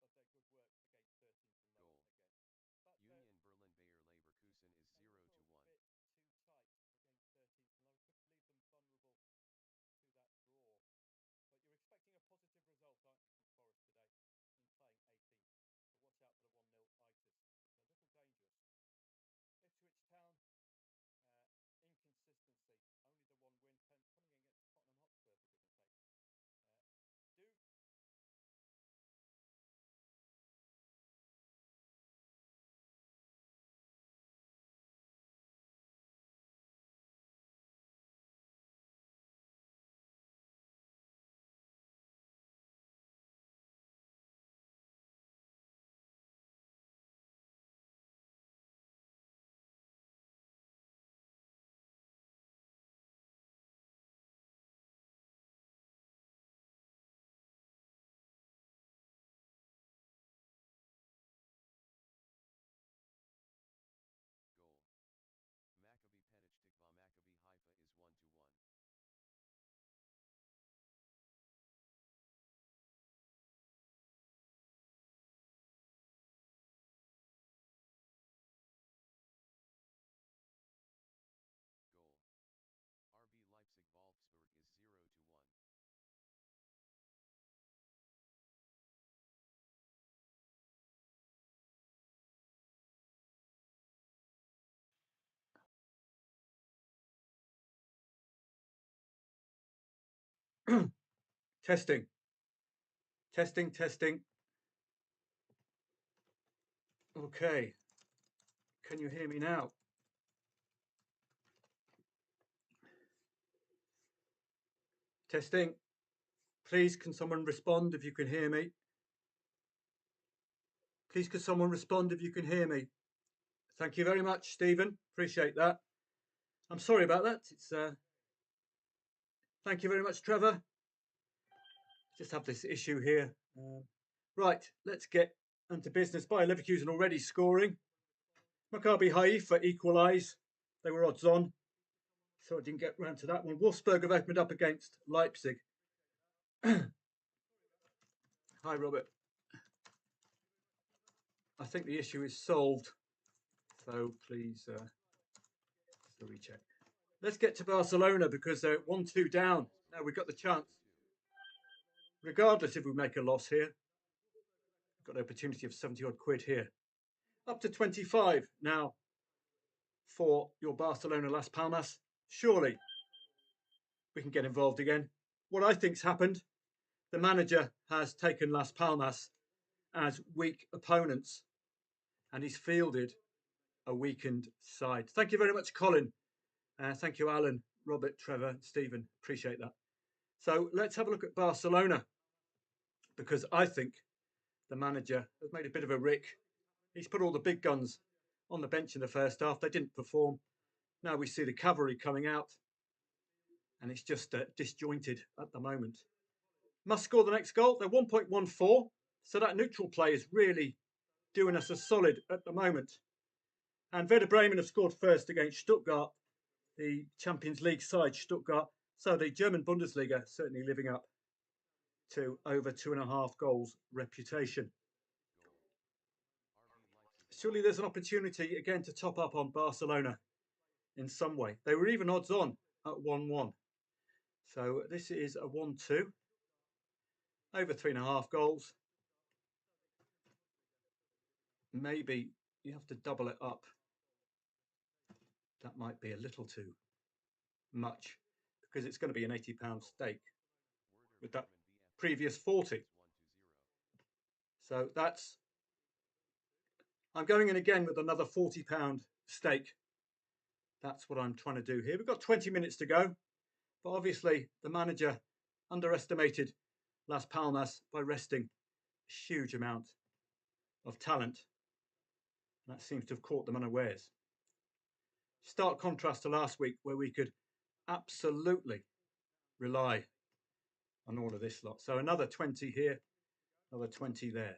Goal. Union Berlin Bayer Leverkusen is 0 to 1. Goal. Maccabi Petach Tikva Maccabi Haifa is 1 to 1. Goal. RB Leipzig Wolfsburg is 0 to 1. Testing. Testing, testing. Okay. Can you hear me now? Testing. Please, can someone respond if you can hear me? Please, could someone respond if you can hear me? Thank you very much, Stephen. Appreciate that. I'm sorry about that. It's thank you very much, Trevor. Just have this issue here. Right, let's get into business. Bayer Leverkusen already scoring. Maccabi Haifa equalise. They were odds on, so I didn't get round to that one. Wolfsburg have opened up against Leipzig. Hi, Robert. I think the issue is solved, so please recheck. Let's get to Barcelona because they're 1-2 down. Now we've got the chance. Regardless if we make a loss here, we've got the opportunity of 70 odd quid here. Up to 25 now for your Barcelona Las Palmas. Surely we can get involved again. What I think's happened, the manager has taken Las Palmas as weak opponents and he's fielded a weakened side. Thank you very much, Colin. Thank you, Alan, Robert, Trevor, Stephen. Appreciate that. So let's have a look at Barcelona because I think the manager has made a bit of a rick. He's put all the big guns on the bench in the first half. They didn't perform. Now we see the cavalry coming out and it's just disjointed at the moment. Must score the next goal. They're 1.14. So that neutral play is really doing us a solid at the moment. And Werder Bremen have scored first against Stuttgart, the Champions League side Stuttgart. So the German Bundesliga certainly living up to over 2.5 goals reputation. Surely there's an opportunity again to top up on Barcelona in some way. They were even odds on at 1-1. So this is a 1-2. Over 3.5 goals. Maybe you have to double it up. That might be a little too much because it's going to be an £80 stake with that previous 40. So that's, I'm going in again with another £40 stake. That's what I'm trying to do here. We've got 20 minutes to go, but obviously the manager underestimated Las Palmas by resting a huge amount of talent. That seems to have caught them unawares. Stark contrast to last week where we could absolutely rely on all of this lot. So another 20 here, another 20 there.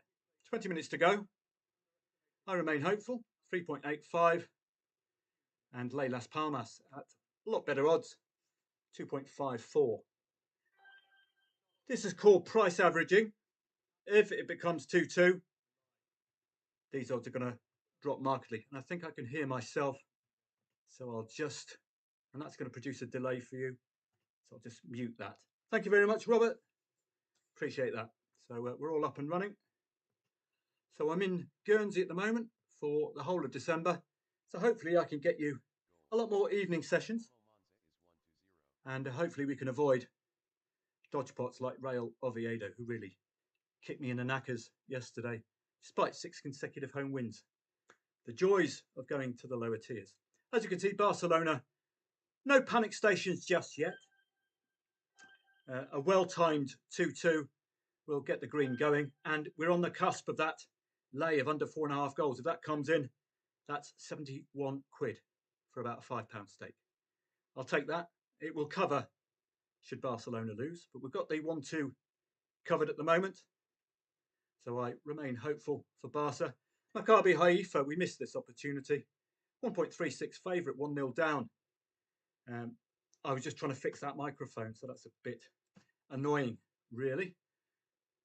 20 minutes to go. I remain hopeful, 3.85. And lay Las Palmas at a lot better odds, 2.54. This is called price averaging. if it becomes 2-2, these odds are going to drop markedly. And I think I can hear myself. So I'll just, and that's going to produce a delay for you. So I'll just mute that. Thank you very much, Robert. Appreciate that. So we're all up and running. So I'm in Guernsey at the moment for the whole of December. So hopefully I can get you a lot more evening sessions. And hopefully we can avoid dodge pots like Real Oviedo, who really kicked me in the knackers yesterday, despite 6 consecutive home wins. The joys of going to the lower tiers. As you can see, Barcelona, no panic stations just yet. A well-timed 2-2 will get the green going, and we're on the cusp of that lay of under 4.5 goals. If that comes in, that's 71 quid for about a £5 stake. I'll take that. It will cover should Barcelona lose, but we've got the 1-2 covered at the moment. So I remain hopeful for Barca. Maccabi Haifa, we missed this opportunity. 1.36 favourite, 1-0 down. I was just trying to fix that microphone, so that's a bit annoying, really.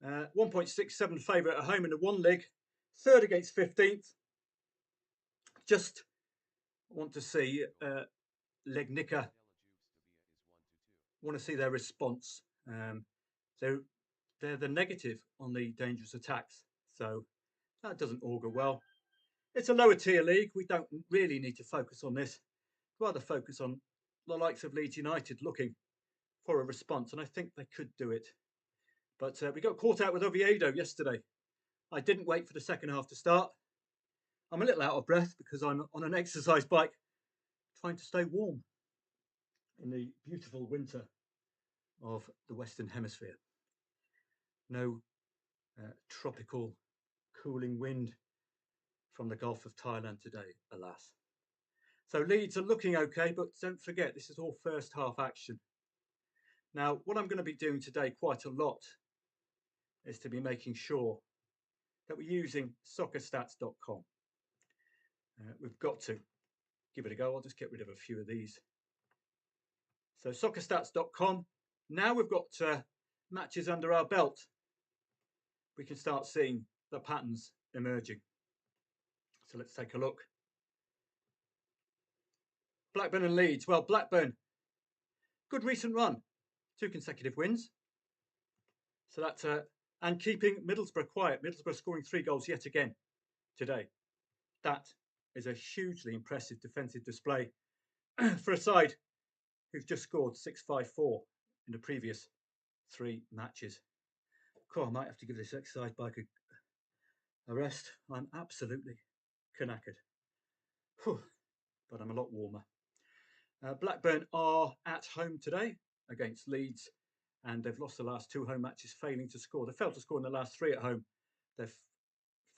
1.67 favourite at home in the one leg, third against 15th. Just want to see Legnica. Want to see their response. They're the negative on the dangerous attacks, so that doesn't augur well. It's a lower tier league. We don't really need to focus on this. Rather focus on the likes of Leeds United looking for a response, and I think they could do it. But we got caught out with Oviedo yesterday. I didn't wait for the second half to start. I'm a little out of breath because I'm on an exercise bike trying to stay warm in the beautiful winter of the Western Hemisphere. No tropical cooling wind from the Gulf of Thailand today, alas. So Leeds are looking okay, but don't forget, this is all first half action. Now, what I'm going to be doing today quite a lot is to be making sure that we're using soccerstats.com. We've got to give it a go. I'll just get rid of a few of these. So soccerstats.com. Now we've got matches under our belt. We can start seeing the patterns emerging. So let's take a look. Blackburn and Leeds. Well, Blackburn, good recent run. 2 consecutive wins. So that's and keeping Middlesbrough quiet. Middlesbrough scoring 3 goals yet again today. That is a hugely impressive defensive display for a side who've just scored 6-5-4 in the previous 3 matches. Cool, I might have to give this exercise bike a rest. I'm absolutely knackered. But I'm a lot warmer. Blackburn are at home today against Leeds, and they've lost the last 2 home matches, failing to score. They failed to score in the last 3 at home. They've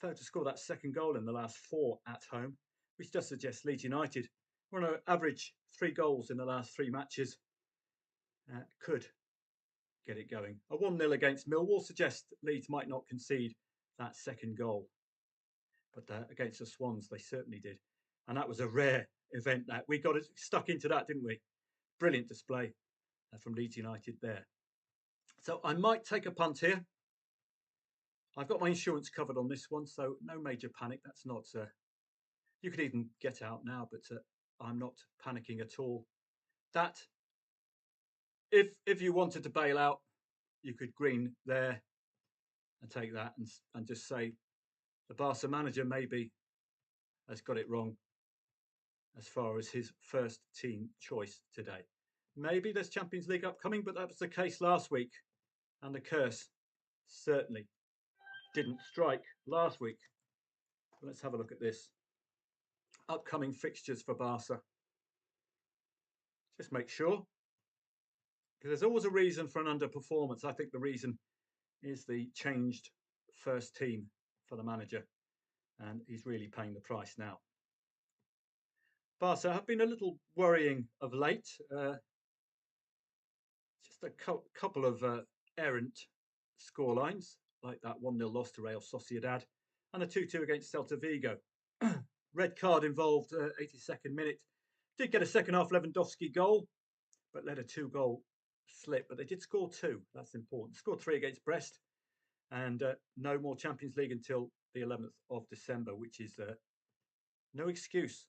failed to score that second goal in the last 4 at home, which does suggest Leeds United, on an average 3 goals in the last 3 matches, could get it going. A 1-0 against Millwall suggests Leeds might not concede that second goal. But against the Swans, they certainly did. And that was a rare event that. We got stuck into that, didn't we? Brilliant display from Leeds United there. So I might take a punt here. I've got my insurance covered on this one, so no major panic. That's not... you could even get out now, but I'm not panicking at all. That, if you wanted to bail out, you could green there and take that and just say the Barca manager maybe has got it wrong as far as his first team choice today. Maybe there's Champions League upcoming, but that was the case last week, and the curse certainly didn't strike last week. Let's have a look at this. Upcoming fixtures for Barca. Just make sure, because there's always a reason for an underperformance. I think the reason is the changed first team for the manager, and he's really paying the price now. Barca have been a little worrying of late. Just a couple of errant scorelines, like that 1-0 loss to Real Sociedad and a 2-2 against Celta Vigo. Red card involved, 82nd minute. Did get a second half Lewandowski goal, but led a 2-goal slip. But they did score 2. That's important. Scored 3 against Brest. and no more Champions League until the 11th of December, which is no excuse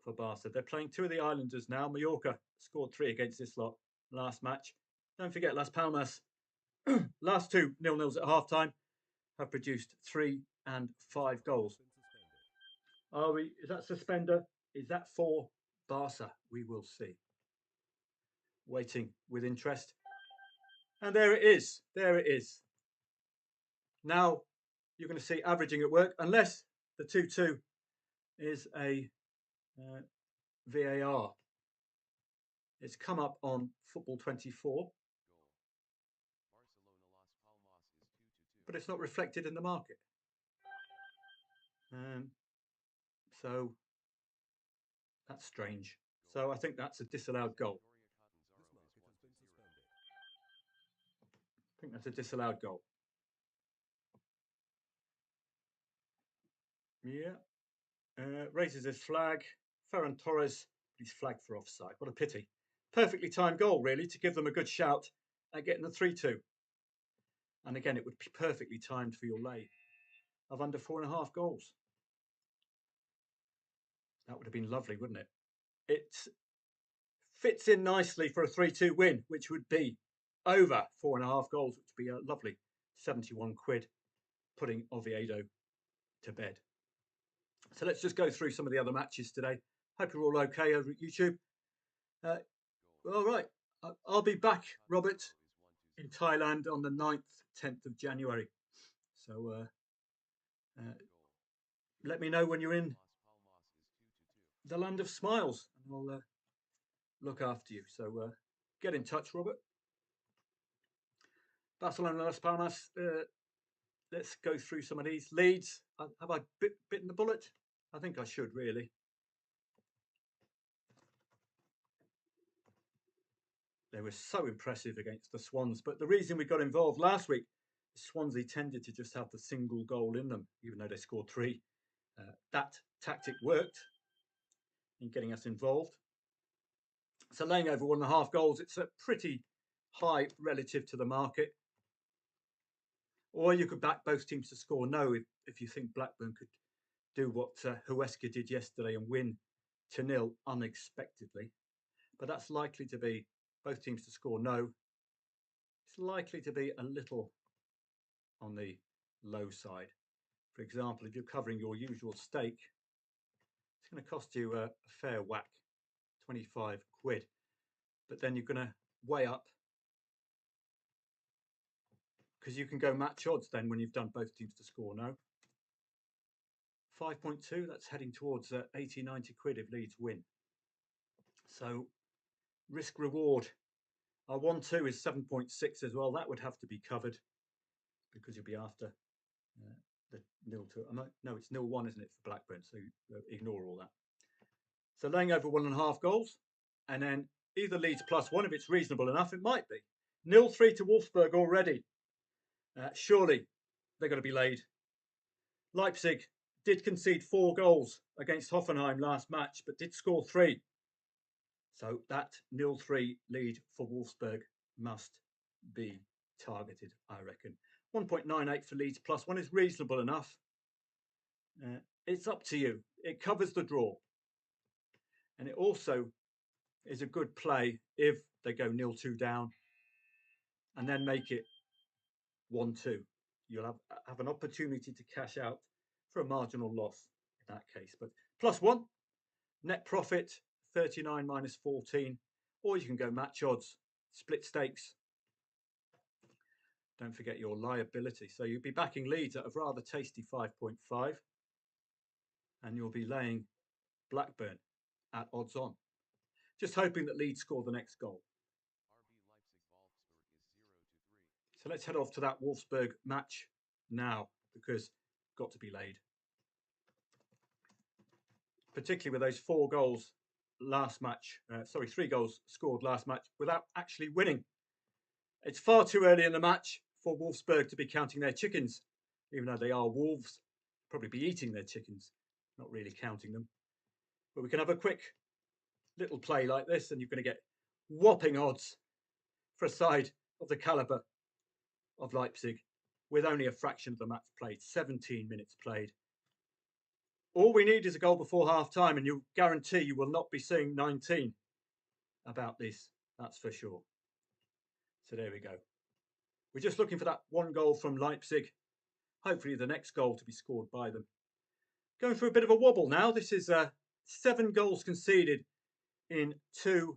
for Barca. They're playing two of the Islanders now. Mallorca scored 3 against this lot last match. Don't forget Las Palmas, last two 0-0s at half-time, have produced 3 and 5 goals. Are we? Is that suspender? Is that for Barca? We will see. Waiting with interest. And there it is. There it is. Now you're going to see averaging at work, unless the 2-2 is a VAR. It's come up on Football 24, but it's not reflected in the market. So that's strange. So I think that's a disallowed goal. I think that's a disallowed goal. Yeah. Raises his flag. Ferran Torres, he's flagged for offside. What a pity. Perfectly timed goal, really, to give them a good shout at getting the 3-2. And again, it would be perfectly timed for your lay of under 4.5 goals. That would have been lovely, wouldn't it? It fits in nicely for a 3-2 win, which would be over 4.5 goals, which would be a lovely 71 quid, putting Oviedo to bed. So let's just go through some of the other matches today. Hope you're all okay over at YouTube. All right, I'll be back, Robert, in Thailand on the 9th, 10th of January. So let me know when you're in the land of smiles, and I'll look after you. So get in touch, Robert. Barcelona, Las Palmas. Let's go through some of these. Leeds. Have I bitten the bullet? I think I should, really. They were so impressive against the Swans, but the reason we got involved last week, Swansea tended to just have the single goal in them, even though they scored 3. That tactic worked in getting us involved. So laying over 1.5 goals, it's a pretty high relative to the market. Or you could back both teams to score no if you think Blackburn could do what Huesca did yesterday and win 2-0 unexpectedly. But that's likely to be both teams to score no. It's likely to be a little on the low side. For example, if you're covering your usual stake, it's going to cost you a fair whack, 25 quid. But then you're going to weigh up, because you can go match odds then when you've done both teams to score no. 5.2, that's heading towards 80, 90 quid if Leeds win. So risk reward. Our 1-2 is 7.6 as well. That would have to be covered, because you'll be after the 0-2. No, it's 0-1, isn't it, for Blackburn? So ignore all that. So laying over 1.5 goals, and then either Leeds +1 if it's reasonable enough. It might be 0-3 to Wolfsburg already. Surely they're going to be laid. Leipzig did concede 4 goals against Hoffenheim last match, but did score 3. So that 0-3 lead for Wolfsburg must be targeted, I reckon. 1.98 for Leeds +1 is reasonable enough. It's up to you. It covers the draw. And it also is a good play if they go 0-2 down and then make it 1-2. You'll have an opportunity to cash out for a marginal loss in that case. But +1, net profit 39 minus 14, or you can go match odds, split stakes. Don't forget your liability. So you'll be backing Leeds at a rather tasty 5.5, and you'll be laying Blackburn at odds on. Just hoping that Leeds score the next goal. So let's head off to that Wolfsburg match now, because it's got to be laid. Particularly with those 4 goals last match, 3 goals scored last match without actually winning. It's far too early in the match for Wolfsburg to be counting their chickens, even though they are wolves. Probably be eating their chickens, not really counting them. But we can have a quick little play like this, and you're going to get whopping odds for a side of the calibre of Leipzig. with only a fraction of the match played, 17 minutes played. All we need is a goal before half time, and you guarantee you will not be seeing 19 about this, that's for sure. So there we go. We're just looking for that one goal from Leipzig. Hopefully the next goal to be scored by them. Going through a bit of a wobble now. This is 7 goals conceded in 2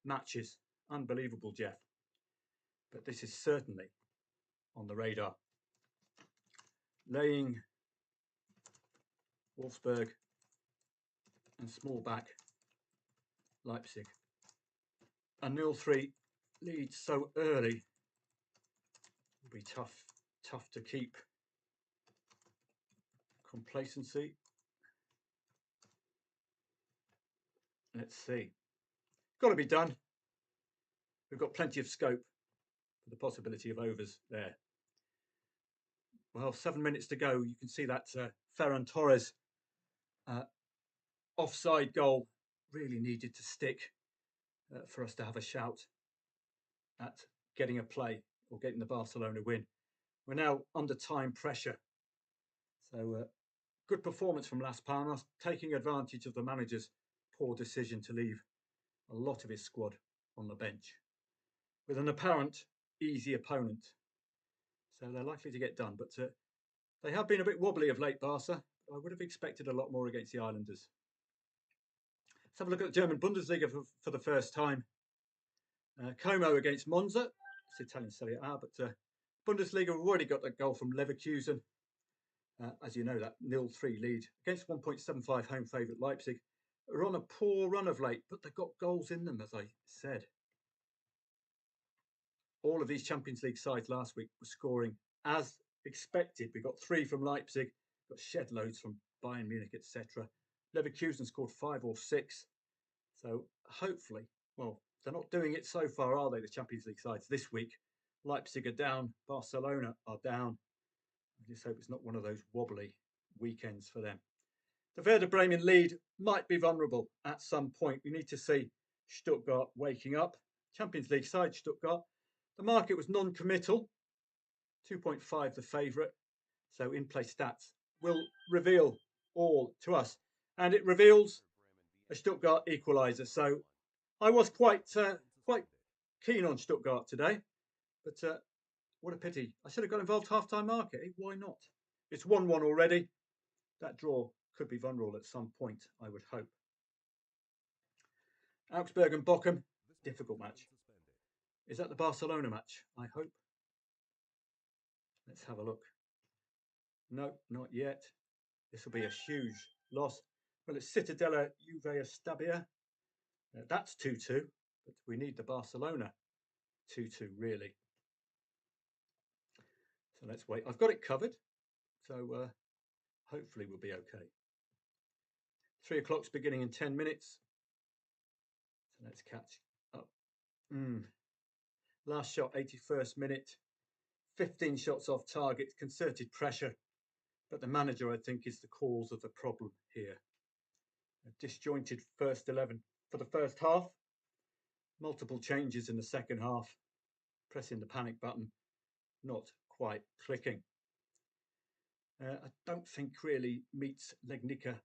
matches. Unbelievable, Jeff. But this is certainly on the radar. Laying Wolfsburg and small back Leipzig. A 0-3 lead so early will be tough to keep. Complacency. Let's see. Got to be done. We've got plenty of scope for the possibility of overs there. Well, 7 minutes to go. You can see that Ferran Torres offside goal really needed to stick for us to have a shout at getting a play or getting the Barcelona win. We're now under time pressure. So good performance from Las Palmas, taking advantage of the manager's poor decision to leave a lot of his squad on the bench with an apparent easy opponent. So they're likely to get done, but they have been a bit wobbly of late, Barca. I would have expected a lot more against the Islanders. Let's have a look at the German Bundesliga for the first time. Como against Monza. It's Italian Serie A, but Bundesliga, we've already got that goal from Leverkusen. As you know, that 0-3 lead against 1.75 home favourite Leipzig. Are on a poor run of late, but they've got goals in them, as I said. All of these Champions League sides last week were scoring as expected. We got 3 from Leipzig, got shed loads from Bayern Munich, etc. Leverkusen scored 5 or 6. So hopefully, well, they're not doing it so far, are they, the Champions League sides this week? Leipzig are down, Barcelona are down. I just hope it's not one of those wobbly weekends for them. The Werder Bremen lead might be vulnerable at some point. We need to see Stuttgart waking up. Champions League side Stuttgart. The market was non-committal, 2.5 the favourite. So in-play stats will reveal all to us. And it reveals a Stuttgart equaliser. So I was quite keen on Stuttgart today. But what a pity. I should have got involved half-time market. Why not? It's 1-1 already. That draw could be vulnerable at some point, I would hope. Augsburg and Bochum, difficult match. Is that the Barcelona match? I hope. Let's have a look. No, not yet. This will be a huge loss. Well, it's Cittadella Juve Stabia. That's 2-2, but we need the Barcelona 2-2, really. So let's wait. I've got it covered, so hopefully we'll be okay. 3 o'clock's beginning in 10 minutes. So let's catch up. Last shot, 81st minute. 15 shots off target, concerted pressure. But the manager, I think, is the cause of the problem here. A disjointed first 11 for the first half. Multiple changes in the second half. Pressing the panic button, not quite clicking. I don't think really meets Legnica.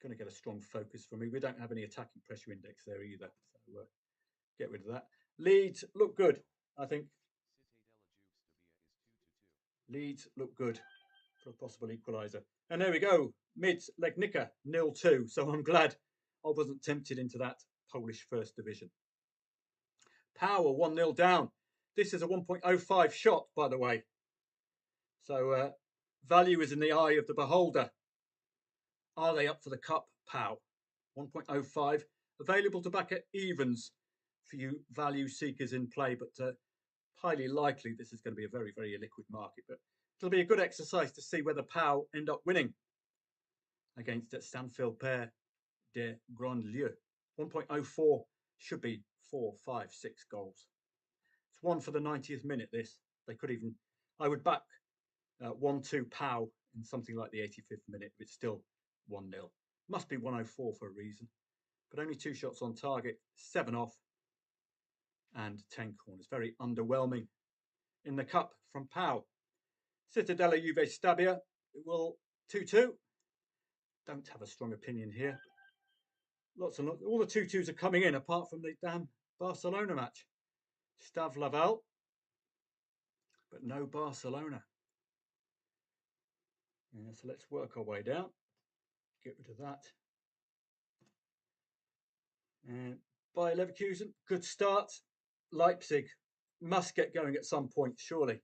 Going to get a strong focus from me. We don't have any attacking pressure index there either. So get rid of that. Leeds look good, I think. Leeds look good for a possible equaliser. And there we go. Mids Legnica 0-2. So I'm glad I wasn't tempted into that Polish first division. Power 1-0 down. This is a 1.05 shot, by the way. So value is in the eye of the beholder. Are they up for the cup? Pow. 1.05. Available to back at evens for you value seekers in play, but highly likely this is going to be a very, very illiquid market. But it'll be a good exercise to see whether Pau end up winning against Stanfield Pair de Grandlieu. 1.04 should be 4, 5, 6 goals. It's 1 for the 90th minute, this. They could even, I would back 1-2 Pau in something like the 85th minute. It's still 1-0. Must be 104 for a reason. But only 2 shots on target, 7 off, and 10 corners. Very underwhelming. In the cup from Pau, Cittadella Juve Stabia will 2-2. Don't have a strong opinion here. Lots and lots. All the 2-2s are coming in apart from the damn Barcelona match. Stav Laval, but no Barcelona. Yeah, so let's work our way down. Get rid of that. And Bayer Leverkusen, good start. Leipzig must get going at some point, surely.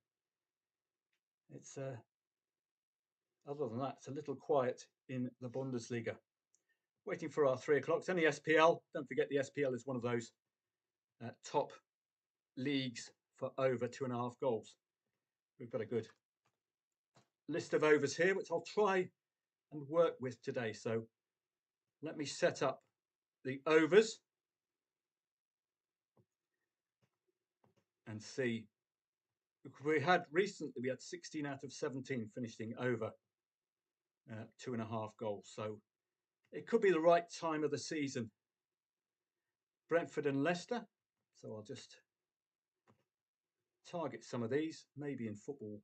It's other than that, it's a little quiet in the Bundesliga. Waiting for our 3 o'clocks. And the SPL. Don't forget the SPL is one of those top leagues for over 2.5 goals. We've got a good list of overs here, which I'll try and work with today. So let me set up the overs and see. We had 16 out of 17 finishing over 2.5 goals. So it could be the right time of the season. Brentford and Leicester. So I'll just target some of these, maybe in football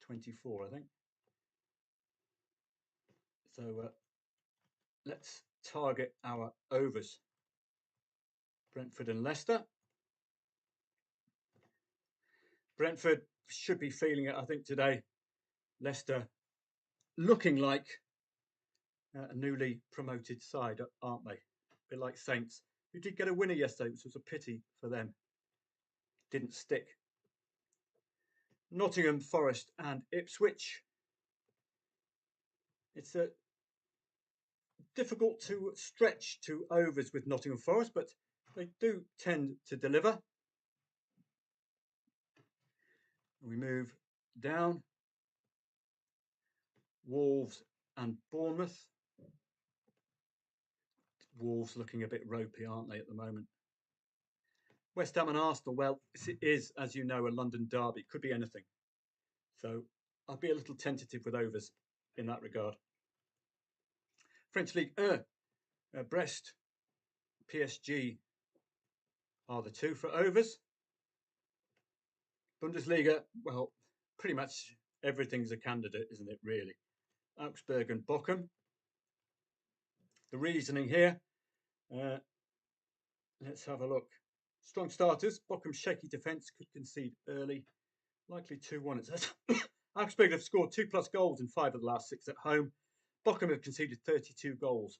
24, I think. So let's target our overs. Brentford and Leicester. Brentford should be feeling it, I think, today. Leicester looking like a newly promoted side, aren't they? A bit like Saints, who did get a winner yesterday, which was a pity for them. Didn't stick. Nottingham Forest and Ipswich. It's difficult to stretch to overs with Nottingham Forest, but they do tend to deliver. We move down. Wolves and Bournemouth. Wolves looking a bit ropey, aren't they, at the moment? West Ham and Arsenal, well, it is, as you know, a London derby. It could be anything. So I'll be a little tentative with overs in that regard. French League 1, Brest, PSG are the two for overs. Bundesliga, well, pretty much everything's a candidate, isn't it, really? Augsburg and Bochum. The reasoning here, let's have a look. Strong starters, Bochum's shaky defence could concede early. Likely 2-1. Augsburg have scored 2+ goals in 5 of the last 6 at home. Bochum have conceded 32 goals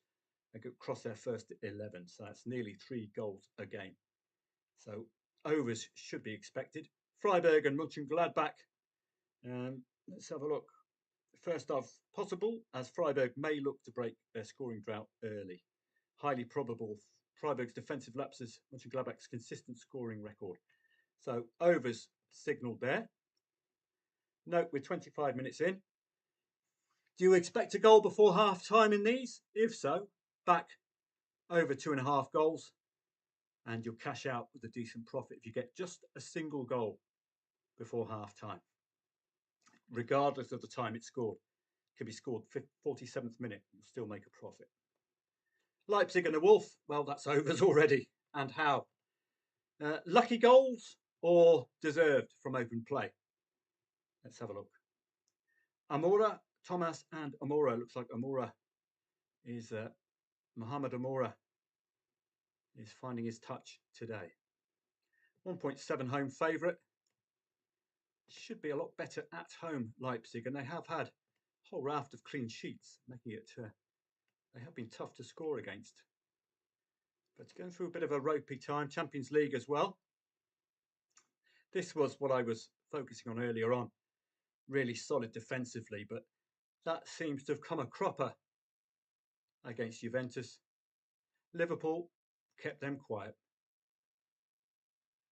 across their first 11. So that's nearly 3 goals a game. So overs should be expected. Freiburg and Mönchengladbach. Let's have a look. First off, possible, as Freiburg may look to break their scoring drought early. Highly probable. Freiburg's defensive lapses, Mönchengladbach's consistent scoring record. So overs signalled there. Note, we're 25 minutes in. Do you expect a goal before half time in these? If so, back over 2.5 goals and you'll cash out with a decent profit if you get just a single goal before half time. Regardless of the time it's scored. It can be scored 47th minute, you'll still make a profit. Leipzig and the Wolf, well, that's overs already. And how? Lucky goals or deserved from open play? Let's have a look. Amora, Thomas and Amora. Looks like Amora is Mohamed Amora is finding his touch today. 1.7 home favourite. Should be a lot better at home, Leipzig, and they have had a whole raft of clean sheets, making it they have been tough to score against. But going through a bit of a ropey time, Champions League as well. This was what I was focusing on earlier on. Really solid defensively, but that seems to have come a cropper against Juventus. Liverpool kept them quiet.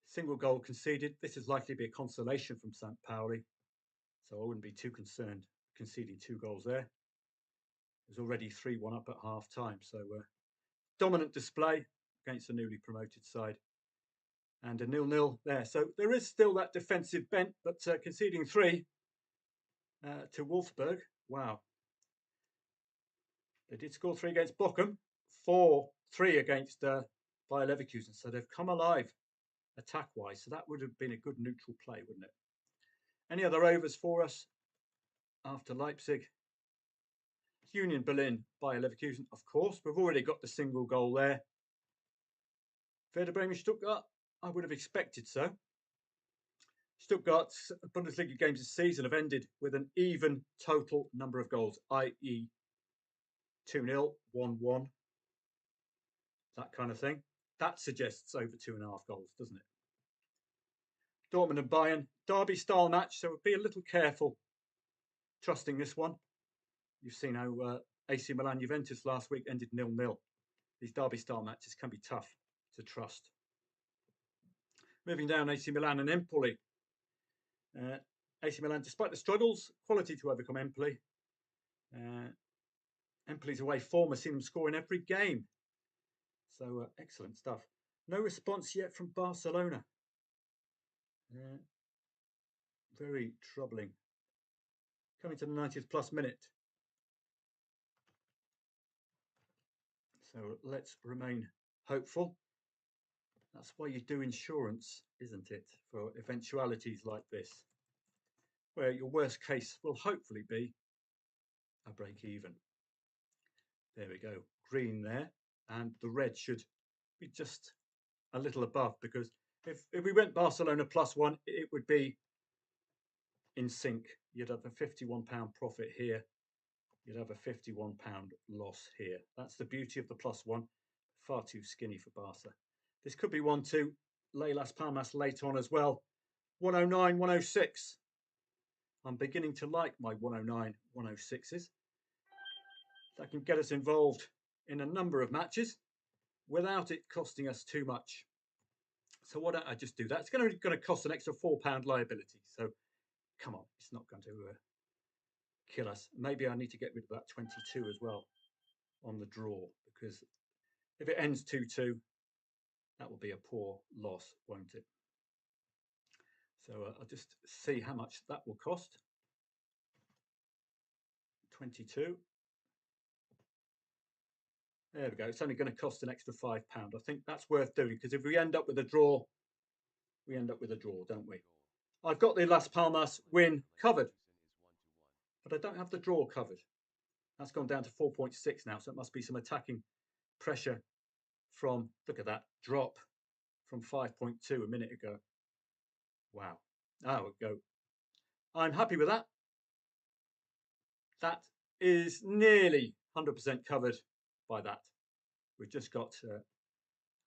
Single goal conceded. This is likely to be a consolation from St. Pauli, so I wouldn't be too concerned conceding 2 goals there. It was already 3-1 up at half time, so dominant display against a newly promoted side. And a 0-0 there. So there is still that defensive bent, but conceding 3 to Wolfsburg. Wow. They did score 3 against Bochum, 4-3 against Bayer Leverkusen. So they've come alive attack-wise. So that would have been a good neutral play, wouldn't it? Any other overs for us? after Leipzig. Union Berlin, Bayer Leverkusen, of course. We've already got the single goal there. Werder Bremen, Stuttgart, I would have expected so. Stuttgart's Bundesliga games this season have ended with an even total number of goals, i.e. 2-0, 1-1, that kind of thing. That suggests over 2.5 goals, doesn't it? Dortmund and Bayern, derby-style match, so be a little careful trusting this one. You've seen how AC Milan Juventus last week ended 0-0. These derby-style matches can be tough to trust. Moving down, AC Milan and Empoli. AC Milan, despite the struggles, quality to overcome Empoli. Empoli's away form has seen them score in every game. So excellent stuff. No response yet from Barcelona. Very troubling. Coming to the 90th plus minute. So let's remain hopeful. That's why you do insurance, isn't it? For eventualities like this, where your worst case will hopefully be a break even. There we go. Green there. And the red should be just a little above, because if we went Barcelona +1, it would be in sync. You'd have a £51 profit here. You'd have a £51 loss here. That's the beauty of the +1. Far too skinny for Barca. This could be 1-2. Lay Las Palmas late on as well. 109, 106. I'm beginning to like my 109, 106s. That can get us involved in a number of matches without it costing us too much. So why don't I just do that? It's going to cost an extra £4 liability. So come on, it's not going to kill us. Maybe I need to get rid of that 22 as well on the draw, because if it ends 2-2, that will be a poor loss, won't it? So I'll just see how much that will cost. 22. There we go. It's only going to cost an extra £5. I think that's worth doing, because if we end up with a draw, we end up with a draw, don't we? I've got the Las Palmas win covered, but I don't have the draw covered. That's gone down to 4.6 now, so it must be some attacking pressure from, look at that, drop from 5.2 a minute ago. Wow. There we go. I'm happy with that. That is nearly 100% covered by that. We've just got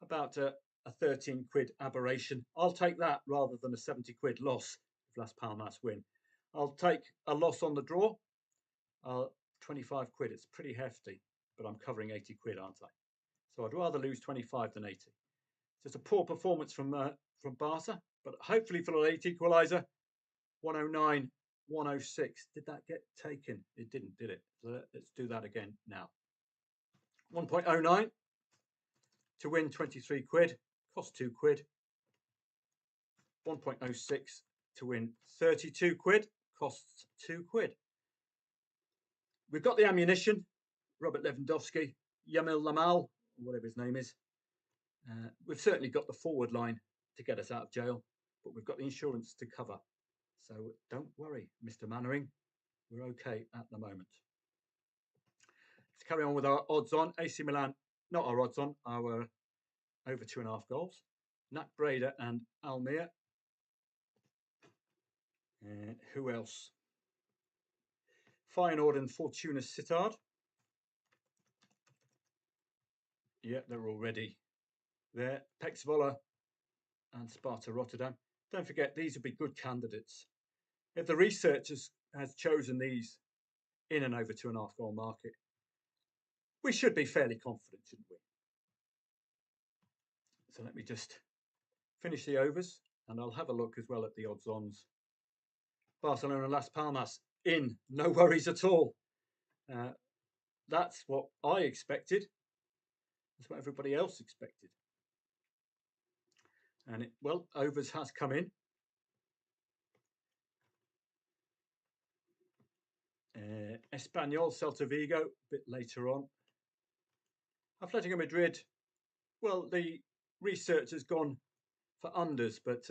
about a 13 quid aberration. I'll take that rather than a 70 quid loss if Las Palmas win. I'll take a loss on the draw. 25 quid, it's pretty hefty, but I'm covering 80 quid, aren't I? So I'd rather lose 25 than 80. Just a poor performance from Barca, but hopefully for a late equaliser. 109, 106. Did that get taken? It didn't, did it? So let's do that again now. 1.09 to win 23 quid, cost 2 quid. 1.06 to win 32 quid, costs 2 quid. We've got the ammunition, Robert Lewandowski, Yamil Lamal, whatever his name is. We've certainly got the forward line to get us out of jail, but we've got the insurance to cover. So don't worry, Mr. Mannering, we're okay at the moment. Let's carry on with our odds on. AC Milan, not our odds on, our over 2.5 goals. NAC Breda and Almere. Who else? Feyenoord and Fortuna Sittard. Yeah, they're already there. PEC Zwolle and Sparta Rotterdam. Don't forget, these would be good candidates. If the research has chosen these in an over 2.5 goal market, we should be fairly confident, shouldn't we? So let me just finish the overs, and I'll have a look as well at the odds-ons. Barcelona Las Palmas in, no worries at all. That's what I expected. That's what everybody else expected. And well, overs has come in. Espanyol, Celta Vigo, a bit later on. Atletico Madrid, well, the research has gone for unders, but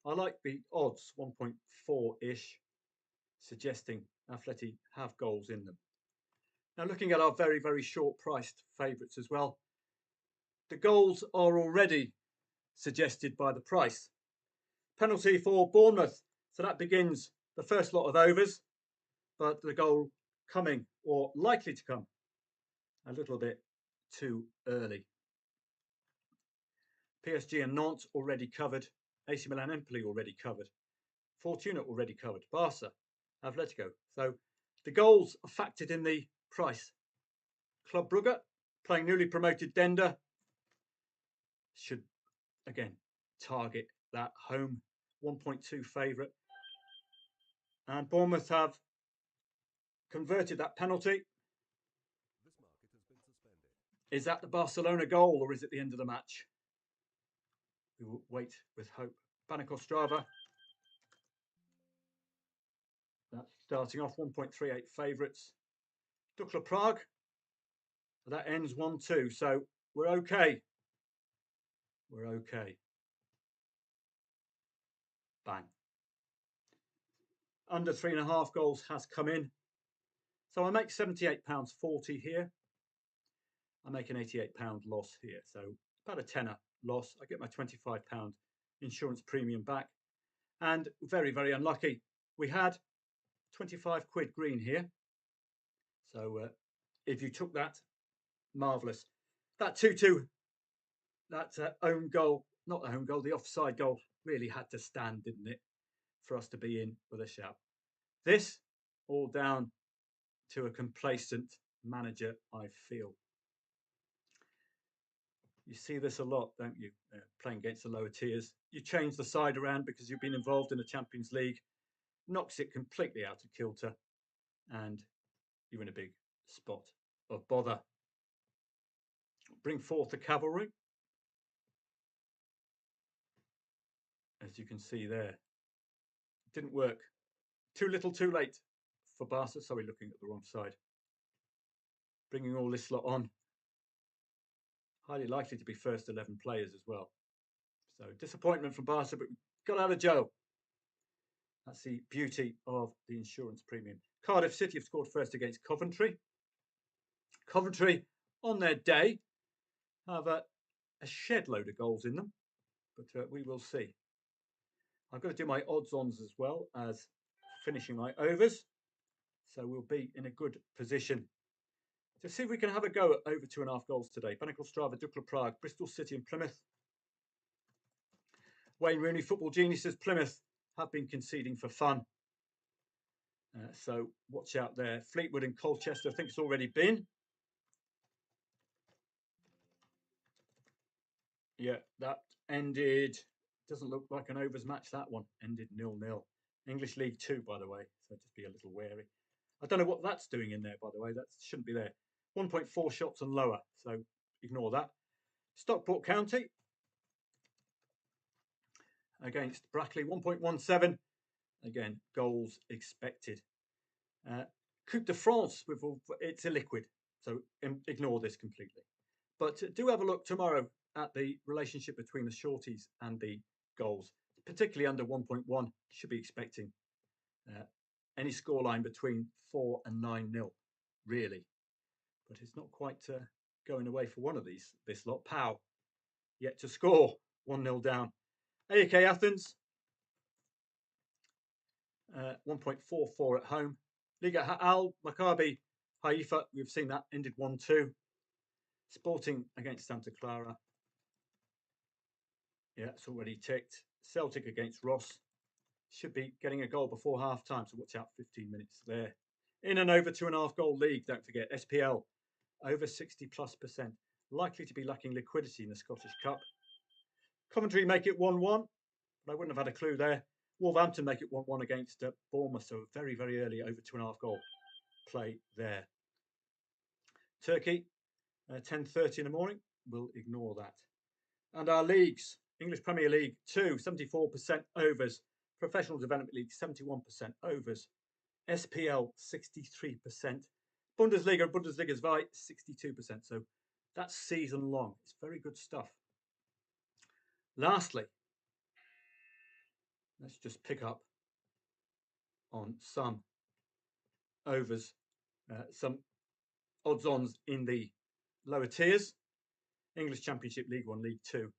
I like the odds, 1.4-ish, suggesting Atleti have goals in them. Now looking at our very, very short priced favourites as well, the goals are already suggested by the price. Penalty for Bournemouth, so that begins the first lot of overs, but the goal coming or likely to come a little bit too early. PSG and Nantes already covered, AC Milan Empoli already covered, Fortuna already covered, Barca, Atletico. So the goals are factored in the price. Club Brugge playing newly promoted Dender should again target that home 1.2 favourite. And Bournemouth have converted that penalty. Is that the Barcelona goal or is it the end of the match? We will wait with hope. Banach Ostrava. That's starting off 1.38 favourites. Dukla Prague. That ends 1-2. So we're okay. We're okay. Bang. Under 3.5 goals has come in. So I make £78.40 here. I make an £88 loss here. So about a tenner loss. I get my £25 insurance premium back. And very, very unlucky. We had 25 quid green here. So if you took that, marvellous. That 2-2, that own goal, not the own goal, the offside goal, really had to stand, didn't it, for us to be in with a shout. This all down to a complacent manager, I feel. You see this a lot, don't you? Playing against the lower tiers. You change the side around because you've been involved in the Champions League, knocks it completely out of kilter, and you're in a big spot of bother. Bring forth the cavalry. As you can see there. Didn't work. Too little, too late for Barca. Sorry, looking at the wrong side. Bringing all this lot on. Highly likely to be first 11 players as well. So disappointment from Barca, but we got out of jail. That's the beauty of the insurance premium. Cardiff City have scored first against Coventry. Coventry, on their day, have a shed load of goals in them, but we will see. I've got to do my odds-ons as well as finishing my overs. So we'll be in a good position to see if we can have a go at over 2.5 goals today. Banach Ostrava, Dukla Prague, Bristol City and Plymouth. Wayne Rooney, Football Geniuses, Plymouth have been conceding for fun. So watch out there. Fleetwood and Colchester, I think it's already been. Yeah, that ended, doesn't look like an overs match, that one. Ended 0-0. English League 2, by the way, so just be a little wary. I don't know what that's doing in there, by the way. That shouldn't be there. 1.4 shots and lower, so ignore that. Stockport County against Brackley, 1.17. Again, goals expected. Coupe de France, it's a liquid, so ignore this completely. But do have a look tomorrow at the relationship between the shorties and the goals, particularly under 1.1. Should be expecting any scoreline between 4 and 9-0, really. But it's not quite going away for one of these, this lot. Pau, yet to score, 1-0 down. AEK Athens, 1.44 at home. Liga Al Maccabi Haifa, we've seen that, ended 1-2. Sporting against Santa Clara. Yeah, it's already ticked. Celtic against Ross. Should be getting a goal before half time, so watch out, 15 minutes there. In and over 2.5 goal league, don't forget. SPL, over 60+%. Likely to be lacking liquidity in the Scottish Cup. Coventry make it 1-1, but I wouldn't have had a clue there. Wolverhampton make it 1-1 against Bournemouth, so very, very early over 2.5 goal play there. Turkey, 10:30 in the morning. We'll ignore that. And our leagues, English Premier League 2, 74% overs. Professional Development League, 71% overs. SPL, 63%. Bundesliga and Bundesliga 2, 62%. So that's season long. It's very good stuff. Lastly, let's just pick up on some overs, some odds-ons in the lower tiers. English Championship, League One, League Two.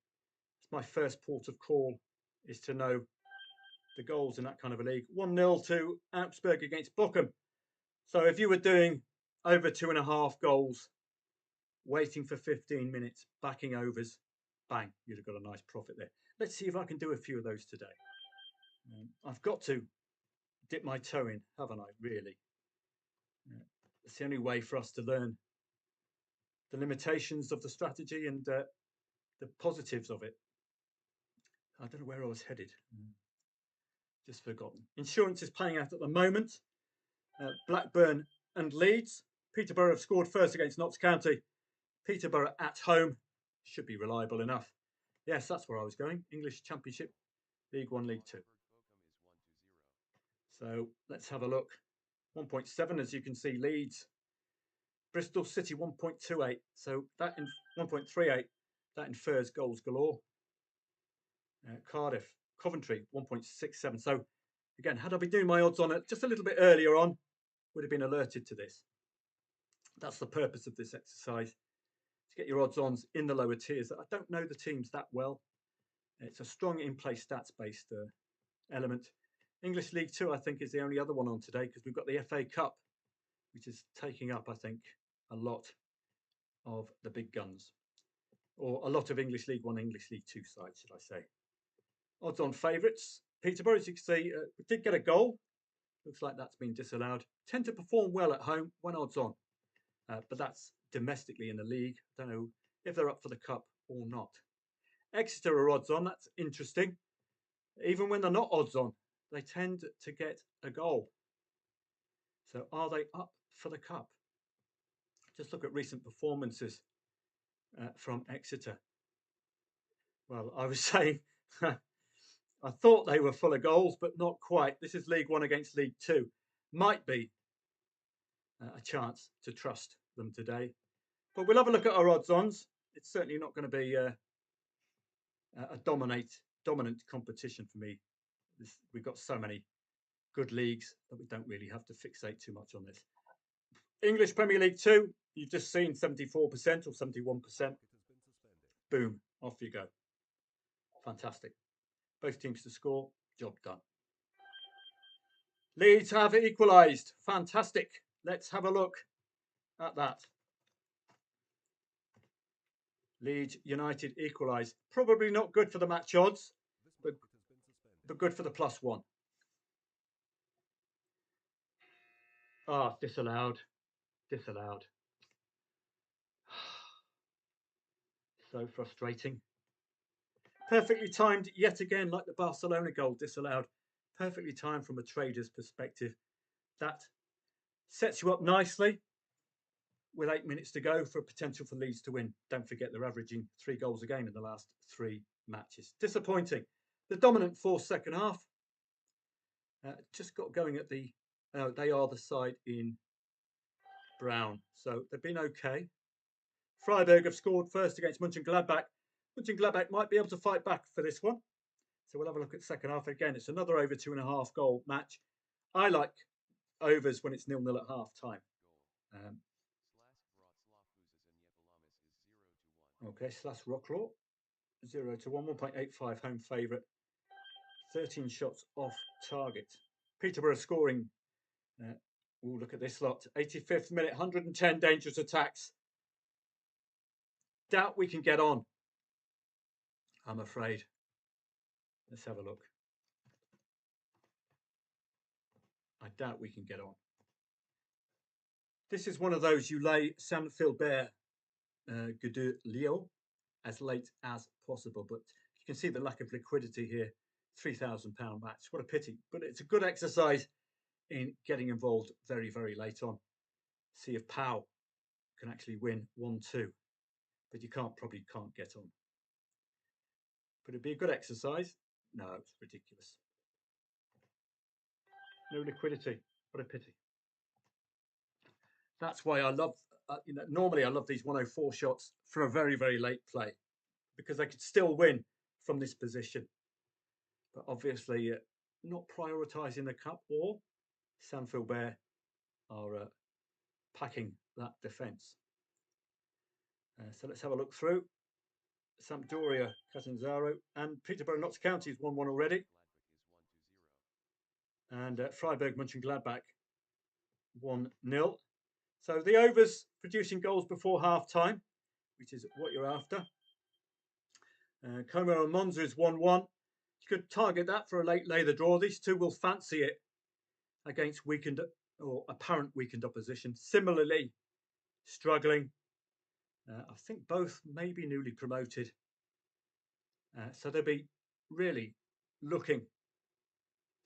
It's my first port of call is to know the goals in that kind of a league. 1-0 to Augsburg against Bochum. So if you were doing over 2.5 goals, waiting for 15 minutes, backing overs, bang, you'd have got a nice profit there. Let's see if I can do a few of those today. I've got to dip my toe in, haven't I, really? It's the only way for us to learn the limitations of the strategy and the positives of it. I don't know where I was headed. Just forgotten. Insurance is playing out at the moment. Blackburn and Leeds. Peterborough have scored first against Notts County. Peterborough at home should be reliable enough. Yes, that's where I was going. English Championship, League One, League Two. So let's have a look. 1.7, as you can see, Leeds. Bristol City 1.28. So that in 1.38, that infers goals galore. Cardiff, Coventry 1.67. So again, had I been doing my odds on it just a little bit earlier on, would have been alerted to this. That's the purpose of this exercise, to get your odds ons in the lower tiers. I don't know the teams that well. It's a strong in-play stats-based element. English League Two, I think, is the only other one on today because we've got the FA Cup, which is taking up, I think, a lot of the big guns, or a lot of English League One, English League Two sides, should I say. Odds on favourites. Peterborough, as you can see, did get a goal. Looks like that's been disallowed. Tend to perform well at home when odds on, but that's domestically in the league. Don't know if they're up for the cup or not. Exeter are odds on. That's interesting. Even when they're not odds on, they tend to get a goal. So are they up for the cup? Just look at recent performances from Exeter. Well, I was saying I thought they were full of goals, but not quite. This is League One against League Two. Might be a chance to trust them today. But we'll have a look at our odds-ons. It's certainly not going to be a dominant competition for me. We've got so many good leagues that we don't really have to fixate too much on this. English Premier League 2, you've just seen 74% or 71%. Boom, off you go. Fantastic. Both teams to score, job done. Leeds have equalised. Fantastic. Let's have a look at that. Leeds United equalised. Probably not good for the match odds, but good for the +1. Ah, disallowed. Disallowed. So frustrating. Perfectly timed yet again, like the Barcelona goal, disallowed. Perfectly timed from a trader's perspective. That sets you up nicely with 8 minutes to go for a potential for Leeds to win. Don't forget they're averaging 3 goals a game in the last 3 matches. Disappointing. The dominant force second half. Just got going at the... they are the side in brown. So they've been okay. Freiburg have scored first against Mönchengladbach. Mönchengladbach might be able to fight back for this one. So we'll have a look at second half. Again, it's another over 2.5 goal match. I like overs when it's 0-0 at half time. Okay, Slas Wrocław 0-1, 1.85 home favourite. 13 shots off target. Peterborough scoring. Look at this lot. 85th minute, 110 dangerous attacks. Doubt we can get on, I'm afraid. Let's have a look. I doubt we can get on. This is one of those you lay Saint Philbert Gudeux Lyon as late as possible, but you can see the lack of liquidity here. £3,000 match. What a pity, but it's a good exercise in getting involved very, very late on. See if Pau can actually win 1-2, but you probably can't get on. But it'd be a good exercise. No, it's ridiculous. No liquidity. What a pity. That's why I love, normally I love these 104 shots for a very, very late play because I could still win from this position. But obviously not prioritising the cup or Saint Philbert are packing that defence. So let's have a look through. Sampdoria, Catanzaro, and Peterborough, Notts County is 1-1 already. And Freiburg, Mönchengladbach, 1-0. So the overs producing goals before half-time, which is what you're after. Como and Monza is 1-1. You could target that for a late lather draw. These two will fancy it against weakened or apparent weakened opposition. Similarly, struggling. I think both may be newly promoted. So they'll be really looking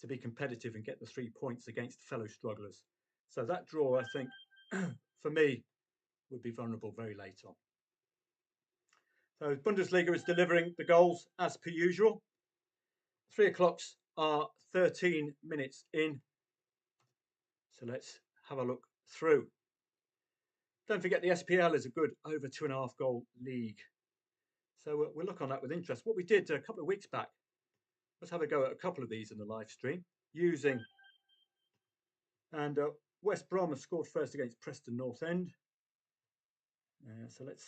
to be competitive and get the 3 points against fellow strugglers. So that draw, I think, for me, would be vulnerable very late on. So Bundesliga is delivering the goals as per usual. 3 o'clocks are 13 minutes in. So let's have a look through. Don't forget the SPL is a good over 2.5 goal league. So we'll look on that with interest. What we did a couple of weeks back, let's have a go at a couple of these in the live stream using, and West Brom has scored first against Preston North End. So let's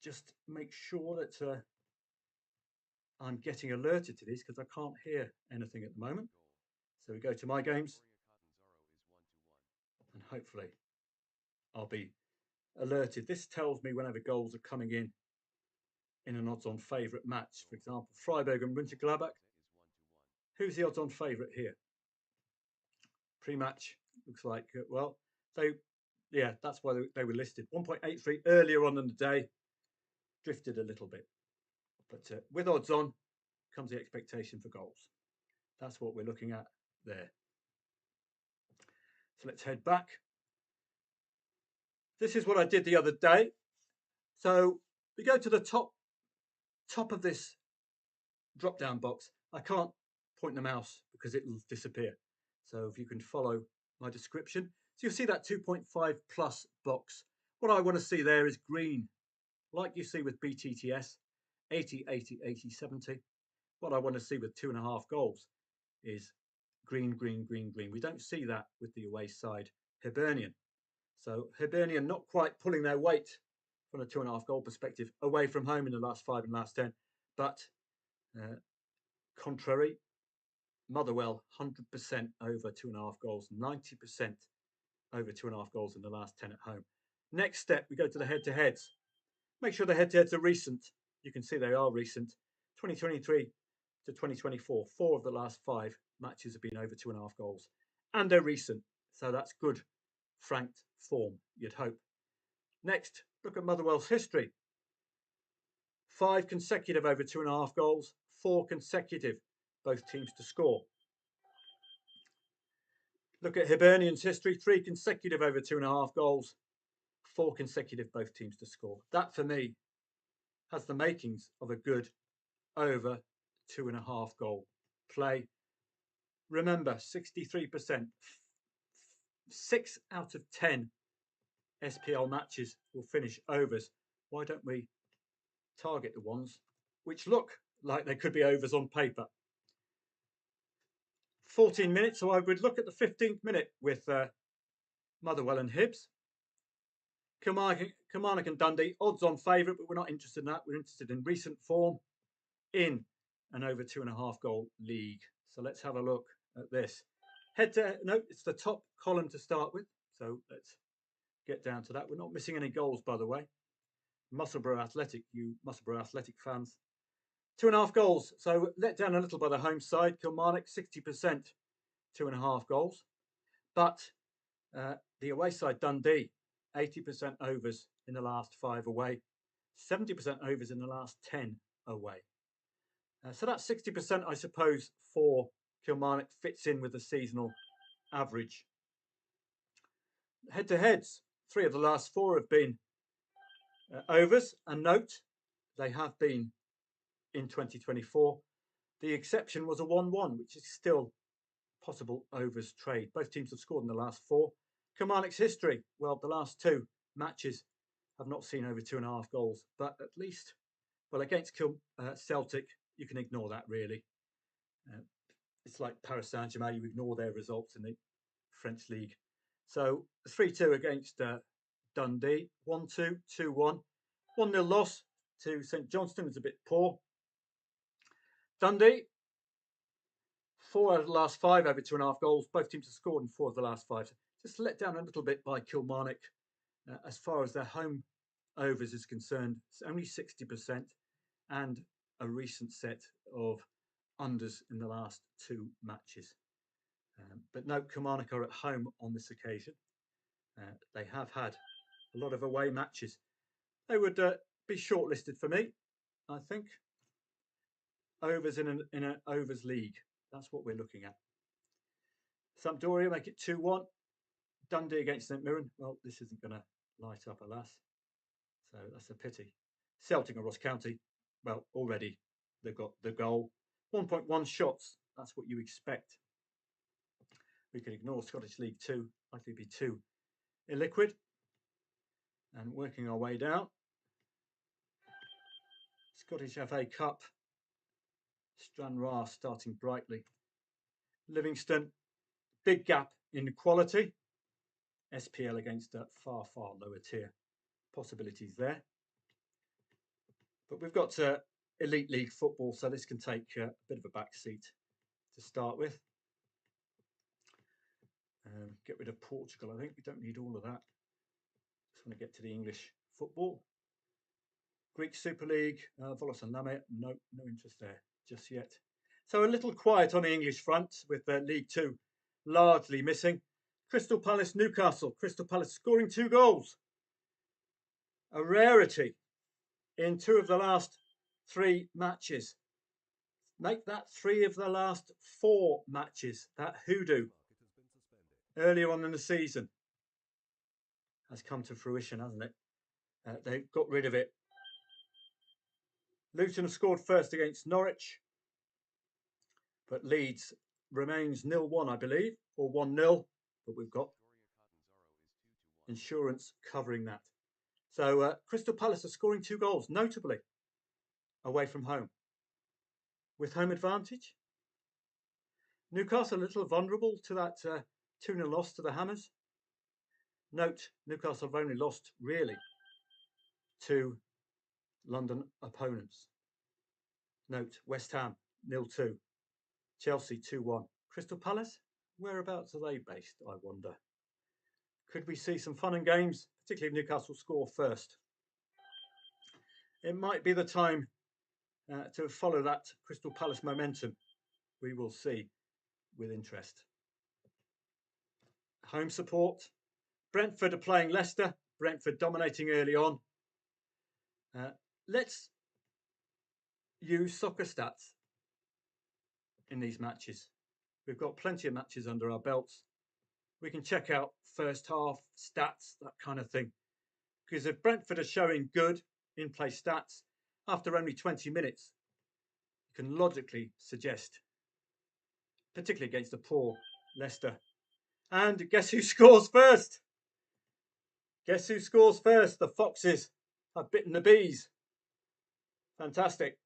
just make sure that I'm getting alerted to these because I can't hear anything at the moment. So we go to my games and hopefully I'll be alerted. This tells me whenever goals are coming in an odds-on favourite match. For example, Freiburg and Mönchengladbach. Who's the odds-on favourite here? Pre-match looks like well, yeah, that's why they were listed. 1.83 earlier on in the day, drifted a little bit, but with odds-on comes the expectation for goals. That's what we're looking at there. So let's head back. This is what I did the other day. So we go to the top of this drop-down box. I can't point the mouse because it will disappear. So if you can follow my description. So you'll see that 2.5 plus box. What I want to see there is green, like you see with BTTS, 80, 80, 80, 70. What I want to see with 2.5 goals is green, green, green, green. We don't see that with the away side, Hibernian. So Hibernian not quite pulling their weight from a 2.5 goal perspective away from home in the last 5 and last 10. But contrary, Motherwell 100% over 2.5 goals, 90% over 2.5 goals in the last 10 at home. Next step, we go to the head-to-heads. Make sure the head-to-heads are recent. You can see they are recent. 2023 to 2024, 4 of the last 5 matches have been over 2.5 goals. And they're recent, so that's good franked form, you'd hope. Next, look at Motherwell's history. 5 consecutive over 2.5 goals, 4 consecutive, both teams to score. Look at Hibernian's history, 3 consecutive over 2.5 goals, 4 consecutive, both teams to score. That, for me, has the makings of a good over 2.5 goal play. Remember, 63%, 6 out of 10 SPL matches will finish overs. Why don't we target the ones which look like they could be overs on paper? 14 minutes, so I would look at the 15th minute with Motherwell and Hibs. Kilmarnock and Dundee, odds on favourite, but we're not interested in that. We're interested in recent form in an over 2.5 goal league. So let's have a look at this. No, it's the top column to start with. So let's get down to that. We're not missing any goals, by the way. Musselburgh Athletic, you Musselburgh Athletic fans. 2.5 goals. So let down a little by the home side. Kilmarnock, 60%, 2.5 goals. But the away side, Dundee, 80% overs in the last 5 away, 70% overs in the last 10 away. So that 60%, I suppose, for Kilmarnock fits in with the seasonal average. Head-to-heads, 3 of the last 4 have been overs. And note, they have been in 2024. The exception was a 1-1, which is still possible overs trade. Both teams have scored in the last 4. Kilmarnock's history, well, the last 2 matches have not seen over 2.5 goals, but at least, well, against Celtic, you can ignore that, really. It's like Paris Saint-Germain, you ignore their results in the French league. So 3-2 against Dundee, 1-2, 2-1, 1-0 loss to St Johnstone was a bit poor. Dundee, 4 out of the last 5 over 2.5 goals. Both teams have scored in 4 of the last 5. So just let down a little bit by Kilmarnock as far as their home overs is concerned. It's only 60% and a recent set of unders in the last 2 matches. But no, Kilmarnock are at home on this occasion. They have had a lot of away matches. They would be shortlisted for me, I think. Overs in an overs league. That's what we're looking at. Sampdoria make it 2-1. Dundee against St Mirren. Well, this isn't going to light up, alas. So that's a pity. Celtic and Ross County. Well, already they've got the goal. 1.1 shots. That's what you expect. We can ignore Scottish League 2. Likely be 2 illiquid. And working our way down. Scottish FA Cup. Stranraer starting brightly. Livingston, big gap in quality. SPL against a far, far lower tier. Possibilities there. But we've got Elite League football, so this can take a bit of a back seat to start with. Get rid of Portugal, I think. We don't need all of that. Just want to get to the English football. Greek Super League, Volos and Lame, no interest there just yet. So a little quiet on the English front with League 2 largely missing. Crystal Palace, Newcastle. Crystal Palace scoring 2 goals. A rarity in 2 of the last 3 matches. Make that 3 of the last 4 matches. That hoodoo earlier on in the season has come to fruition, hasn't it? They got rid of it. Luton have scored first against Norwich, but Leeds remains 0-1, I believe, or 1-0, but we've got insurance covering that. So Crystal Palace are scoring 2 goals, notably away from home. With home advantage. Newcastle a little vulnerable to that 2-0 loss to the Hammers. Note, Newcastle have only lost, really, to London opponents. Note, West Ham 0-2, Chelsea 2-1. Crystal Palace, whereabouts are they based, I wonder? Could we see some fun and games, particularly if Newcastle score first? It might be the time to follow that Crystal Palace momentum. We will see with interest. Home support. Brentford are playing Leicester. Brentford dominating early on. Let's use soccer stats in these matches. We've got plenty of matches under our belts. We can check out first half stats, that kind of thing. Because if Brentford are showing good in-play stats after only 20 minutes, you can logically suggest, particularly against a poor Leicester. And guess who scores first? Guess who scores first? The Foxes have bitten the bees. Fantastic.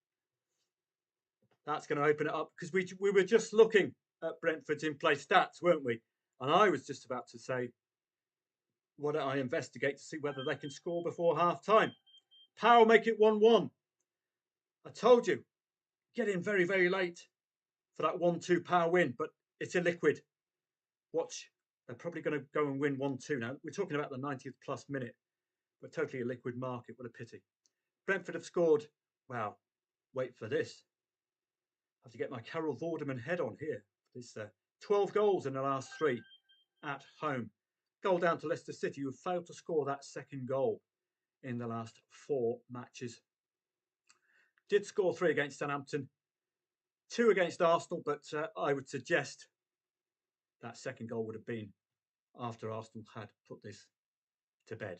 That's going to open it up because we were just looking at Brentford's in-play stats, weren't we? And I was just about to say, why don't I investigate to see whether they can score before half-time? Powell make it 1-1. I told you, get in very, very late for that 1-2 Powell win, but it's illiquid. Watch, they're probably going to go and win 1-2 now. We're talking about the 90th plus minute, but totally a liquid market. What a pity. Brentford have scored, wow, wait for this. I have to get my Carol Vorderman head on here. This 12 goals in the last 3 at home. Goal down to Leicester City, who failed to score that second goal in the last 4 matches. Did score 3 against Southampton, 2 against Arsenal, but I would suggest that second goal would have been after Arsenal had put this to bed.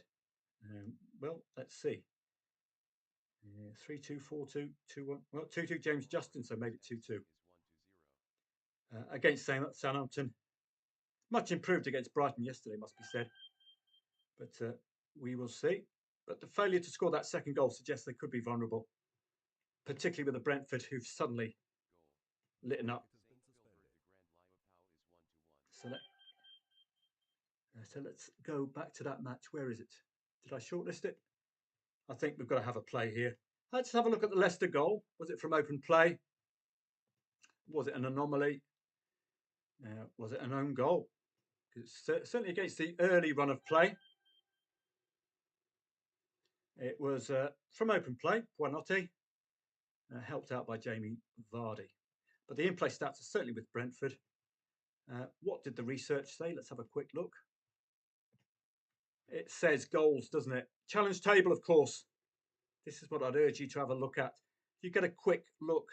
Well, let's see. 3-2, 4-2, 2-1. Well, 2-2 James Justin, so made it 2-2. Against Southampton. Much improved against Brighton yesterday, must be said. But we will see. But the failure to score that second goal suggests they could be vulnerable, particularly with the Brentford who've suddenly lit up. So So let's go back to that match. Where is it? Did I shortlist it? I think we've got to have a play here. Let's have a look at the Leicester goal. Was it from open play? Was it an anomaly? Was it an own goal? It's certainly against the early run of play. It was from open play, Buonanotte, helped out by Jamie Vardy. But the in-play stats are certainly with Brentford. What did the research say? Let's have a quick look. It says goals, doesn't it? Challenge table, of course. This is what I'd urge you to have a look at. You get a quick look,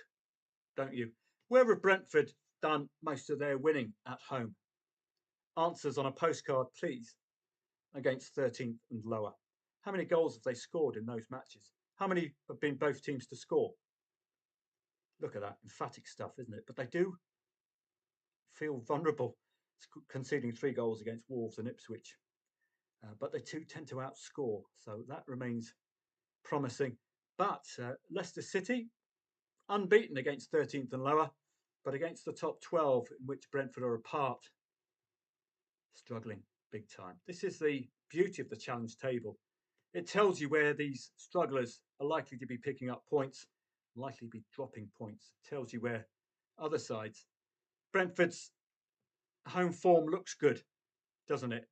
don't you? Where have Brentford done most of their winning at home? Answers on a postcard, please, against 13th and lower. How many goals have they scored in those matches? How many have been both teams to score? Look at that, emphatic stuff, isn't it? But they do feel vulnerable, conceding 3 goals against Wolves and Ipswich. But they too tend to outscore, so that remains promising. But Leicester City, unbeaten against 13th and lower, but against the top 12, in which Brentford are a part, struggling big time. This is the beauty of the challenge table. It tells you where these strugglers are likely to be picking up points, likely to be dropping points. It tells you where other sides. Brentford's home form looks good, doesn't it?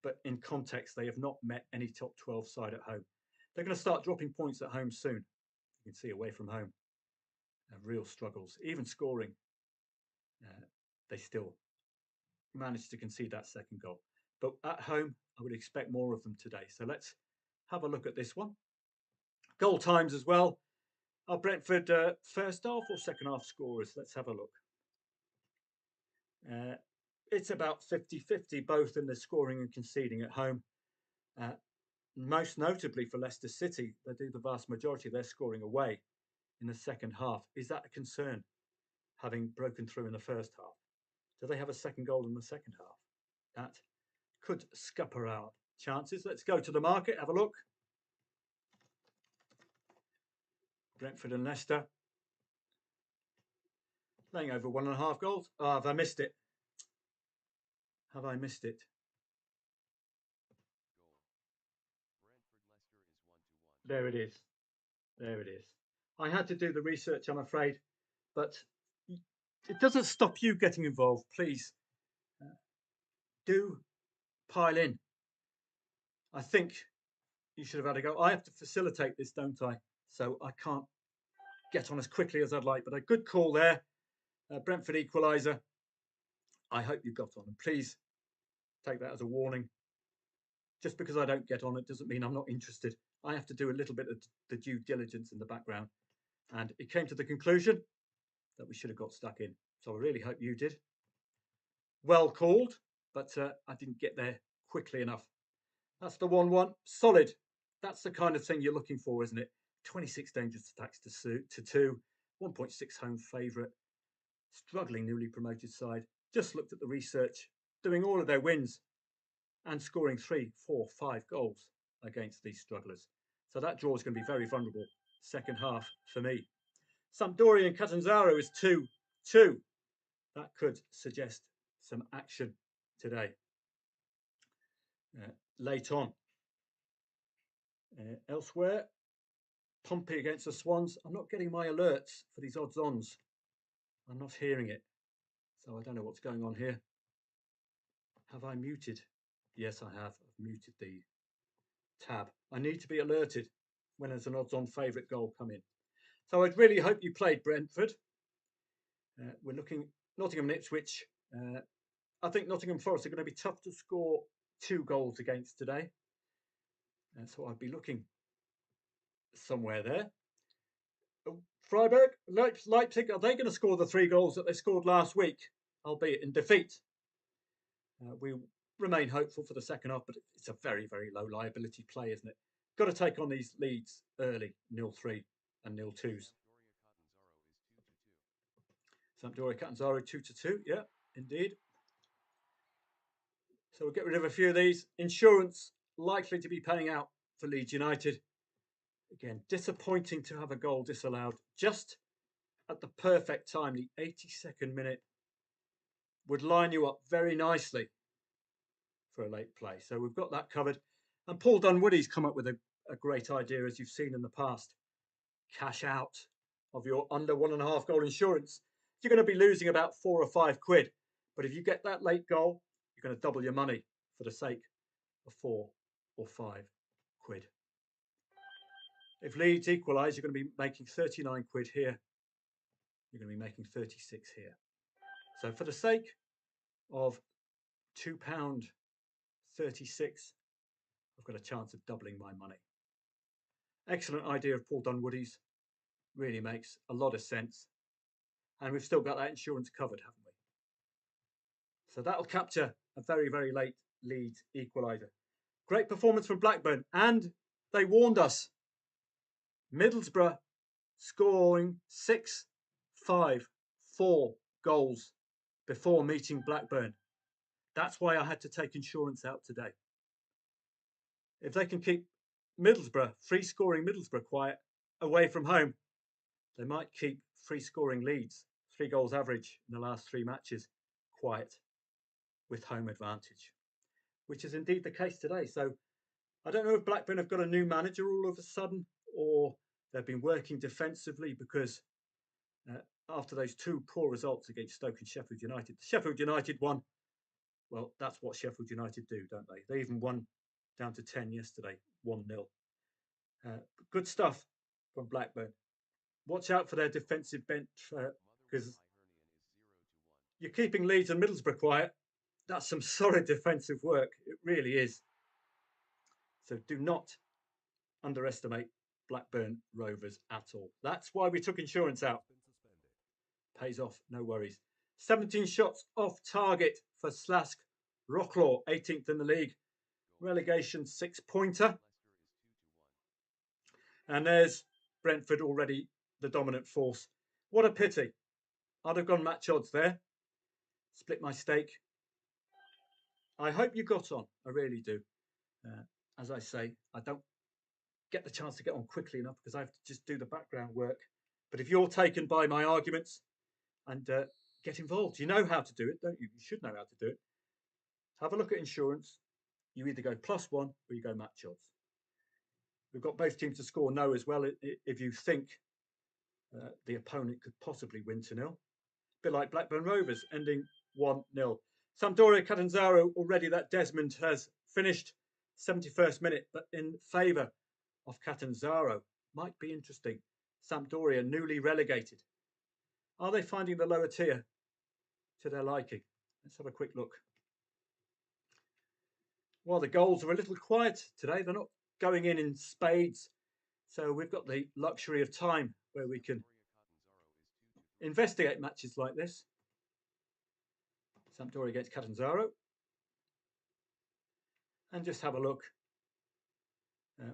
But in context, they have not met any top 12 side at home. They're going to start dropping points at home soon. You can see away from home, real struggles. Even scoring, they still managed to concede that second goal. But at home, I would expect more of them today. So let's have a look at this one. Goal times as well. Are Brentford first half or second half scorers? Let's have a look. It's about 50-50, both in the scoring and conceding at home. Most notably for Leicester City, they do the vast majority of their scoring away in the second half. Is that a concern, having broken through in the first half? Do they have a second goal in the second half? That could scupper our chances. Let's go to the market, have a look. Brentford and Leicester. Laying over 1.5 goals. Oh, have I missed it? Have I missed it? There it is. There it is. I had to do the research, I'm afraid, but it doesn't stop you getting involved. Please do pile in. I think you should have had a go. I have to facilitate this, don't I? So I can't get on as quickly as I'd like, but a good call there. Brentford equaliser. I hope you got on, and please take that as a warning. Just because I don't get on, it doesn't mean I'm not interested. I have to do a little bit of the due diligence in the background, and it came to the conclusion that we should have got stuck in. So I really hope you did. Well called, but I didn't get there quickly enough. That's the 1-1. Solid. That's the kind of thing you're looking for, isn't it? 26 dangerous attacks to 2, 1.6 home favourite, struggling newly promoted side. Just looked at the research, doing all of their wins and scoring 3, 4, 5 goals against these strugglers. So that draw is going to be very vulnerable second half for me. Sampdoria and Catanzaro is 2-2. That could suggest some action today. Late on. Elsewhere, Pompey against the Swans. I'm not getting my alerts for these odds-ons. I'm not hearing it. So I don't know what's going on here. Have I muted? Yes, I have. I've muted the tab. I need to be alerted when there's an odds-on favourite goal come in. So I'd really hope you played Brentford. We're looking Nottingham and Ipswich. I think Nottingham Forest are going to be tough to score 2 goals against today. So I'd be looking somewhere there. Freiburg, Leipzig, are they going to score the 3 goals that they scored last week, albeit in defeat? We remain hopeful for the second half, but it's a very, very low liability play, isn't it? Got to take on these leads early, 0-3 and 0-2s. Sampdoria Catanzaro 2-2, yeah, indeed. So we'll get rid of a few of these. Insurance likely to be paying out for Leeds United. Again, disappointing to have a goal disallowed just at the perfect time. The 82nd minute would line you up very nicely for a late play. So we've got that covered. And Paul Dunwoody's come up with a great idea, as you've seen in the past. Cash out of your under 1.5 goal insurance. You're going to be losing about 4 or 5 quid. But if you get that late goal, you're going to double your money for the sake of 4 or 5 quid. If Leeds equalise, you're going to be making 39 quid here. You're going to be making 36 here. So for the sake of £2.36, I've got a chance of doubling my money. Excellent idea of Paul Dunwoody's. Really makes a lot of sense. And we've still got that insurance covered, haven't we? So that'll capture a very, very late Leeds equaliser. Great performance from Blackburn. And they warned us. Middlesbrough scoring 6-5-4 goals before meeting Blackburn. That's why I had to take insurance out today. If they can keep Middlesbrough, free-scoring Middlesbrough quiet away from home, they might keep free-scoring Leeds, 3 goals average in the last 3 matches, quiet with home advantage, which is indeed the case today. So I don't know if Blackburn have got a new manager all of a sudden, or they've been working defensively, because after those 2 poor results against Stoke and Sheffield United, the Sheffield United one, well, that's what Sheffield United do, don't they? They even won down to 10 yesterday, 1-0. Good stuff from Blackburn. Watch out for their defensive bench, because you're keeping Leeds and Middlesbrough quiet. That's some solid defensive work. It really is. So do not underestimate Blackburn Rovers at all. That's why we took insurance out. Pays off, no worries. 17 shots off target for Slask Rocklaw, 18th in the league. Relegation 6-pointer. And there's Brentford already the dominant force. What a pity. I'd have gone match odds there. Split my stake. I hope you got on. I really do. As I say, I don't get the chance to get on quickly enough because I have to just do the background work. But if you're taken by my arguments and get involved, you know how to do it, don't you? You should know how to do it. Have a look at insurance. You either go +1 or you go match odds. We've got both teams to score no as well if you think the opponent could possibly win 2-0. A bit like Blackburn Rovers ending 1-0. Sampdoria Catanzaro, already that Desmond has finished 71st minute, but in favour of Catanzaro. Might be interesting. Sampdoria newly relegated. Are they finding the lower tier to their liking? Let's have a quick look. Well, the goals are a little quiet today. They're not going in spades. So we've got the luxury of time where we can investigate matches like this. Sampdoria against Catanzaro. And just have a look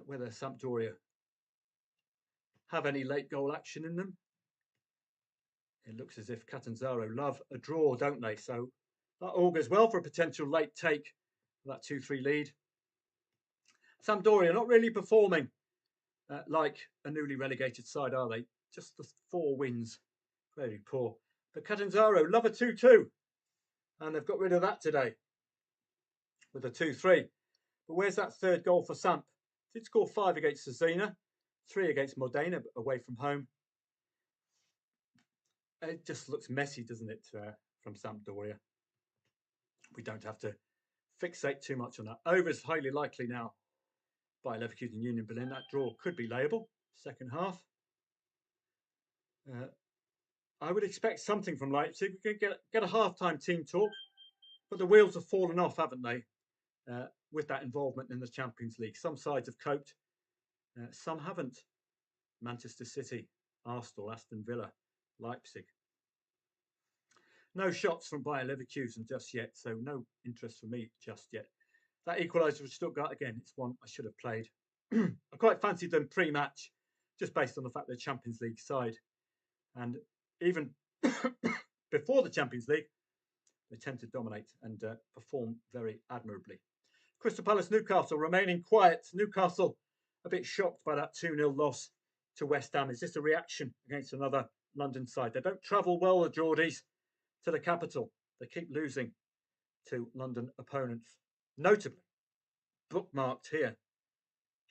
whether Sampdoria have any late goal action in them. It looks as if Catanzaro love a draw, don't they? So that augurs well for a potential late take of that 2-3 lead. Sampdoria not really performing like a newly relegated side, are they? Just the 4 wins. Very poor. But Catanzaro love a 2-2. And they've got rid of that today with a 2-3. But where's that 3rd goal for Samp? Did score 5 against Cesena, 3 against Modena away from home. It just looks messy, doesn't it, from Sampdoria? We don't have to fixate too much on that. Over's highly likely now by Leverkusen Union Berlin. That draw could be layable. Second half. I would expect something from Leipzig. We could get a half-time team talk. But the wheels have fallen off, haven't they, with that involvement in the Champions League. Some sides have coped. Some haven't. Manchester City, Arsenal, Aston Villa, Leipzig. No shots from Bayer Leverkusen just yet, so no interest for me just yet. That equaliser for Stuttgart, again, it's one I should have played. I quite fancied them pre-match, just based on the fact they're Champions League side. And even before the Champions League, they tend to dominate and perform very admirably. Crystal Palace Newcastle remaining quiet. Newcastle a bit shocked by that 2-0 loss to West Ham. Is this a reaction against another London side? They don't travel well, the Geordies, to the capital. They keep losing to London opponents. Notably, bookmarked here,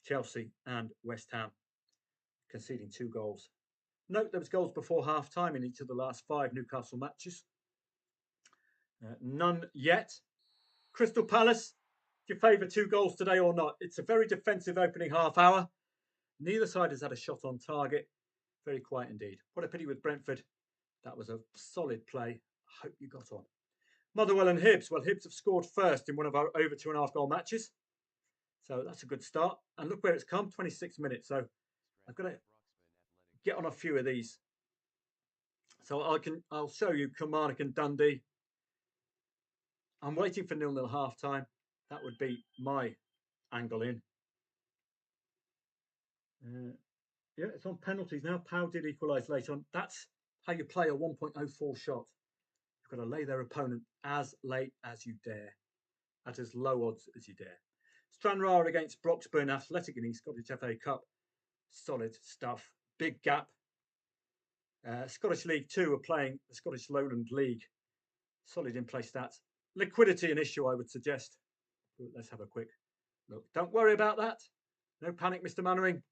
Chelsea and West Ham conceding 2 goals. Note there was goals before half-time in each of the last 5 Newcastle matches. None yet. Crystal Palace, do you favour 2 goals today or not? It's a very defensive opening half hour. Neither side has had a shot on target. Very quiet indeed. What a pity with Brentford. That was a solid play. I hope you got on. Motherwell and Hibs. Well, Hibs have scored first in one of our over 2.5 goal matches. So that's a good start. And look where it's come, 26 minutes. So I've got to get on a few of these. So I'll show you Kilmarnock and Dundee. I'm waiting for 0-0 half time. That would be my angle in. Yeah, it's on penalties now. Powell did equalise late on. That's how you play a 1.04 shot. You've got to lay their opponent as late as you dare, at as low odds as you dare. Stranraer against Broxburn Athletic in the Scottish FA Cup. Solid stuff. Big gap. Scottish League 2 are playing the Scottish Lowland League. Solid in-play stats. Liquidity an issue, I would suggest. Let's have a quick look. Don't worry about that. No panic, Mr. Mannering.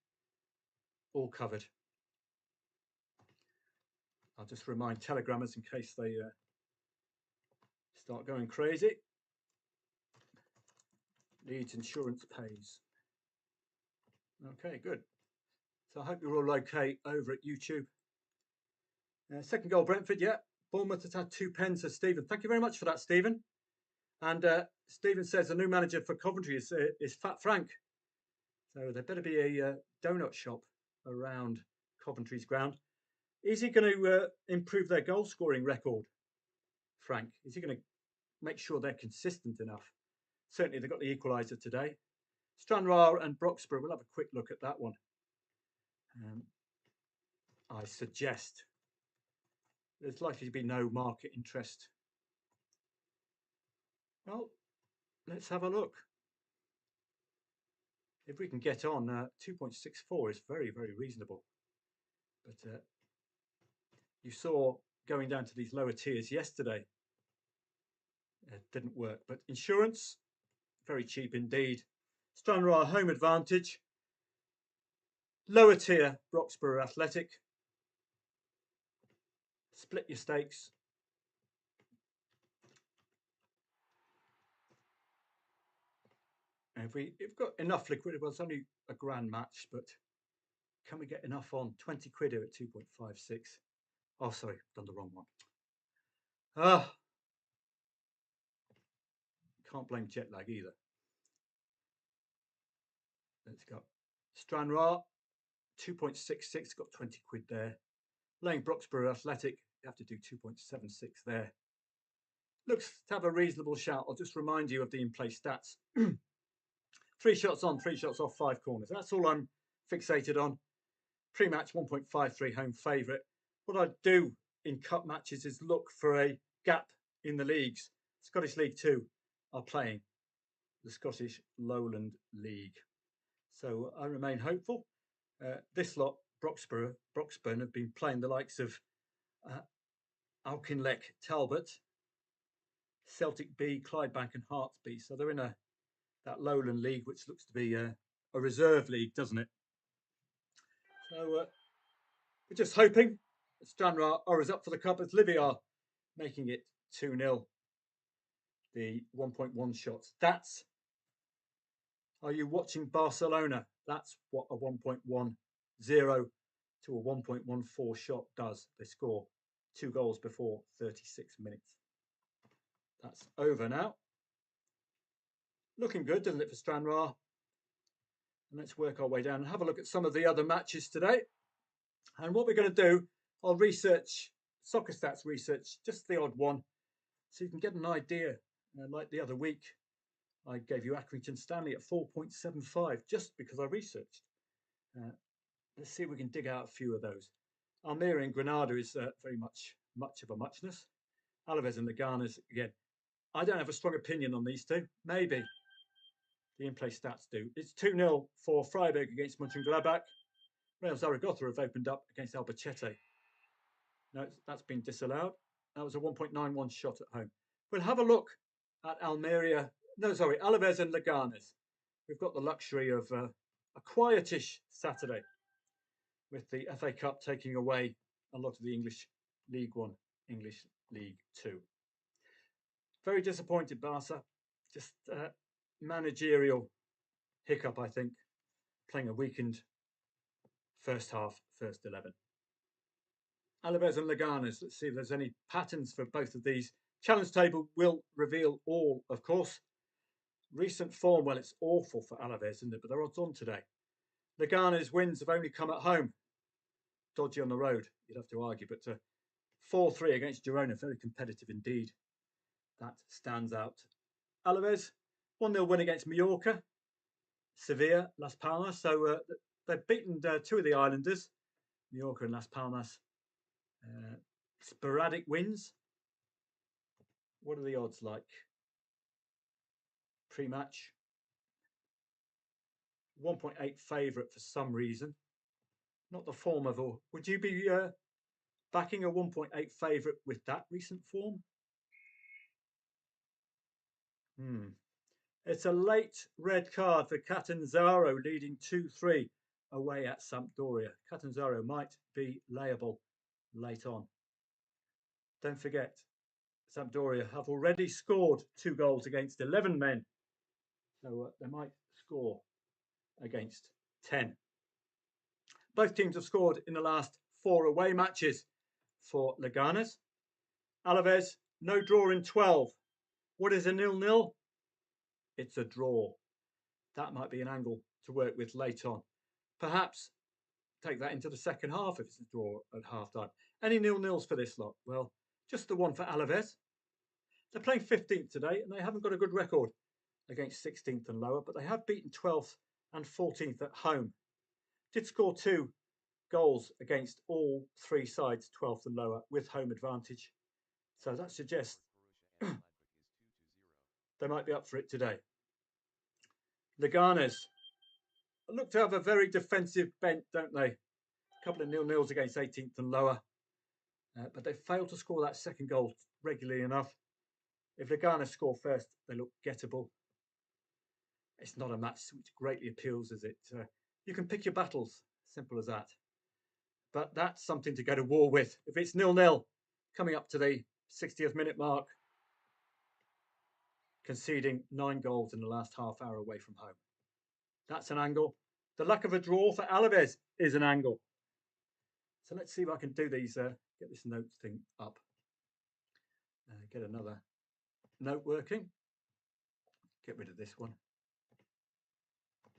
All covered. I'll just remind telegrammers in case they start going crazy. Leeds Insurance pays. Okay, good. So I hope you're all okay over at YouTube. Second goal, Brentford, yeah. Bournemouth has had 2 pens, says Stephen. Thank you very much for that, Stephen. And Stephen says the new manager for Coventry is Fat Frank. So there better be a donut shop around Coventry's ground. Is he going to improve their goal scoring record, Frank? Is he going to make sure they're consistent enough? Certainly they've got the equaliser today. Stranraer and Broxburn, we'll have a quick look at that one. I suggest there's likely to be no market interest. Well, let's have a look. If we can get on, 2.64 is very, very reasonable. But you saw going down to these lower tiers yesterday. It didn't work. But insurance, very cheap indeed. Stranraer home advantage. Lower tier, Broxburn Athletic. Split your stakes. If we've got enough liquidity, well, it's only a grand match, but can we get enough on? 20 quid here at 2.56. Oh, sorry, done the wrong one. Can't blame jet lag either. Let's go. Stranraer, 2.66, got 20 quid there. Laying Broxburn Athletic, you have to do 2.76 there. Looks to have a reasonable shout. I'll just remind you of the in-play stats. 3 shots on, 3 shots off, 5 corners. That's all I'm fixated on. Pre-match 1.53 home favourite. What I do in cup matches is look for a gap in the leagues. Scottish League 2 are playing the Scottish Lowland League. So I remain hopeful. This lot, Broxburn, have been playing the likes of Auchinleck, Talbot, Celtic B, Clydebank and Hearts B. So they're in that Lowland League, which looks to be a reserve league, doesn't it? So we're just hoping that Stranraer is up for the cup as Livy are making it 2-0. The 1.1 shots. Are you watching Barcelona? That's what a 1.10 to a 1.14 shot does. They score 2 goals before 36 minutes. That's over now. Looking good, doesn't it, for Stranraer? And let's work our way down and have a look at some of the other matches today. And what we're going to do, I'll research, Soccer Stats research, just the odd one, so you can get an idea. Like the other week, I gave you Accrington Stanley at 4.75 just because I researched. Let's see if we can dig out a few of those. Almeria and Granada is very much of a muchness. Alaves and Leganes, again, I don't have a strong opinion on these two. Maybe the in-play stats do. It's 2-0 for Freiburg against Mönchengladbach. Real Zaragoza have opened up against Albacete. No, that's been disallowed. That was a 1.91 shot at home. We'll have a look at Almeria No, sorry, Alaves and Leganes. We've got the luxury of a quietish Saturday with the FA Cup taking away a lot of the English League One, English League Two. Very disappointed, Barca. Just managerial hiccup, I think, playing a weakened first half, first 11. Alaves and Leganes, let's see if there's any patterns for both of these. Challenge table will reveal all, of course. Recent form, well, it's awful for Alaves, isn't it? But they're odds on today. Leganes wins have only come at home. Dodgy on the road, you'd have to argue. But 4-3 against Girona, very competitive indeed. That stands out. Alaves, 1-0 win against Mallorca. Sevilla, Las Palmas. So they've beaten two of the islanders, Mallorca and Las Palmas. Sporadic wins. What are the odds like? Pre-match. 1.8 favourite for some reason. Not the form of all. Would you be backing a 1.8 favourite with that recent form? It's a late red card for Catanzaro, leading 2-3 away at Sampdoria. Catanzaro might be layable late on. Don't forget, Sampdoria have already scored 2 goals against 11 men. So they might score against 10. Both teams have scored in the last 4 away matches for Leganes. Alaves, no draw in 12. What is a 0-0? It's a draw. That might be an angle to work with late on. Perhaps take that into the second half if it's a draw at half-time. Any 0-0s for this lot? Well, just the one for Alaves. They're playing 15th today and they haven't got a good record against 16th and lower, but they have beaten 12th and 14th at home. Did score 2 goals against all 3 sides, 12th and lower, with home advantage. So that suggests they might be up for it today. Leganes look to have a very defensive bent, don't they? A couple of 0-0s against 18th and lower. But they failed to score that second goal regularly enough. If Leganes score first, they look gettable. It's not a match which greatly appeals, is it? You can pick your battles, simple as that. But that's something to go to war with. If it's 0-0, coming up to the 60th minute mark, conceding 9 goals in the last half hour away from home. That's an angle. The luck of a draw for Alaves is an angle. So let's see if I can do these, get this note thing up. Get another note working. Get rid of this one.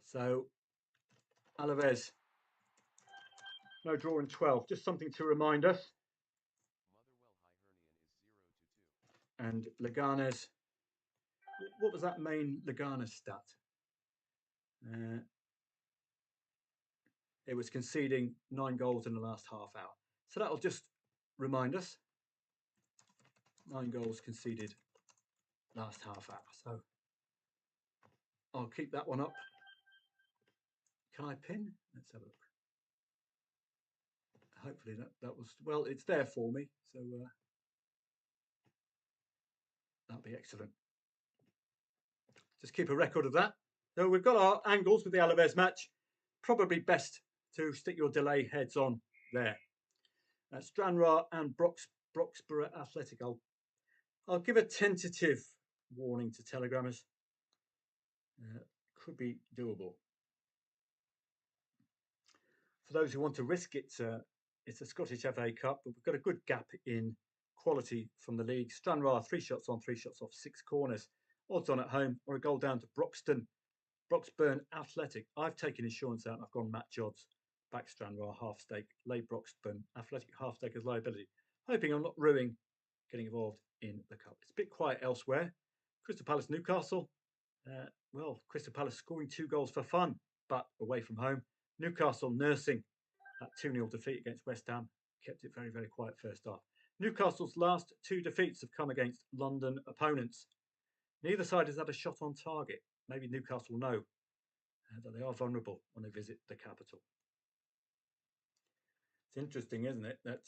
So Alaves, no draw in 12. Just something to remind us. And Leganes, what was that main Leganes stat? It was conceding 9 goals in the last half hour. So that'll just remind us. 9 goals conceded last half hour. So I'll keep that one up. Can I pin? Let's have a look. Hopefully that was, well, it's there for me. So that'll be excellent. Just keep a record of that. So we've got our angles with the Alaves match. Probably best to stick your delay heads on there. Stranraer and Broxborough Athletic. I'll give a tentative warning to telegrammers. Could be doable. For those who want to risk it, it's a Scottish FA Cup, but we've got a good gap in quality from the league. Stranraer, 3 shots on, 3 shots off, 6 corners. Odds on at home, or a goal down to Broxburn Athletic. I've taken insurance out and I've gone match odds. Back Stranraer, half stake. Lay Broxburn Athletic, half stake as liability. Hoping I'm not ruining getting involved in the cup. It's a bit quiet elsewhere. Crystal Palace, Newcastle. Well, Crystal Palace scoring 2 goals for fun, but away from home. Newcastle nursing that 2-0 defeat against West Ham. Kept it very, very quiet first half. Newcastle's last 2 defeats have come against London opponents. Neither side has had a shot on target. Maybe Newcastle know that they are vulnerable when they visit the capital. It's interesting, isn't it, that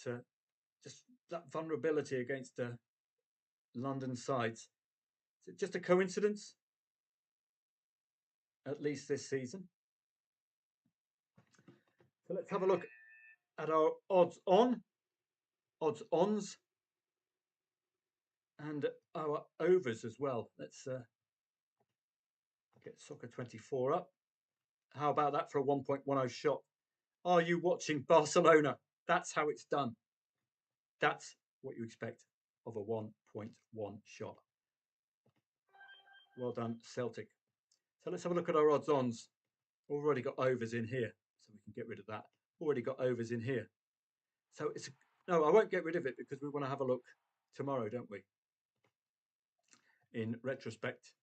just that vulnerability against London sides. Is it just a coincidence? at least this season. So let's have a look at our odds-ons, and our overs as well. Let's get Soccer 24 up. How about that for a 1.10 shot? Are you watching Barcelona? That's how it's done. That's what you expect of a 1.1 shot. Well done, Celtic. So let's have a look at our odds-ons. Already got overs in here, so we can get rid of that. Already got overs in here. So it's no, I won't get rid of it because we want to have a look tomorrow, don't we? In retrospect,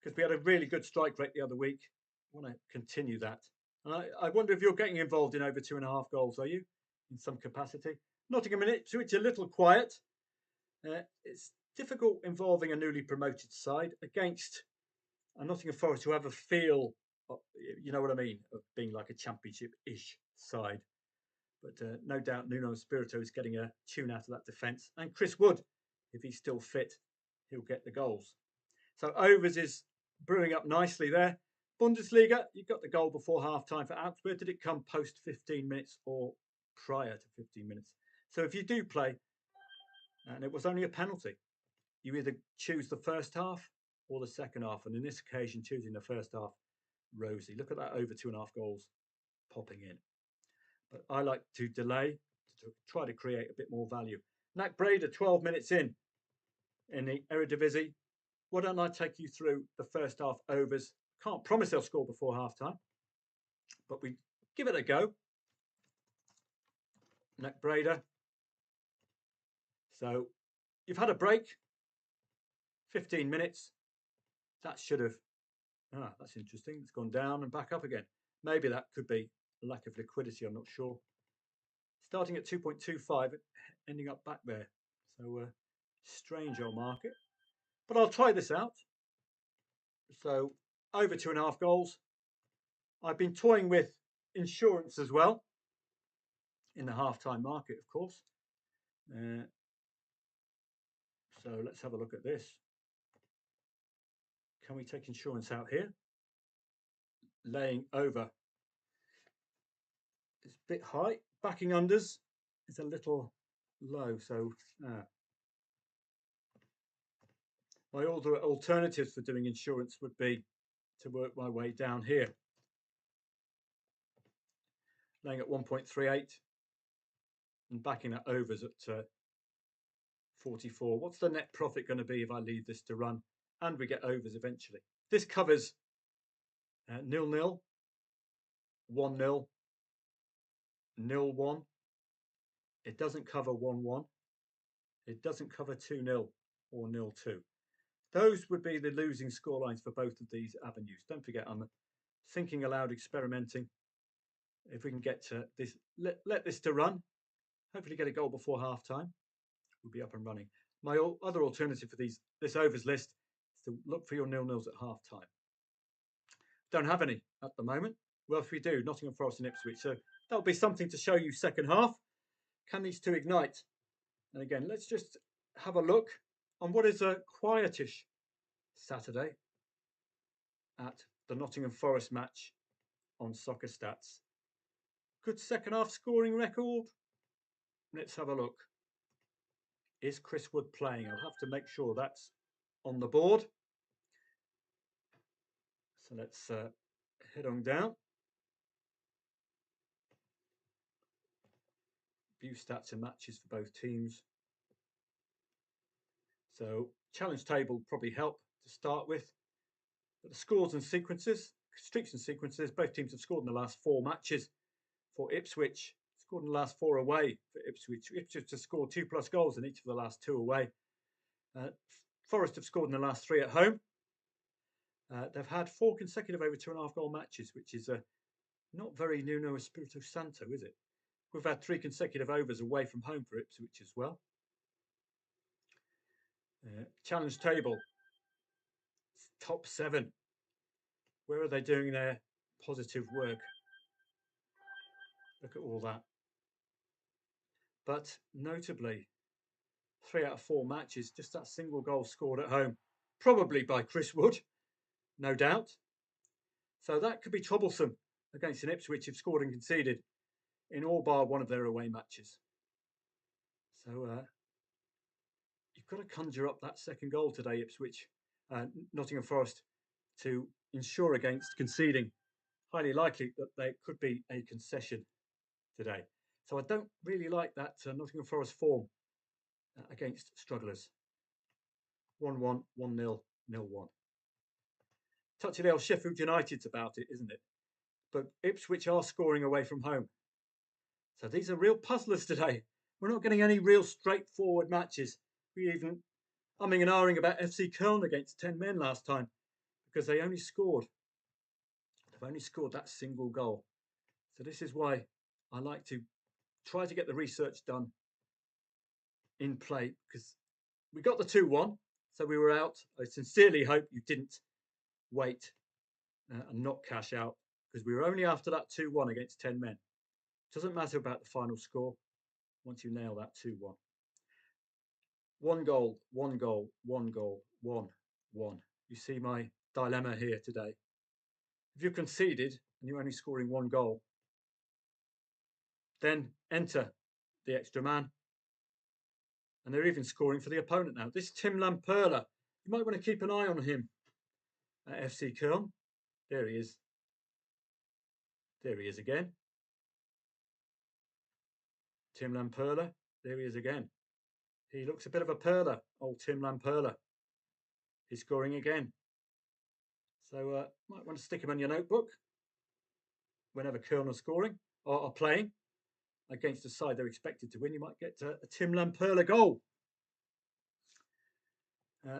because we had a really good strike rate the other week. I want to continue that. And I wonder if you're getting involved in over 2.5 goals, are you? In some capacity. Nottingham and Ipswich a little quiet. It's difficult involving a newly promoted side against a Nottingham Forest who have a feel, you know what I mean, of being like a championship-ish side. But no doubt Nuno Espirito is getting a tune out of that defence. And Chris Wood, if he's still fit, he'll get the goals. So overs is brewing up nicely there. Bundesliga, you got the goal before half-time for Augsburg. Did it come post 15 minutes or prior to 15 minutes? So if you do play, and it was only a penalty, you either choose the first half or the second half. And in this occasion, choosing the first half, rosy. Look at that, over 2.5 goals popping in. But I like to delay to try to create a bit more value. NAC Breda, 12 minutes in the Eredivisie. Why don't I take you through the first half overs? Can't promise they'll score before half-time, but we give it a go. NAC Breda. So you've had a break, 15 minutes. That should have, that's interesting. It's gone down and back up again. Maybe that could be a lack of liquidity, I'm not sure. Starting at 2.25, ending up back there. So strange old market. But I'll try this out. So over 2.5 goals. I've been toying with insurance as well in the half-time market, of course. So let's have a look at this. Can we take insurance out here? Laying over. It's a bit high. Backing unders is a little low. So my other alternatives for doing insurance would be to work my way down here. Laying at 1.38 and backing that overs at 44. What's the net profit going to be if I leave this to run and we get overs eventually? This covers 0-0, 1-0, 0-1. It doesn't cover 1-1. It doesn't cover 2-0 or 0-2. Those would be the losing scorelines for both of these avenues. Don't forget, I'm thinking aloud, experimenting. If we can get to this, let this to run, hopefully get a goal before half-time, we'll be up and running. My other alternative for this overs list is to look for your 0-0s at half-time. Don't have any at the moment. Well, if we do, Nottingham Forest and Ipswich. So that'll be something to show you second half. Can these two ignite? And again, let's just have a look on what is a quietish Saturday at the Nottingham Forest match on Soccer Stats. Good second half scoring record. Let's have a look. Is Chris Wood playing? I'll have to make sure that's on the board. So let's head on down. View stats and matches for both teams. So challenge table probably help to start with. But the scores and sequences, streaks and sequences, both teams have scored in the last 4 matches. For Ipswich, scored in the last 4 away for Ipswich. Ipswich have scored 2+ goals in each of the last 2 away. Forest have scored in the last 3 at home. They've had 4 consecutive over 2.5 goal matches, which is not very Nuno Espirito Santo, is it? We've had 3 consecutive overs away from home for Ipswich as well. Challenge table, top 7. Where are they doing their positive work? Look at all that. But notably, 3 out of 4 matches, just that single goal scored at home, probably by Chris Wood, no doubt. So that could be troublesome against an Ipswich who've scored and conceded in all bar one of their away matches. So you've got to conjure up that second goal today, Ipswich, Nottingham Forest, to ensure against conceding. Highly likely that there could be a concession today. So I don't really like that Nottingham Forest form against strugglers. 1-1, 1-0, 0-1. Touchy Sheffield United's about it, isn't it? But Ipswich are scoring away from home. So these are real puzzlers today. We're not getting any real straightforward matches. We even umming and ahhing about FC Köln against 10 men last time because they've only scored that single goal. So this is why I like to try to get the research done in play, because we got the 2-1, so we were out. I sincerely hope you didn't wait and not cash out, because we were only after that 2-1 against 10 men. Doesn't matter about the final score once you nail that 2-1. 1 goal, 1 goal, 1 goal, 1, 1. You see my dilemma here today. If you've conceded and you're only scoring 1 goal, then enter the extra man. And they're even scoring for the opponent now. This Tim Lamperla, you might want to keep an eye on him at FC Köln. There he is. There he is again. Tim Lamperla. There he is again. He looks a bit of a perler, old Tim Lamperla. He's scoring again. So might want to stick him on your notebook whenever Köln are scoring or are playing against a side they're expected to win. You might get a Tim Lamperla goal.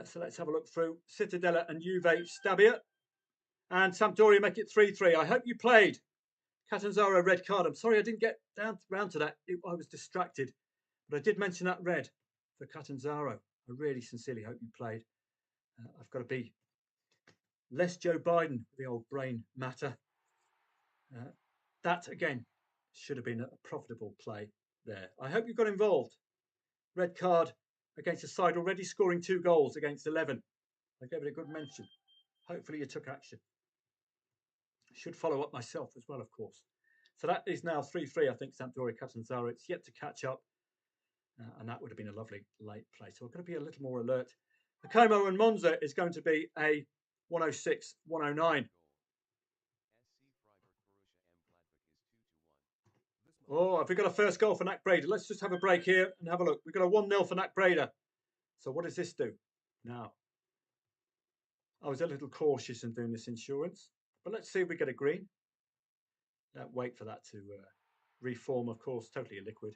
So let's have a look through. Cittadella and Juve Stabia. And Sampdoria make it 3-3. I hope you played. Catanzaro red card. I'm sorry I didn't get round to that. I was distracted. But I did mention that red for Catanzaro. I really sincerely hope you played. I've got to be less Joe Biden, the old brain matter. That, again, should have been a profitable play there. I hope you got involved. Red card against a side already scoring 2 goals against 11. I gave it a good mention. Hopefully you took action. Should follow up myself as well, of course. So that is now 3-3, I think, Sampdoria Catanzaro. It's yet to catch up. And that would have been a lovely late play. So we're going to be a little more alert. The Como and Monza is going to be a 106, 109. Oh, have we got a first goal for Nack Breda? Let's just have a break here and have a look. We've got a 1-0 for Nack Breda. So what does this do now? I was a little cautious in doing this insurance, but let's see if we get a green. Don't wait for that to reform, of course, totally liquid.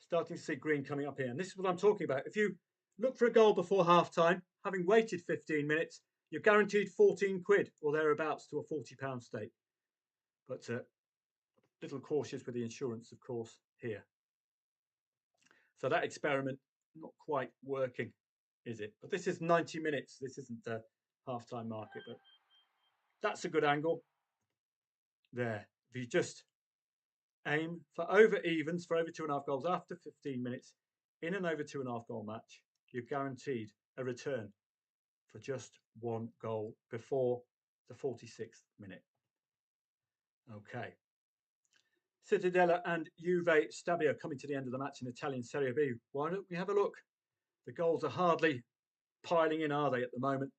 Starting to see green coming up here. And this is what I'm talking about. If you look for a goal before half-time, having waited 15 minutes, you're guaranteed 14 quid or thereabouts to a £40 stake. But little cautious with the insurance, of course, here. So that experiment, not quite working, is it? But this is 90 minutes. This isn't a half-time market, but that's a good angle. There. If you just aim for over evens, for over 2.5 goals after 15 minutes, in an over 2.5 goal match, you're guaranteed a return for just 1 goal before the 46th minute. Okay. Cittadella and Juve Stabia coming to the end of the match in Italian Serie B. Why don't we have a look? The goals are hardly piling in, are they, at the moment?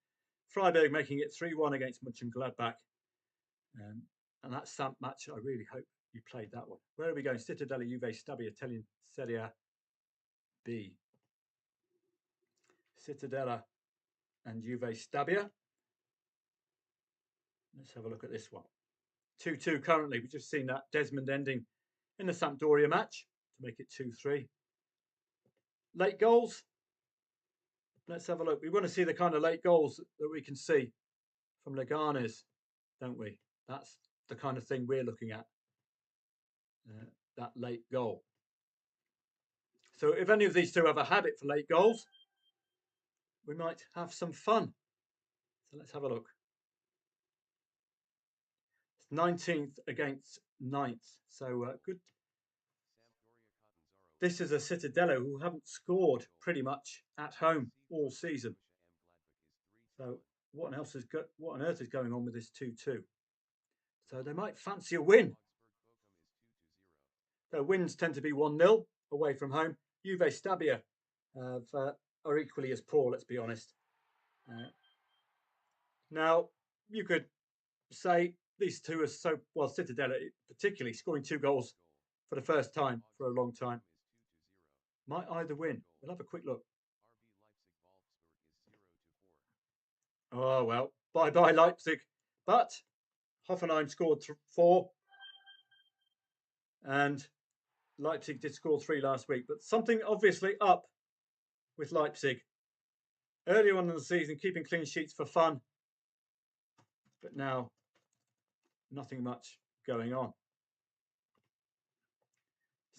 Freiburg making it 3-1 against Mönchengladbach. And that Samp match, I really hope you played that one. Where are we going? Cittadella, Juve Stabia, Italian Serie B. Cittadella and Juve Stabia. Let's have a look at this one. 2-2 currently. We've just seen that Desmond ending in the Sampdoria match to make it 2-3. Late goals. Let's have a look. We want to see the kind of late goals that we can see from Leganes, don't we? That's the kind of thing we're looking at. That late goal. So if any of these two have a habit for late goals, we might have some fun. So let's have a look. 19th against 9th. So good. This is a Cittadella who haven't scored pretty much at home all season. So what on earth is going on with this 2-2? So they might fancy a win. Their wins tend to be 1-0 away from home. Juve Stabia are equally as poor, let's be honest. Now, you could say these two are so, well, Cittadella particularly scoring 2 goals for the first time for a long time. Might either win. We'll have a quick look. Oh, well, bye-bye Leipzig. But Hoffenheim scored 4 and Leipzig did score 3 last week. But something obviously up with Leipzig. Earlier on in the season, keeping clean sheets for fun. But now, nothing much going on.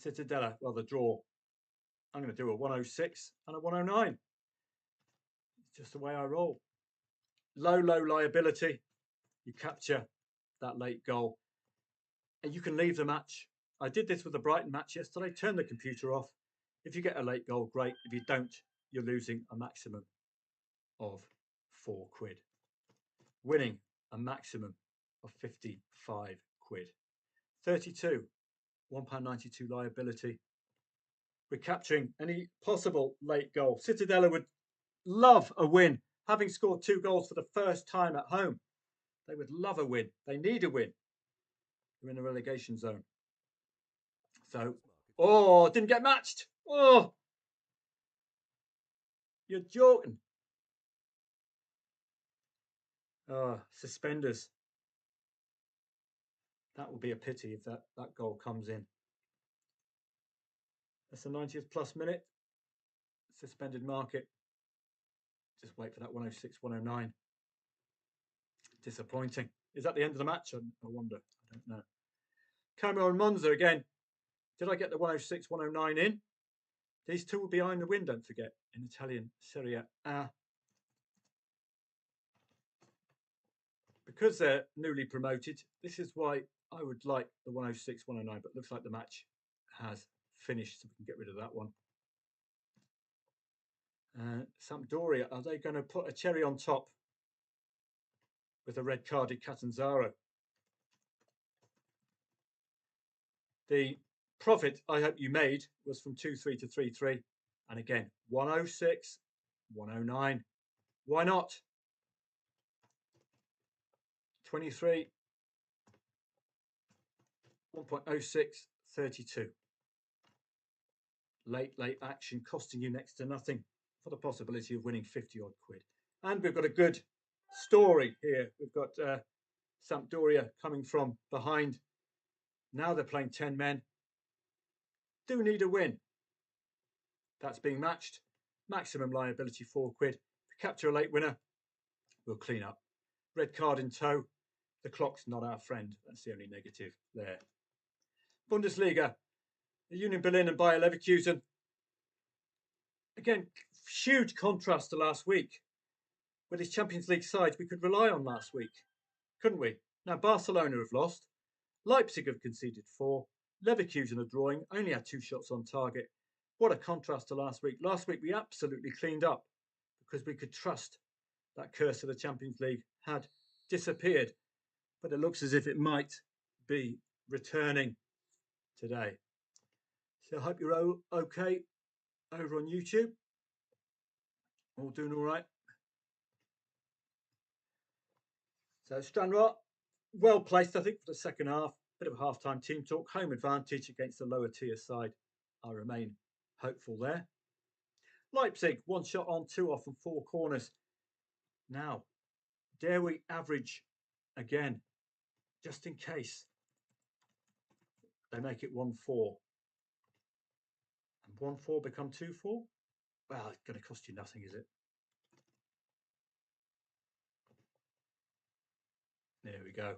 Cittadella, well, the draw. I'm going to do a 106 and a 109. It's just the way I roll. Low liability. You capture that late goal. And you can leave the match. I did this with the Brighton match yesterday. Turn the computer off. If you get a late goal, great. If you don't, you're losing a maximum of £4. Winning a maximum of 55 quid. 32, £1.92 liability. We're capturing any possible late goal. Cittadella would love a win. Having scored 2 goals for the first time at home, they would love a win. They need a win. They're in the relegation zone. So, oh, didn't get matched. Oh, you're joking. Oh, suspenders. That would be a pity if that goal comes in. That's the 90th plus minute. Suspended market. Just wait for that 106, 109. Disappointing. Is that the end of the match? I wonder. I don't know. Cameron Monza again. Did I get the 106, 109 in? These two will be behind the win, don't forget, in Italian Serie A. Because they're newly promoted, this is why I would like the 106, 109, but looks like the match has finished, so we can get rid of that one. Sampdoria, are they going to put a cherry on top with a red-carded Catanzaro? The profit I hope you made was from 2-3 to 3-3. And again, 106, 109. Why not? 23, 1.06, 32. Late action costing you next to nothing for the possibility of winning 50 odd quid. And we've got a good story here. We've got Sampdoria coming from behind. Now they're playing 10 men. Do need a win. That's being matched. Maximum liability £4. If we capture a late winner, we'll clean up. Red card in tow. The clock's not our friend. That's the only negative there. Bundesliga. Union Berlin and Bayer Leverkusen. Again, huge contrast to last week. With his Champions League sides we could rely on last week, couldn't we? Now Barcelona have lost. Leipzig have conceded 4. Leverkusen are drawing, only had 2 shots on target. What a contrast to last week. Last week we absolutely cleaned up because we could trust that curse of the Champions League had disappeared. But it looks as if it might be returning today. So I hope you're okay over on YouTube. All doing all right. So Stranraer, well placed, I think, for the second half. Bit of a half-time team talk. Home advantage against the lower tier side. I remain hopeful there. Leipzig, 1 shot on, 2 off and 4 corners. Now, dare we average again, just in case they make it 1-4. And 1-4 become 2-4? Well, it's going to cost you nothing, is it? There we go.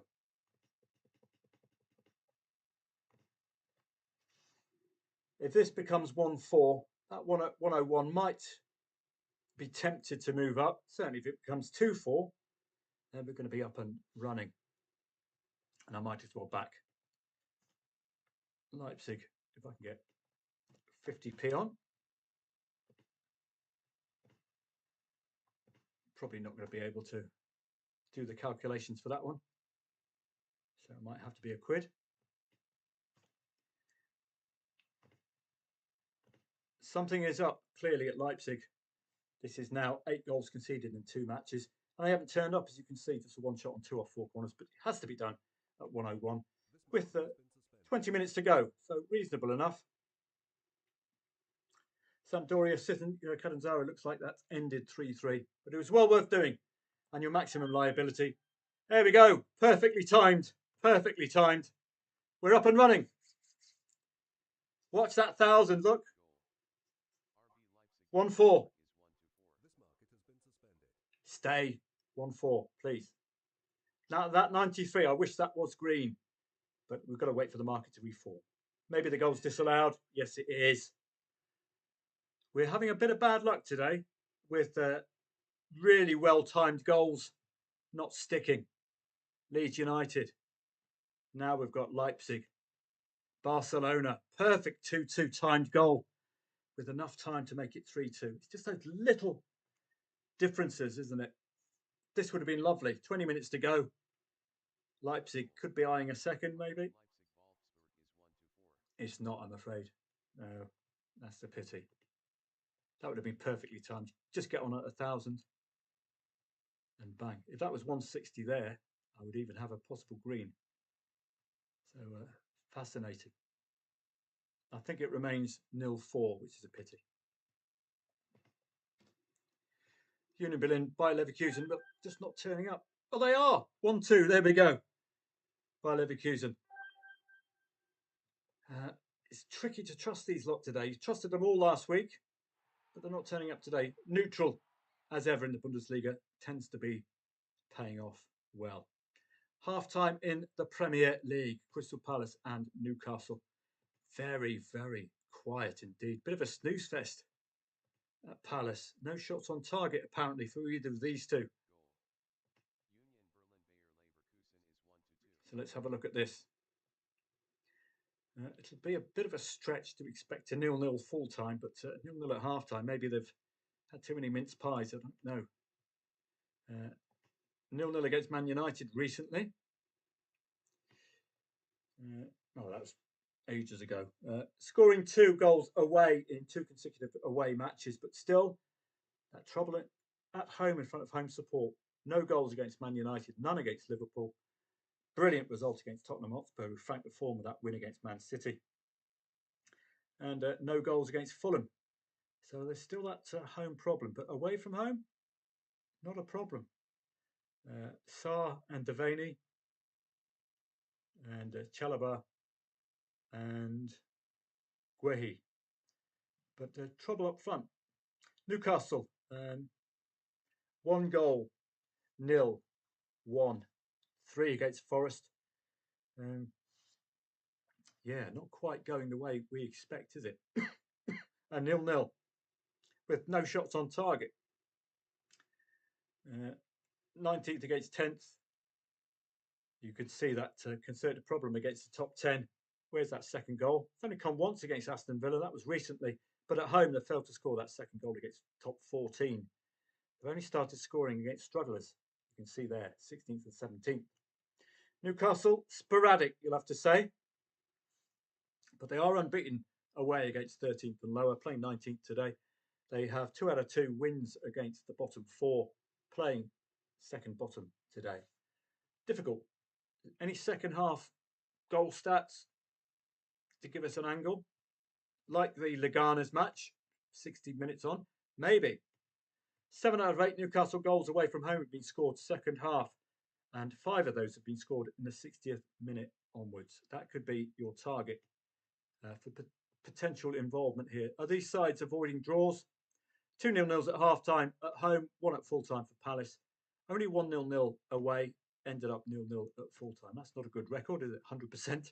If this becomes 1-4, that 101 might be tempted to move up. Certainly if it becomes 2-4, then we're going to be up and running. And I might as well back Leipzig if I can get 50p on. Probably not going to be able to do the calculations for that one. So it might have to be £1. Something is up clearly at Leipzig. This is now 8 goals conceded in 2 matches. And they haven't turned up, as you can see, just a 1 shot on 2 off 4 corners, but it has to be done at 1:01 with 20 minutes to go. So reasonable enough. Sampdoria Catanzaro looks like that's ended 3-3, but it was well worth doing. And your maximum liability. There we go. Perfectly timed. Perfectly timed. We're up and running. Watch that 1,000. Look. 1-4. Stay. 1-4, please. Now that 93, I wish that was green, but we've got to wait for the market to reform. Maybe the goal's disallowed. Yes, it is. We're having a bit of bad luck today with really well-timed goals not sticking. Leeds United. Now we've got Leipzig. Barcelona. Perfect 2-2 timed goal with enough time to make it 3-2. It's just those little differences, isn't it? This would have been lovely. 20 minutes to go. Leipzig could be eyeing a second, maybe. It's not, I'm afraid. No, that's a pity. That would have been perfectly timed. Just get on at 1,000 and bang. If that was 160 there, I would even have a possible green. So fascinating. I think it remains 0-4, which is a pity. Union Berlin, Bayer Leverkusen, but just not turning up. Oh, they are. 1-2. There we go. Bayer Leverkusen. It's tricky to trust these lot today. You trusted them all last week, but they're not turning up today. Neutral, as ever in the Bundesliga, tends to be paying off well. Half-time in the Premier League. Crystal Palace and Newcastle. Very, very quiet indeed. Bit of a snooze fest at Palace. No shots on target, apparently, for either of these two. So let's have a look at this. It'll be a bit of a stretch to expect a 0-0 full time, but 0-0 at half time. Maybe they've had too many mince pies. I don't know. 0-0 against Man United recently. Oh, that was ages ago. Scoring 2 goals away in 2 consecutive away matches, but still that trouble at home in front of home support. No goals against Man United, none against Liverpool. Brilliant result against Tottenham Hotspur, who franked the form of that win against Man City. And no goals against Fulham. So there's still that home problem, but away from home, not a problem. Sarr and Devaney and Chalobah and Guehi. But trouble up front. Newcastle, 1 goal, 0, 1, 3 against Forest. Yeah, not quite going the way we expect, is it? A 0-0 with no shots on target. 19th against 10th. You could see that concerted problem against the top 10. Where's that second goal? It's only come once against Aston Villa. That was recently. But at home, they failed to score that second goal against top 14. They've only started scoring against strugglers. You can see there, 16th and 17th. Newcastle, sporadic, you'll have to say. But they are unbeaten away against 13th and lower, playing 19th today. They have 2 out of 2 wins against the bottom 4, playing second bottom today. Difficult. Any second half goal stats to give us an angle? Like the Leganes match, 60 minutes on, maybe. 7 out of 8 Newcastle goals away from home have been scored second half, and 5 of those have been scored in the 60th minute onwards. That could be your target for potential involvement here. Are these sides avoiding draws? 2 0-0s at half-time at home, 1 at full-time for Palace. Only 1 0-0 away, ended up 0-0 at full-time. That's not a good record, is it? 100%, but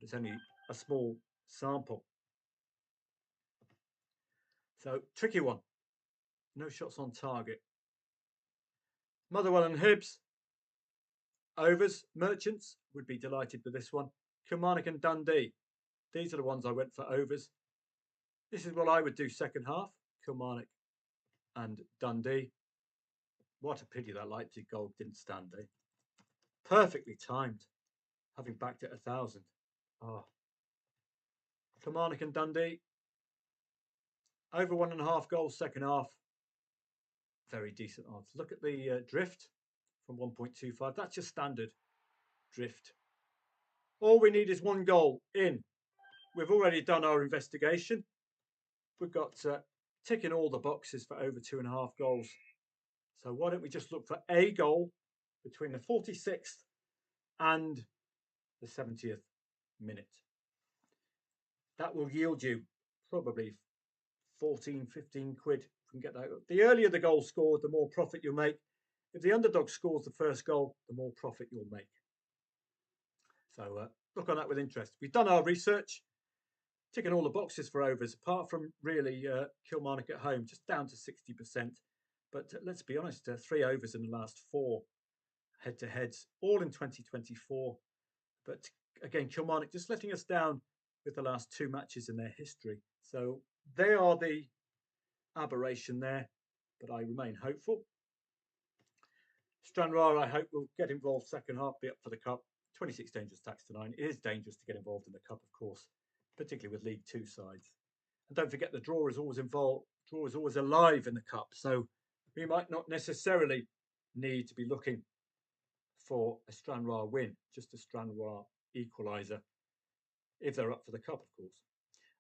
it's only a small sample. So, tricky one. No shots on target. Motherwell and Hibs. Overs. Merchants would be delighted with this one. Kilmarnock and Dundee. These are the ones I went for overs. This is what I would do second half. Kilmarnock and Dundee. What a pity that Leipzig goal didn't stand, eh? Perfectly timed, having backed at 1,000. Oh. Kilmarnock and Dundee. Over 1.5 goals second half. Very decent odds. Look at the drift from 1.25. That's your standard drift. All we need is 1 goal in. We've already done our investigation. We've got ticking all the boxes for over 2.5 goals. So why don't we just look for a goal between the 46th and the 70th minute. That will yield you probably 14, 15 quid. If we can get that. The earlier the goal scored, the more profit you'll make. If the underdog scores the first goal, the more profit you'll make. So look on that with interest. We've done our research, ticking all the boxes for overs, apart from really Kilmarnock at home, just down to 60%. But let's be honest, 3 overs in the last 4 head-to-heads, all in 2024. But again, Kilmarnock just letting us down with the last 2 matches in their history. So they are the aberration there, but I remain hopeful. Stranraer, I hope, will get involved second half, be up for the cup. 26 dangerous tax to 9. It is dangerous to get involved in the cup, of course, particularly with League Two sides. And don't forget, the draw is always involved. Draw is always alive in the cup, so we might not necessarily need to be looking for a Stranraer win, just a Stranraer equaliser, if they're up for the cup, of course.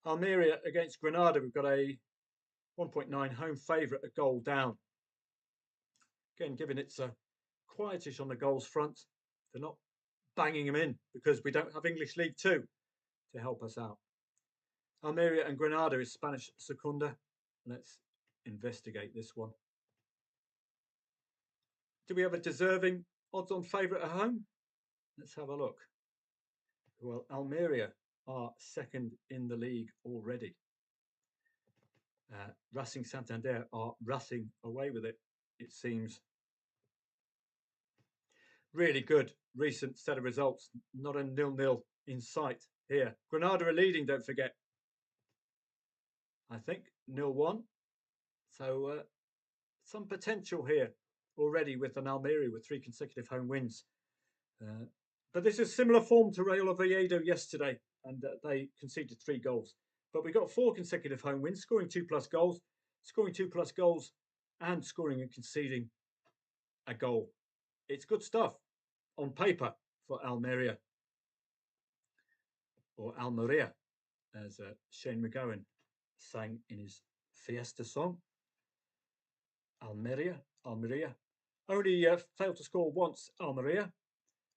Almeria against Granada, we've got a 1.9 home favourite, a goal down. Again, given it's a quietish on the goals front, they're not banging them in because we don't have English League Two to help us out. Almeria and Granada is Spanish Segunda. Let's investigate this one. Do we have a deserving odds-on favourite at home? Let's have a look. Well, Almeria are second in the league already. Racing Santander are racing away with it, it seems. Really good recent set of results. Not a 0-0 in sight here. Granada are leading, don't forget. I think 0-1. So some potential here already with an Almeria with 3 consecutive home wins. But this is similar form to Real Oviedo yesterday, and they conceded 3 goals. But we got 4 consecutive home wins, scoring 2+ goals, scoring 2+ goals, and scoring and conceding a goal. It's good stuff on paper for Almeria, or Almeria, as Shane McGowan sang in his Fiesta song. Almeria. Only failed to score once, Almeria.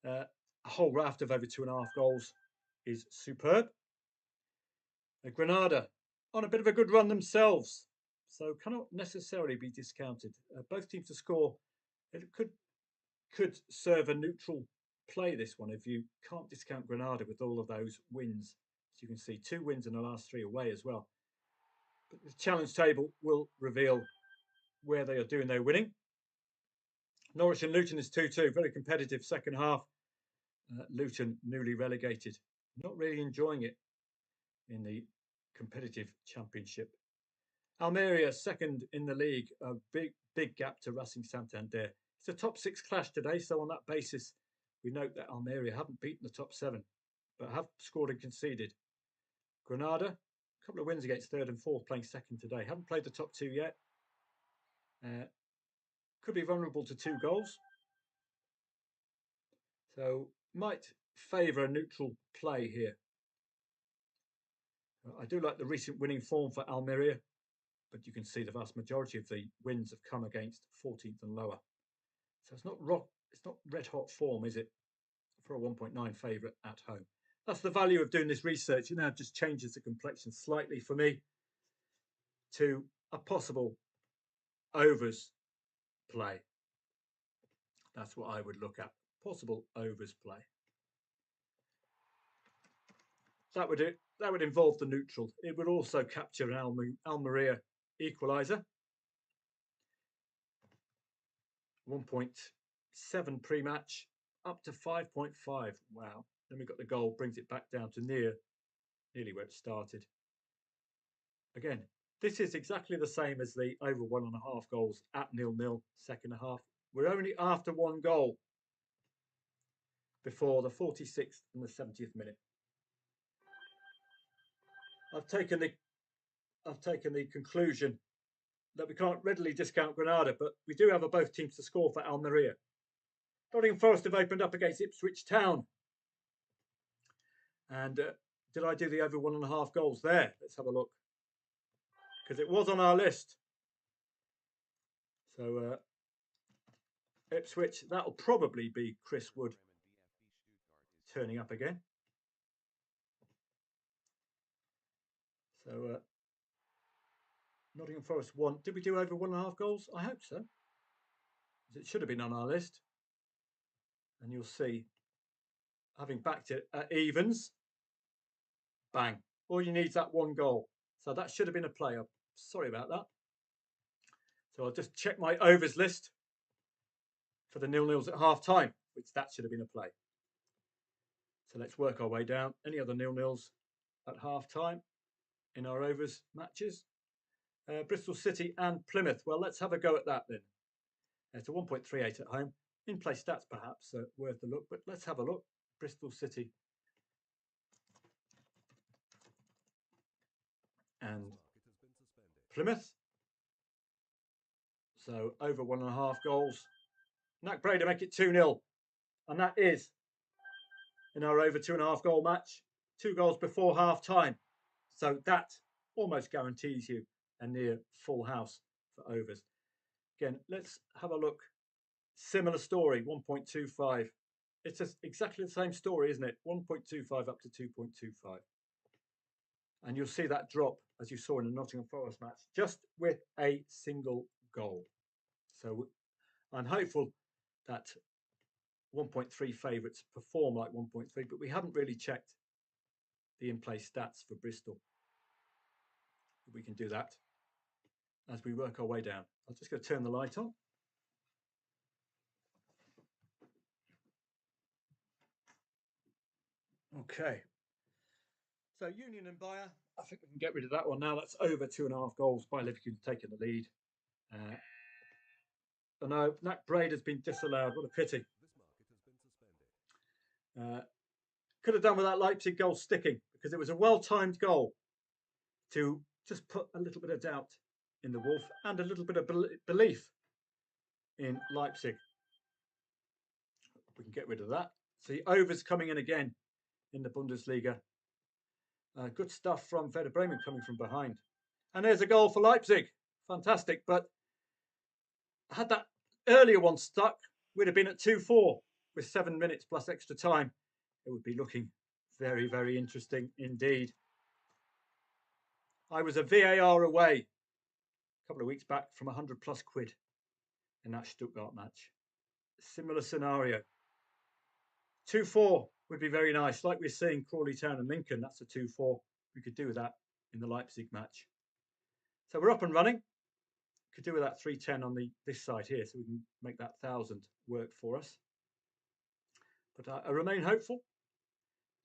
A whole raft of over 2.5 goals is superb. Granada on a bit of a good run themselves, so cannot necessarily be discounted. Both teams to score. It could serve a neutral play, this one, if you can't discount Granada with all of those wins. As you can see, 2 wins in the last 3 away as well. But the challenge table will reveal where they are doing their winning. Norwich and Luton is 2-2, very competitive second half. Luton newly relegated, not really enjoying it in the competitive championship. Almeria second in the league, a big gap to Racing Santander. It's a top 6 clash today, so on that basis we note that Almeria haven't beaten the top 7 but have scored and conceded. Granada, a couple of wins against 3rd and 4th, playing second today. Haven't played the top 2 yet. Could be vulnerable to 2 goals, so might favour a neutral play here. I do like the recent winning form for Almeria, but you can see the vast majority of the wins have come against 14th and lower. So it's not red hot form, is it, for a 1.9 favourite at home? That's the value of doing this research. It now just changes the complexion slightly for me to a possible overs play. That's what I would look at. Possible overs play. That would involve the neutral. It would also capture an Almeria equaliser. 1.7 pre-match, up to 5.5. Wow. Then we got the goal, brings it back down to nearly where it started. Again, this is exactly the same as the over 1.5 goals at 0-0 second half. We're only after 1 goal before the 46th and the 70th minute. I've taken the conclusion that we can't readily discount Granada, but we do have both teams to score for Almeria. Nottingham Forest have opened up against Ipswich Town. And did I do the over 1.5 goals there? Let's have a look. Because it was on our list. So Ipswich, that'll probably be Chris Wood turning up again. So Nottingham Forest won. Did we do over 1.5 goals? I hope so. It should have been on our list. And you'll see, having backed it at evens, bang. All you need is that 1 goal. So that should have been a play. I'm sorry about that. So I'll just check my overs list for the 0-0s at half time, which that should have been a play. So let's work our way down. Any other 0-0s at half time in our overs matches? Bristol City and Plymouth. Well, let's have a go at that then. It's a 1.38 at home. In-play stats perhaps worth a look, but let's have a look. Bristol City and Plymouth. So over 1.5 goals. Knack Breda make it 2-0. And that is in our over 2.5 goal match. 2 goals before half time. So that almost guarantees you a near full house for overs. Again, let's have a look. Similar story, 1.25. It's exactly the same story, isn't it? 1.25 up to 2.25. And you'll see that drop, as you saw in the Nottingham Forest match, just with a single goal. So I'm hopeful that 1.3 favourites perform like 1.3, but we haven't really checked the in-play stats for Bristol. We can do that as we work our way down. I'm just going to turn the light on. Okay. So Union and Bayer, I think we can get rid of that one now. That's over 2.5 goals. Bayer Leverkusen taking the lead. I know Knack Breda has been disallowed. What a pity. Could have done with that Leipzig goal sticking, because it was a well-timed goal to just put a little bit of doubt in the Wolf and a little bit of belief in Leipzig. We can get rid of that. So the overs coming in again in the Bundesliga. Good stuff from Werder Bremen coming from behind. And there's a goal for Leipzig. Fantastic. But had that earlier one stuck, we'd have been at 2-4 with 7 minutes plus extra time. It would be looking very, very interesting indeed. I was a VAR away a couple of weeks back from 100 plus quid in that Stuttgart match. Similar scenario. 2-4 would be very nice. Like we're seeing Crawley Town and Lincoln, that's a 2-4. We could do with that in the Leipzig match. So we're up and running. Could do with that 310 on this side here, so we can make that 1,000 work for us. But I remain hopeful.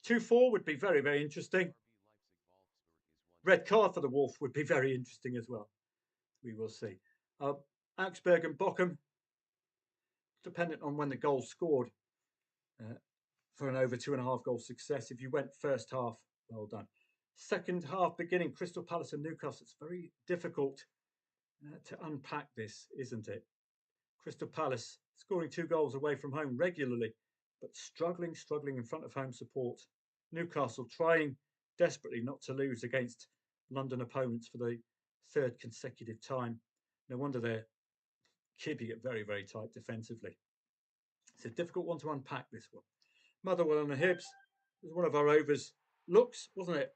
2-4 would be very, very interesting. Red card for the Wolf would be very interesting as well. We will see. Augsburg and Bochum, dependent on when the goal's scored, for an over 2.5 goal success. If you went first half, well done. Second half beginning, Crystal Palace and Newcastle. It's very difficult to unpack this, isn't it? Crystal Palace scoring 2 goals away from home regularly, but struggling in front of home support. Newcastle trying desperately not to lose against London opponents for the 3rd consecutive time. No wonder they're keeping it very, very tight defensively. It's a difficult one to unpack, this one. Motherwell and the Hibs was one of our overs looks, wasn't it?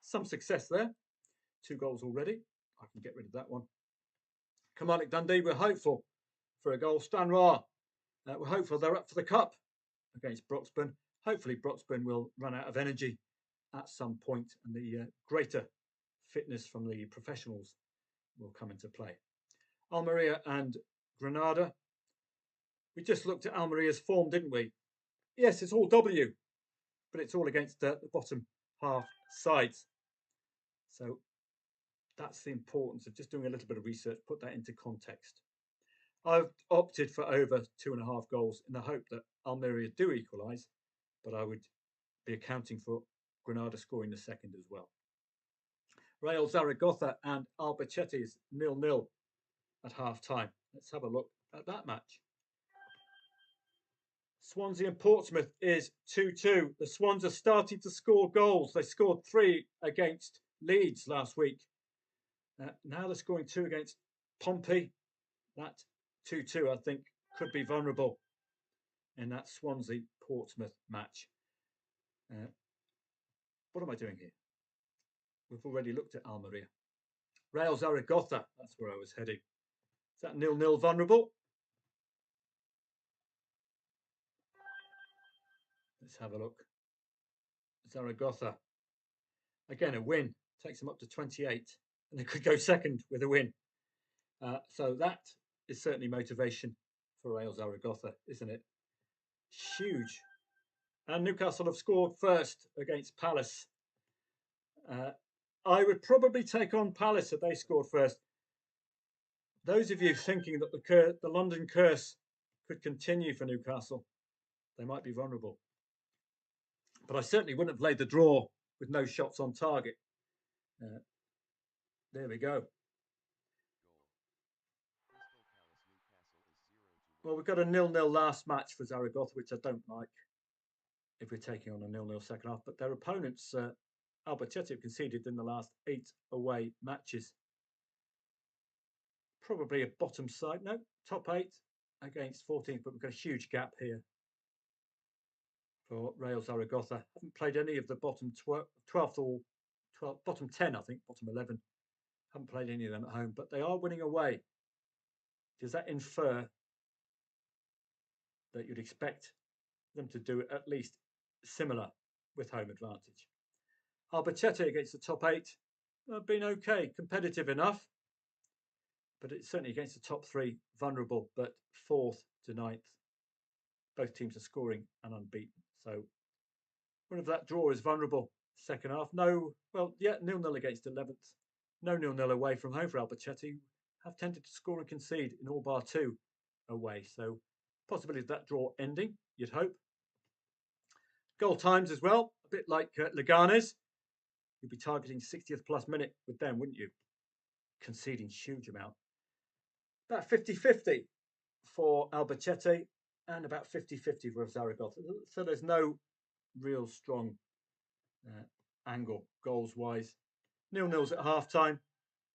Some success there. 2 goals already. I can get rid of that one. Kilmarnock Dundee, we're hopeful for a goal. Stranraer, we're hopeful they're up for the cup against Broxburn. Hopefully Broxburn will run out of energy at some point and the greater fitness from the professionals will come into play. Almeria and Granada. We just looked at Almeria's form, didn't we? Yes, it's all W, but it's all against the bottom half sides. So that's the importance of just doing a little bit of research, put that into context. I've opted for over 2.5 goals in the hope that Almeria do equalise, but I would be accounting for Granada scoring the second as well. Real Zaragoza and Albacete is 0-0 at half time. Let's have a look at that match. Swansea and Portsmouth is 2-2. The Swans are starting to score goals. They scored 3 against Leeds last week. Now they're scoring 2 against Pompey. That 2-2, I think, could be vulnerable in that Swansea-Portsmouth match. What am I doing here? We've already looked at Almeria. Real Zaragoza, that's where I was heading. Is that 0-0 vulnerable? Let's have a look. Zaragoza. Again, a win. Takes them up to 28. And they could go second with a win. So that is certainly motivation for Real Zaragoza, isn't it? Huge. And Newcastle have scored first against Palace. I would probably take on Palace if they scored first. Those of you thinking that the London curse could continue for Newcastle, they might be vulnerable. But I certainly wouldn't have played the draw with no shots on target. There we go. Well, we've got a 0-0 last match for Zaragoza, which I don't like if we're taking on a 0-0 second half. But their opponents, Albacete, have conceded in the last 8 away matches. Probably a bottom side. No, top 8 against 14th, but we've got a huge gap here for Real Zaragoza. Haven't played any of the bottom 12th or bottom 10, I think, bottom 11. Haven't played any of them at home, but they are winning away. Does that infer that you'd expect them to do at least similar with home advantage? Albacete against the top 8 have been okay, competitive enough, but it's certainly against the top 3 vulnerable, but 4th to 9th. Both teams are scoring and unbeaten. So one of that draw is vulnerable. Second half, no, well, yeah, 0-0 against 11th. No 0-0 away from home for Albacete, have tended to score and concede in all bar 2 away. So possibility of that draw ending, you'd hope. Goal times as well, a bit like Leganes. You'd be targeting 60th plus minute with them, wouldn't you? Conceding huge amount. About 50-50 for Albacete and about 50-50 for Zaragoza. So there's no real strong angle goals-wise. 0-0s at half-time.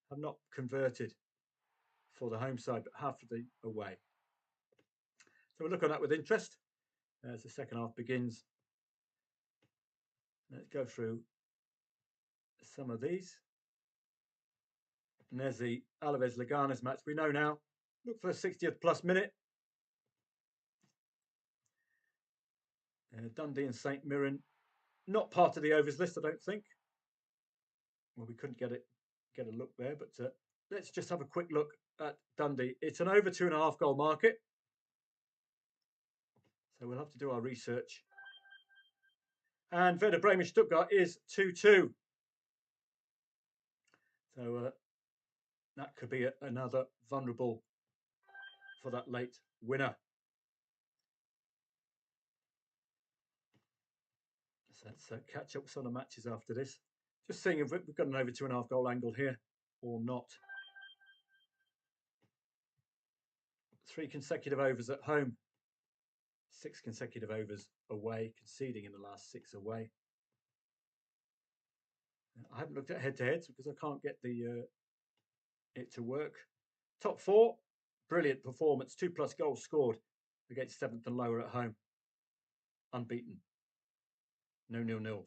Have not converted for the home side, but half of the away. So we'll look on that with interest as the second half begins. Let's go through some of these. And there's the Alaves-Leganes match. We know now. Look for the 60th plus minute. Dundee and St Mirren, not part of the overs list, I don't think. Well, we couldn't get a look there, but let's just have a quick look at Dundee. It's an over 2.5 goal market, so we'll have to do our research. And Werder Bremen Stuttgart is 2-2. So that could be another vulnerable for that late winner. So let's catch up with some of the matches after this. Just seeing if we've got an over 2.5 goal angle here or not. 3 consecutive overs at home. 6 consecutive overs away, conceding in the last 6 away. I haven't looked at head-to-heads because I can't get it to work. Top 4, brilliant performance. 2+ goals scored against 7th and lower at home. Unbeaten. No 0-0s.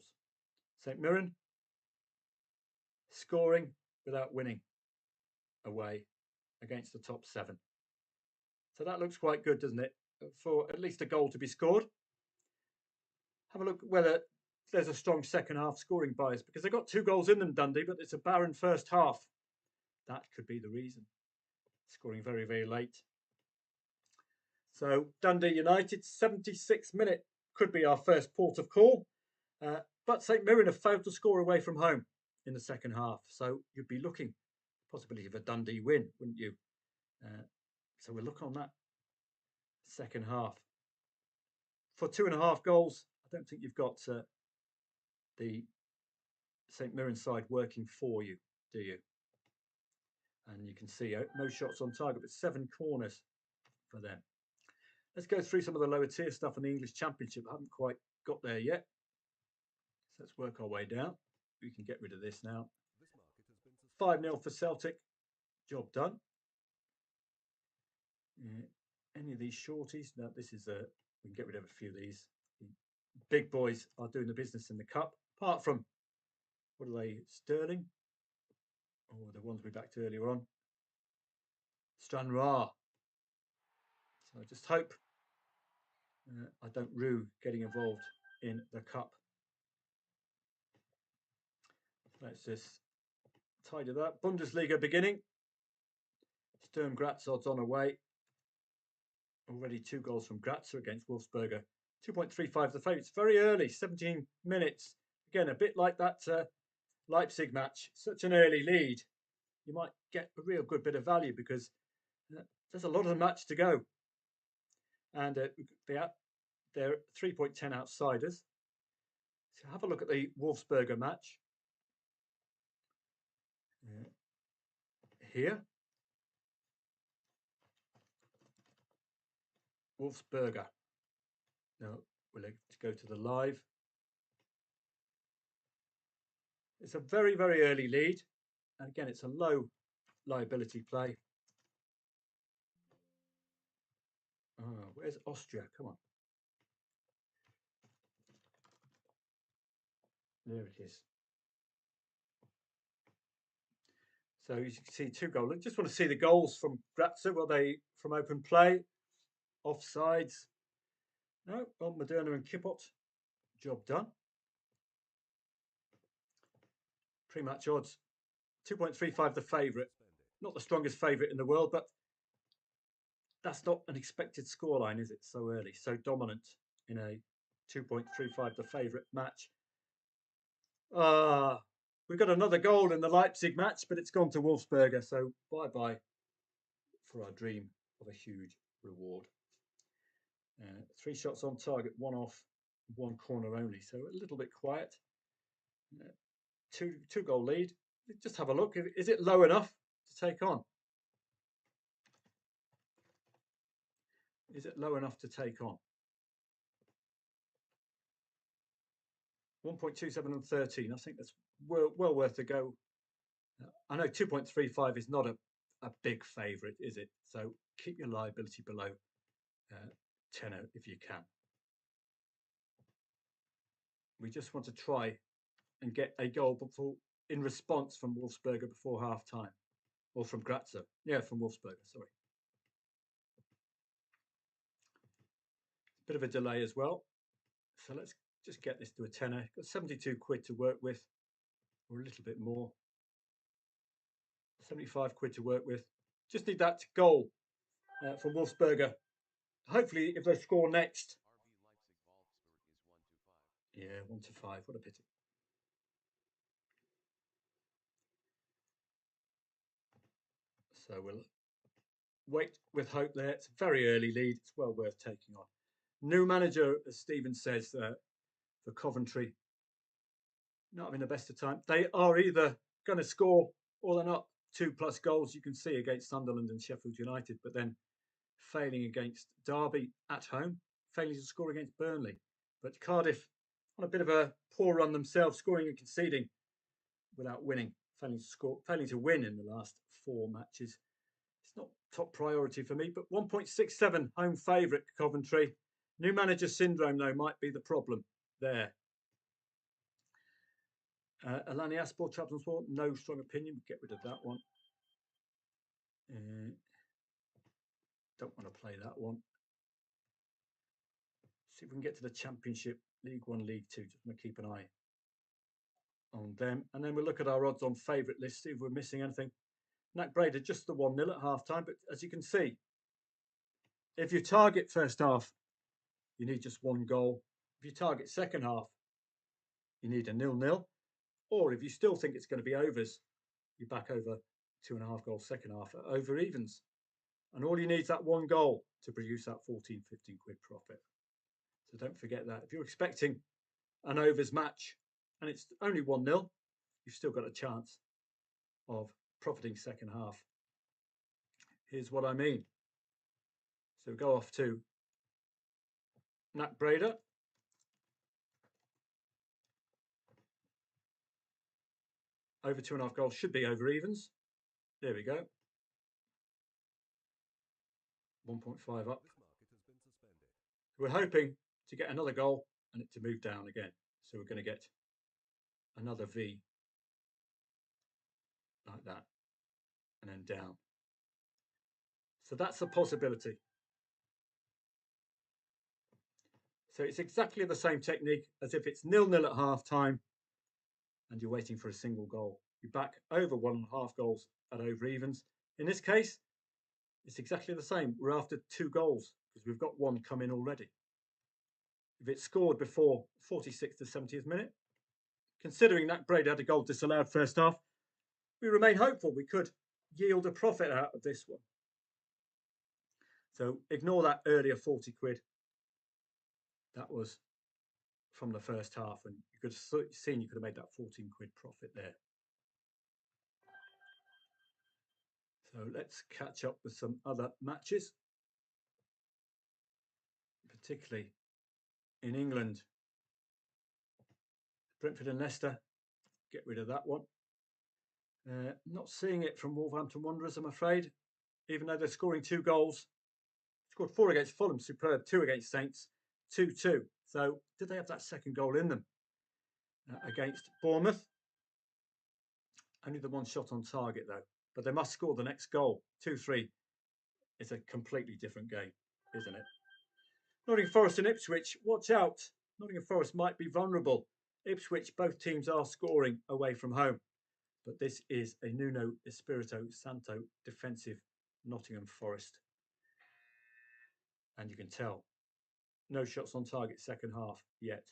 St Mirren, scoring without winning away against the top 7. So that looks quite good, doesn't it? For at least a goal to be scored. Have a look whether there's a strong second half scoring bias, because they got 2 goals in them, Dundee, but it's a barren first half. That could be the reason. Scoring very, very late. So Dundee United, 76th minute could be our first port of call. But St Mirren have failed to score away from home in the second half. So you'd be looking possibility of a Dundee win, wouldn't you? So we'll look on that second half. For 2.5 goals, I don't think you've got the St Mirren side working for you, do you? And you can see no shots on target, but 7 corners for them. Let's go through some of the lower tier stuff in the English Championship. I haven't quite got there yet. So let's work our way down. We can get rid of this now. 5-0 for Celtic. Job done. Any of these shorties? No, this is we can get rid of a few of these. The big boys are doing the business in the cup. Apart from, what are they? Sterling? Or the ones we backed earlier on. Stranraer. So I just hope I don't rue getting involved in the cup. Let's just tidy that. Bundesliga beginning. Sturm Graz odds on away. Already 2 goals from Graz against Wolfsberger. 2.35 the favourites. Very early, 17 minutes. Again, a bit like that Leipzig match. Such an early lead. You might get a real good bit of value because there's a lot of the match to go. And they're 3.10 outsiders. So have a look at the Wolfsberger match. Here. Wolfsberger. Now we'll go to the live. It's a very, very early lead. And again, it's a low liability play. Oh, where's Austria? Come on. There it is. So you can see 2 goals. I just want to see the goals from Grazza. Were they from open play? Offsides? No, on Moderna and Kippot. Job done. Pre-match odds. 2.35 the favourite. Not the strongest favourite in the world, but that's not an expected scoreline, is it? So early, so dominant in a 2.35 the favourite match. We've got another goal in the Leipzig match, but it's gone to Wolfsberger. So bye-bye for our dream of a huge reward. 3 shots on target, 1 off, 1 corner only. So a little bit quiet. 2 goal lead. Just have a look. Is it low enough to take on? Is it low enough to take on? 1.27 and 13. I think that's well worth a go. I know 2.35 is not a big favourite, is it? So keep your liability below tenner if you can. We just want to try and get a goal in response from Wolfsberger before half time. Or from Grazza. Yeah, from Wolfsberger, sorry. Bit of a delay as well. So let's just get this to a tenner. Got 72 quid to work with, or a little bit more. 75 quid to work with. Just need that goal from Wolfsberger. Hopefully, if they score next. RB Leipzig Wolfsburg is 1-5. Yeah, 1-5. What a pity. So we'll wait with hope there. It's a very early lead. It's well worth taking on. New manager, as Stephen says, for Coventry. Not having the best of time. They are either going to score or they're not. 2+ goals you can see against Sunderland and Sheffield United, but then failing against Derby at home, failing to score against Burnley. But Cardiff on a bit of a poor run themselves, scoring and conceding without winning, failing to win in the last 4 matches. It's not top priority for me, but 1.67 home favourite Coventry. New manager syndrome, though, might be the problem there. Alanya-Spor, Trabzonspor, no strong opinion. Get rid of that one. Don't want to play that one. See if we can get to the Championship, League 1, League 2. Just want to keep an eye on them. And then we'll look at our odds on favourite list, see if we're missing anything. NAC Breda, just the 1-0 at half-time. But as you can see, if you target first half, you need just 1 goal. If you target second half, you need a 0-0. Or if you still think it's going to be overs, you back over 2.5 goals second half, over evens. And all you need is that one goal to produce that 14, 15 quid profit. So don't forget that. If you're expecting an overs match and it's only 1-0, you've still got a chance of profiting second half. Here's what I mean. So we go off to Nat Brader. Over 2.5 goals should be over evens. There we go. 1.5 up. We're hoping to get another goal and it to move down again. So we're going to get another V like that and then down. So that's a possibility. So it's exactly the same technique as if it's 0-0 at half time and you're waiting for a single goal. You back over 1.5 goals at over evens. In this case, it's exactly the same. We're after 2 goals because we've got one come in already. If it's scored before 46th to 70th minute, considering that Braid had a goal disallowed first half, we remain hopeful we could yield a profit out of this one. So ignore that earlier 40 quid. That was from the first half, and you could have seen you could have made that 14 quid profit there. So let's catch up with some other matches, particularly in England. Brentford and Leicester, get rid of that one. Not seeing it from Wolverhampton Wanderers, I'm afraid, even though they're scoring 2 goals. Scored 4 against Fulham, superb, 2 against Saints, 2-2. So did they have that second goal in them? Against Bournemouth. Only the one shot on target though, but they must score the next goal. 2-3 is a completely different game, isn't it? Nottingham Forest and Ipswich, watch out. Nottingham Forest might be vulnerable. Ipswich, both teams are scoring away from home. But this is a Nuno Espirito Santo defensive Nottingham Forest. And you can tell, no shots on target second half yet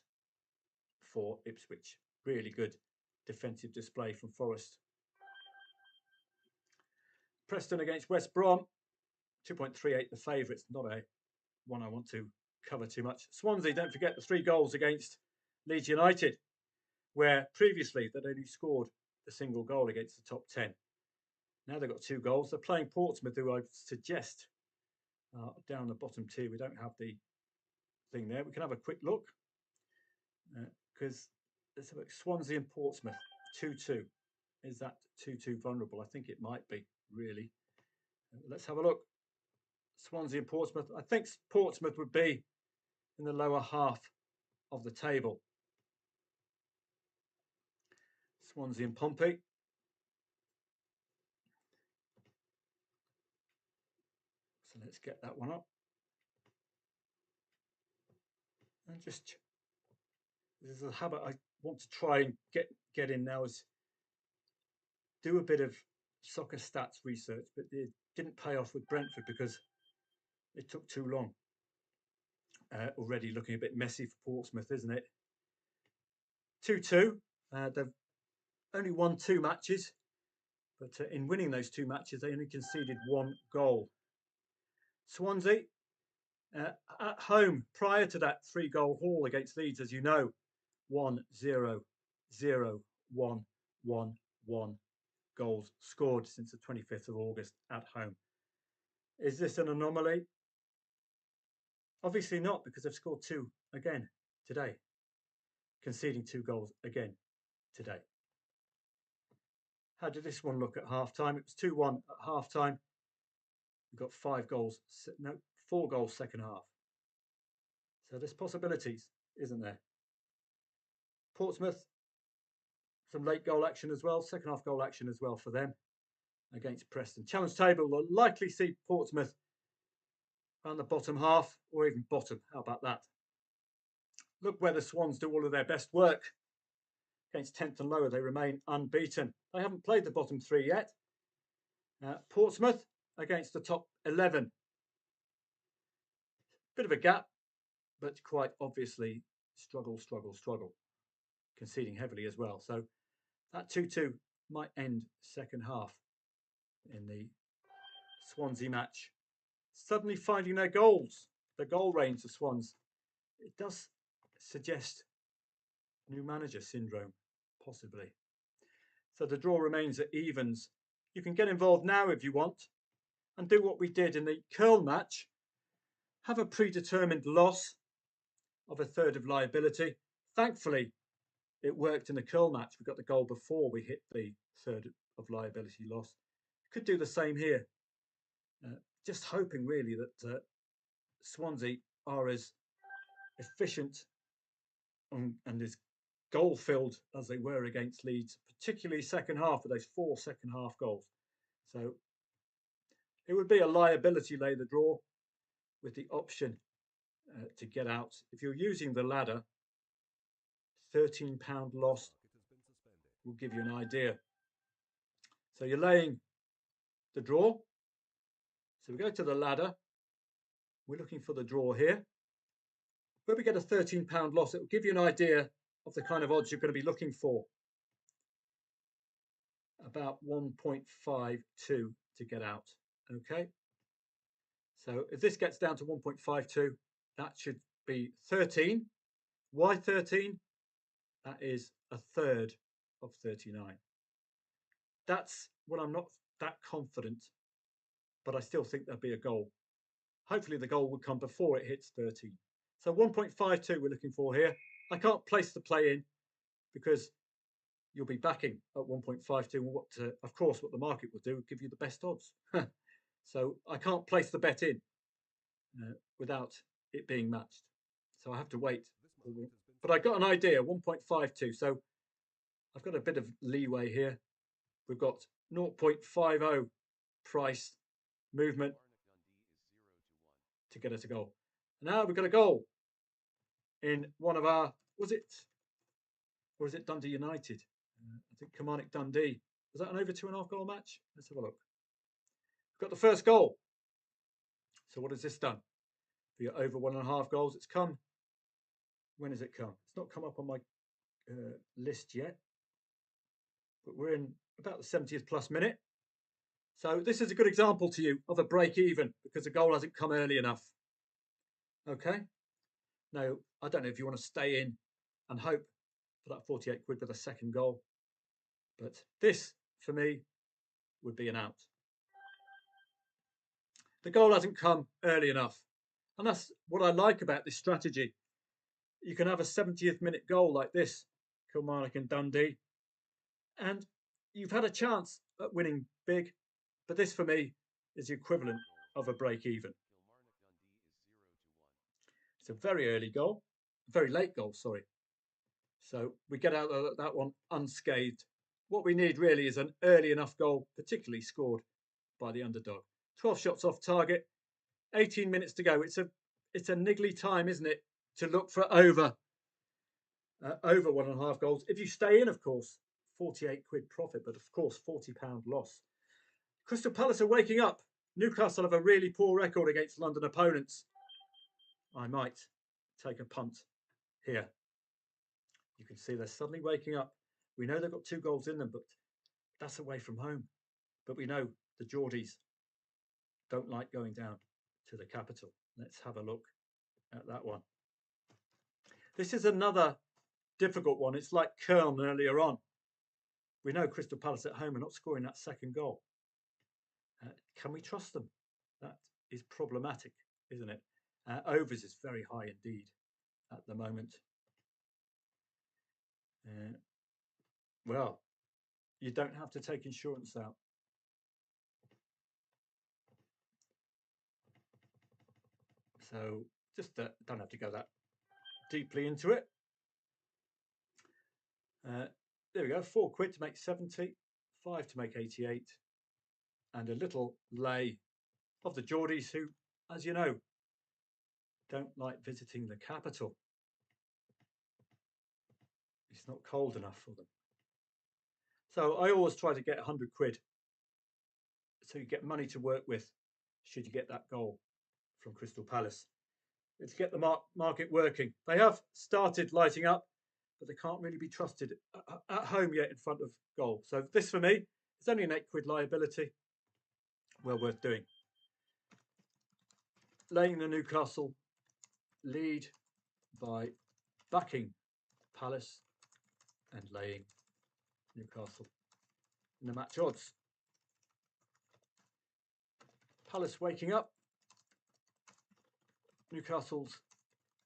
for Ipswich. Really good defensive display from Forest. Preston against West Brom, 2.38 the favourites, not a one I want to cover too much. Swansea, don't forget the 3 goals against Leeds United, where previously they'd only scored the single goal against the top 10. Now they've got 2 goals. They're playing Portsmouth, who I suggest down the bottom tier. We don't have the thing there. We can have a quick look because let's have a look. Swansea and Portsmouth, 2-2. Is that 2-2 vulnerable? I think it might be, really. Let's have a look. Swansea and Portsmouth. I think Portsmouth would be in the lower half of the table. Swansea and Pompey. So let's get that one up. And just, this is a habit I want to try and get in now, is do a bit of soccer stats research, but it didn't pay off with Brentford because it took too long. Already looking a bit messy for Portsmouth, isn't it? 2-2. They've only won 2 matches, but in winning those 2 matches, they only conceded 1 goal. Swansea, at home, prior to that 3-goal haul against Leeds, as you know, 1-0, 0, 1, 1, 1 goals scored since the 25th of August at home. Is this an anomaly? Obviously not, because they've scored 2 again today, conceding 2 goals again today. How did this one look at half-time? It was 2-1 at half-time. We've got 4 goals second half. So there's possibilities, isn't there? Portsmouth, some late goal action as well, second half goal action as well for them against Preston. Challenge table will likely see Portsmouth around the bottom half, or even bottom. How about that? Look where the Swans do all of their best work. Against 10th and lower, they remain unbeaten. They haven't played the bottom 3 yet. Portsmouth against the top 11. Bit of a gap, but quite obviously struggle. Conceding heavily as well. So that 2-2 might end second half in the Swansea match suddenly finding their goals, the goal range, the Swans. It does suggest new manager syndrome, possibly. So the draw remains at evens. You can get involved now if you want and do what we did in the curl match. Have a predetermined loss of a third of liability. Thankfully, it worked in the curl match. We got the goal before we hit the third of liability loss. Could do the same here. Just hoping really that Swansea are as efficient and as goal-filled as they were against Leeds, particularly second half with those 4 second half goals. So it would be a liability lay the draw with the option to get out. If you're using the ladder, £13 loss will give you an idea. So you're laying the draw. So we go to the ladder. We're looking for the draw here. Where we get a £13 loss, it will give you an idea of the kind of odds you're going to be looking for. About 1.52 to get out. Okay. So if this gets down to 1.52, that should be 13. Why 13? That is a third of 39. That's what I'm not that confident, but I still think there'll be a goal. Hopefully the goal would come before it hits 13. So 1.52 we're looking for here. I can't place the play in because you'll be backing at 1.52. What, of course, what the market will do will give you the best odds. So I can't place the bet in without it being matched. So I have to wait. But I got an idea, 1.52. So I've got a bit of leeway here. We've got 0.50 price movement to get us a goal. Now we've got a goal in one of our, was it Dundee United? I think Kilmarnock Dundee. Was that an over 2.5 goal match? Let's have a look. We've got the first goal. So what has this done? For your over 1.5 goals, it's come. When has it come? It's not come up on my list yet, but we're in about the 70th plus minute. So this is a good example to you of a break even because the goal hasn't come early enough. Okay. Now, I don't know if you want to stay in and hope for that 48 quid with a second goal, but this for me would be an out. The goal hasn't come early enough. And that's what I like about this strategy. You can have a 70th minute goal like this, Kilmarnock and Dundee, and you've had a chance at winning big, but this for me is the equivalent of a break even. It's a very early goal, very late goal, sorry. So we get out of that one unscathed. What we need really is an early enough goal, particularly scored by the underdog. 12 shots off target, 18 minutes to go. It's a niggly time, isn't it, to look for over 1.5 goals. If you stay in, of course, 48 quid profit, but of course, £40 loss. Crystal Palace are waking up. Newcastle have a really poor record against London opponents. I might take a punt here. You can see they're suddenly waking up. We know they've got 2 goals in them, but that's away from home. But we know the Geordies don't like going down to the capital. Let's have a look at that one. This is another difficult one. It's like Köln earlier on. We know Crystal Palace at home are not scoring that second goal. Can we trust them? That is problematic, isn't it? Overs is very high indeed at the moment. Well, you don't have to take insurance out. So just don't have to go that deeply into it. There we go, 4 quid to make 70, 5 to make 88, and a little lay of the Geordies who, as you know, don't like visiting the capital. It's not cold enough for them. So I always try to get 100 quid so you get money to work with should you get that goal from Crystal Palace. Let's get the market working. They have started lighting up, but they can't really be trusted at home yet in front of goal. So this for me, it's only an 8 quid liability. Well worth doing. laying the Newcastle lead by backing Palace and laying Newcastle in the match odds. Palace waking up. Newcastle's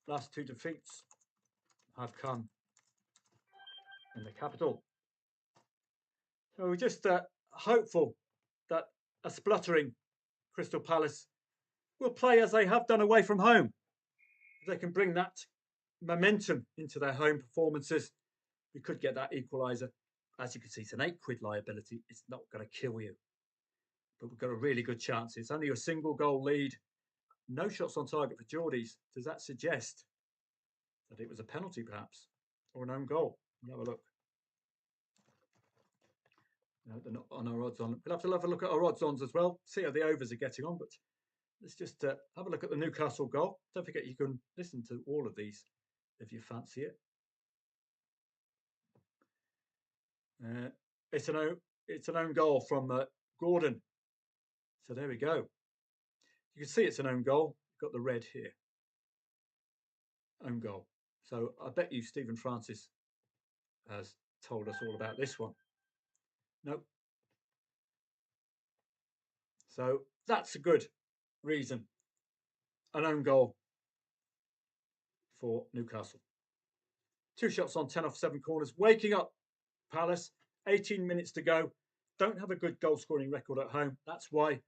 last two defeats have come in the capital. So we're just hopeful that a spluttering Crystal Palace will play as they have done away from home. If they can bring that momentum into their home performances, we could get that equaliser. As you can see, it's an £8 liability. It's not going to kill you. But we've got a really good chance. It's only a single goal lead. No shots on target for Geordies. Does that suggest that it was a penalty perhaps? Or an own goal? We'll have a look. No, they're not on our odds on. We'll have to have a look at our odds ons as well. See how the overs are getting on. But let's just have a look at the Newcastle goal. Don't forget you can listen to all of these if you fancy it. It's an own goal from Gordon. So there we go. You can see it's an own goal. Got the red here. Own goal. So I bet you Stephen Francis has told us all about this one. Nope. So that's a good reason. An own goal for Newcastle. 2 shots on 10 off 7 corners. Waking up Palace. 18 minutes to go. Don't have a good goal scoring record at home. That's why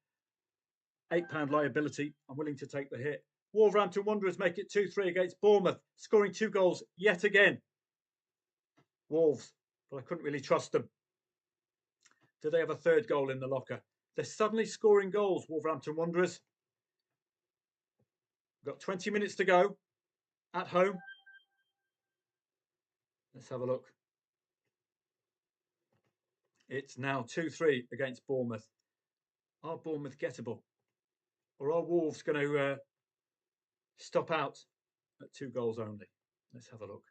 £8 liability. I'm willing to take the hit. Wolverhampton Wanderers make it 2-3 against Bournemouth, scoring 2 goals yet again. Wolves, but I couldn't really trust them. Do they have a third goal in the locker? They're suddenly scoring goals, Wolverhampton Wanderers. We've got 20 minutes to go at home. Let's have a look. It's now 2-3 against Bournemouth. Are Bournemouth gettable? Or are Wolves going to stop out at 2 goals only? Let's have a look.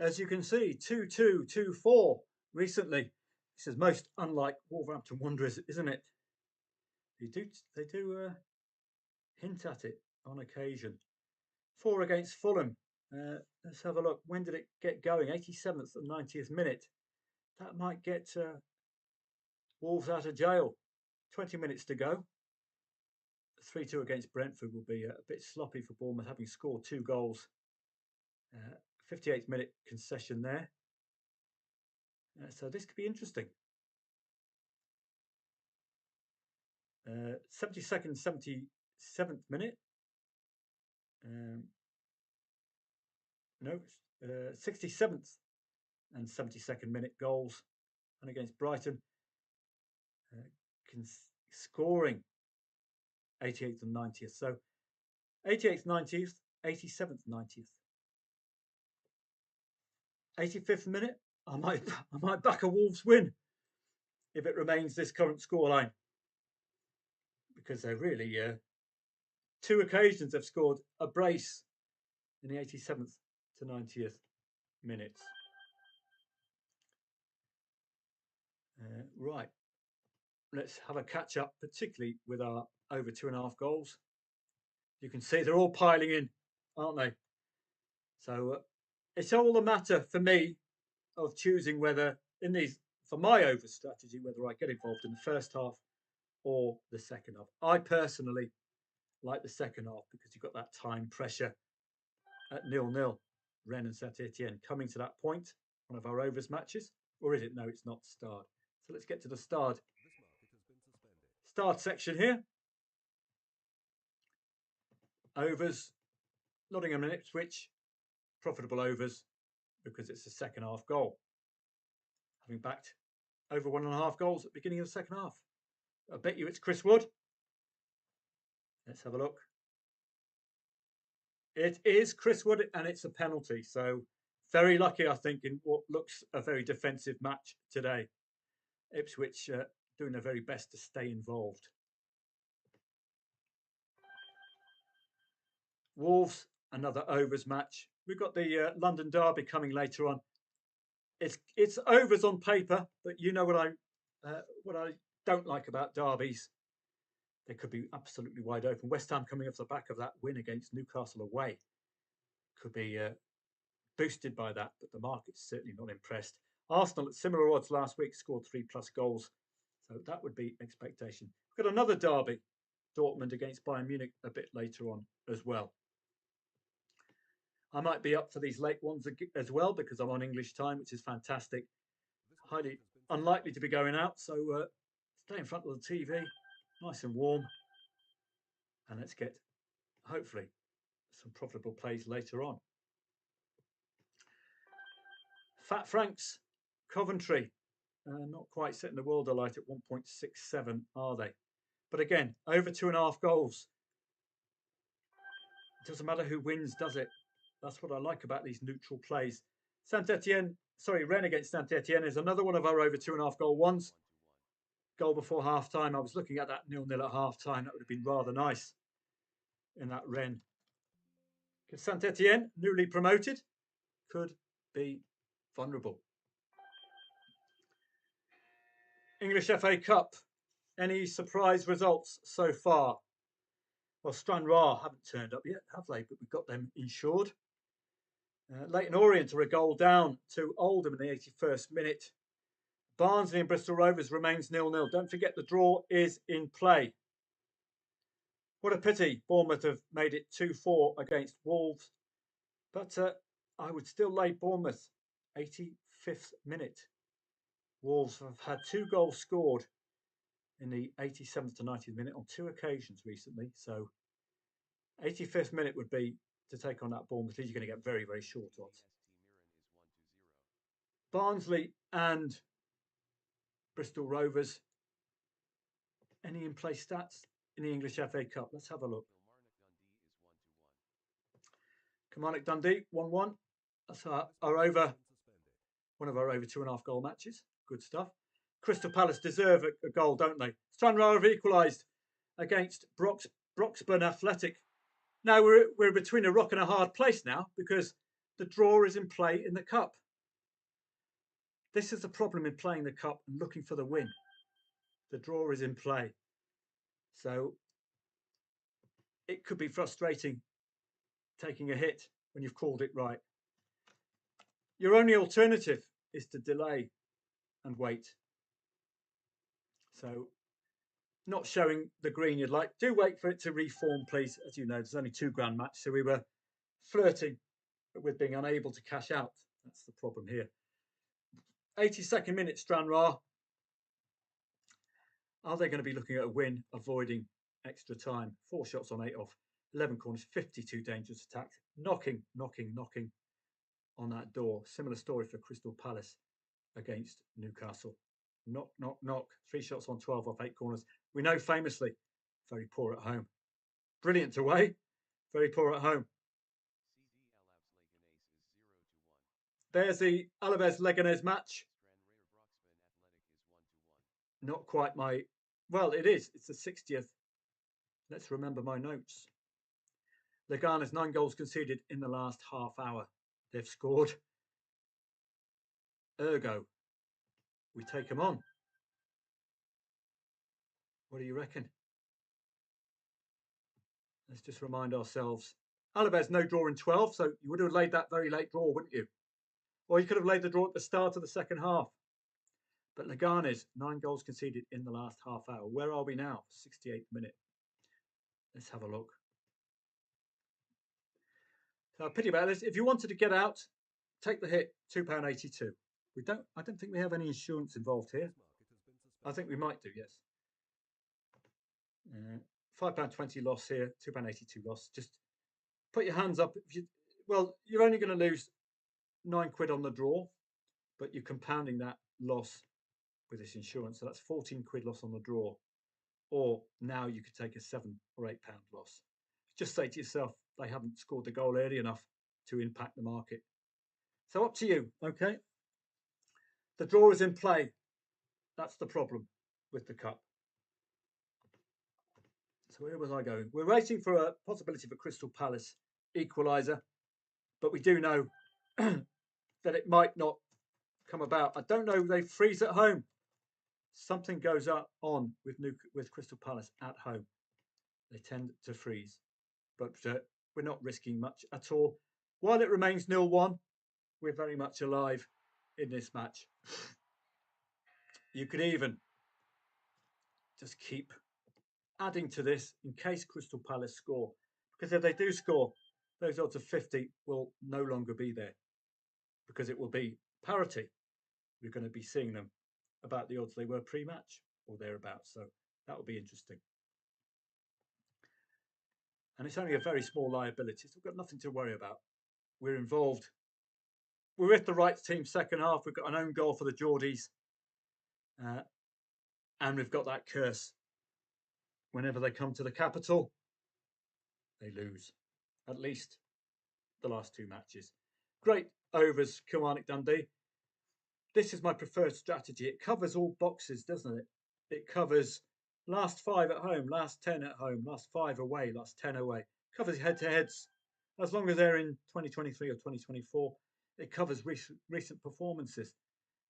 As you can see, 2-2, 2-4 recently. This is most unlike Wolverhampton Wanderers, isn't it? They do hint at it on occasion. 4 against Fulham. Let's have a look. When did it get going? 87th and 90th minute. That might get Wolves out of jail. 20 minutes to go. 3-2 against Brentford will be a bit sloppy for Bournemouth, having scored 2 goals. 58th minute concession there. So this could be interesting. 72nd, 77th minute. 67th and 72nd minute goals. And against Brighton, scoring 88th and 90th. So 88th, 90th, 87th, 90th. 85th minute, I might back a Wolves win if it remains this current scoreline. Because they're really 2 occasions they've scored a brace in the 87th to 90th minutes. Right, let's have a catch up, particularly with our over 2.5 goals. You can see they're all piling in, aren't they? So it's all a matter for me of choosing whether in these, for my over strategy, whether I get involved in the first half or the second half. I personally like the second half because you've got that time pressure at 0-0. Rennes and Saint-Etienne coming to that point, one of our overs matches. Or is it? No, it's not starred. So let's get to the starred. Starred section here. Overs. Nottingham and Ipswich. Profitable overs because it's a second half goal. Having backed over 1.5 goals at the beginning of the second half. I bet you it's Chris Wood. Let's have a look. It is Chris Wood and it's a penalty. So very lucky, I think, in what looks a very defensive match today. Ipswich doing their very best to stay involved. Wolves another overs match. We've got the London Derby coming later on. It's overs on paper, but you know what I don't like about derbies. They could be absolutely wide open. West Ham coming off the back of that win against Newcastle away could be boosted by that, but the market's certainly not impressed. Arsenal at similar odds last week scored 3+ goals, so that would be expectation. We've got another derby, Dortmund against Bayern Munich, a bit later on as well. I might be up for these late ones as well because I'm on English time, which is fantastic. Highly unlikely to be going out, so stay in front of the TV, nice and warm, and let's get, hopefully, some profitable plays later on. Fat Franks, Coventry, not quite setting the world alight at 1.67, are they? But again, over 2.5 goals. It doesn't matter who wins, does it? That's what I like about these neutral plays. Rennes against Saint-Etienne is another one of our over 2.5 goal ones. Goal before half-time. I was looking at that 0-0 at half-time. That would have been rather nice in that Rennes. Because Saint-Etienne, newly promoted, could be vulnerable. English FA Cup. Any surprise results so far? Well, Stranraer haven't turned up yet, have they? But we've got them insured. Leyton Orient are a goal down to Oldham in the 81st minute. Barnsley and Bristol Rovers remains 0-0. Don't forget the draw is in play. What a pity Bournemouth have made it 2-4 against Wolves. But I would still lay Bournemouth 85th minute. Wolves have had 2 goals scored in the 87th to 90th minute on 2 occasions recently. So 85th minute would be to take on that Bournemouth lead. You're going to get very, very short odds. Barnsley and Bristol Rovers. Any in-play stats in the English FA Cup? Let's have a look. Kilmarnock Dundee 1-1. That's our over, one of our over 2.5 goal matches. Good stuff. Crystal Palace deserve a goal, don't they? Stranraer have equalised against Broxburn Athletic. Now we're between a rock and a hard place now because the draw is in play in the cup. This is the problem in playing the cup and looking for the win. The draw is in play. So it could be frustrating taking a hit when you've called it right. Your only alternative is to delay and wait. So not showing the green you'd like. Do wait for it to reform, please. As you know, there's only 2 grand match, so we were flirting with being unable to cash out. That's the problem here. 82nd minute, Stranraer. Are they going to be looking at a win, avoiding extra time? 4 shots on 8 off, 11 corners, 52 dangerous attacks. Knocking on that door. Similar story for Crystal Palace against Newcastle. Knock, knock, knock. 3 shots on 12 off 8 corners. We know famously, very poor at home. Brilliant away, very poor at home. There's the Alaves Leganés match. Not quite my, well, it is. It's the 60th. Let's remember my notes. Leganés 9 goals conceded in the last half hour. They've scored. Ergo, we take them on. What do you reckon? Let's just remind ourselves. Alaves no draw in 12, so you would have laid that very late draw, wouldn't you? Or you could have laid the draw at the start of the second half. But Leganés, 9 goals conceded in the last half hour. Where are we now? 68th minute. Let's have a look. So a pity about this. If you wanted to get out, take the hit, £2.82. I don't think we have any insurance involved here. I think we might do, yes. £5.20 loss here, £2.82 loss. Just put your hands up. You're only going to lose £9 on the draw, but you're compounding that loss with this insurance. So that's £14 loss on the draw. Or now you could take a £7 or £8 loss. Just say to yourself, they haven't scored the goal early enough to impact the market. So up to you, okay? The draw is in play. That's the problem with the cup. So where was I going? We're waiting for a possibility for Crystal Palace equaliser, but we do know that it might not come about. I don't know, they freeze at home. Something goes on with Crystal Palace at home. They tend to freeze, but we're not risking much at all. While it remains 0-1, we're very much alive in this match. You could even just keep adding to this in case Crystal Palace score, because if they do score, those odds of 50 will no longer be there, because it will be parity. We're going to be seeing them about the odds they were pre-match or thereabouts, so that will be interesting. And it's only a very small liability, so we've got nothing to worry about. We're involved. We're with the right team second half. We've got an own goal for the Geordies. And we've got that curse. Whenever they come to the capital, they lose. At least the last two matches. Great overs, Kilmarnock Dundee. This is my preferred strategy. It covers all boxes, doesn't it? It covers last 5 at home, last 10 at home, last 5 away, last 10 away. Covers head-to-heads. As long as they're in 2023 or 2024, it covers recent performances.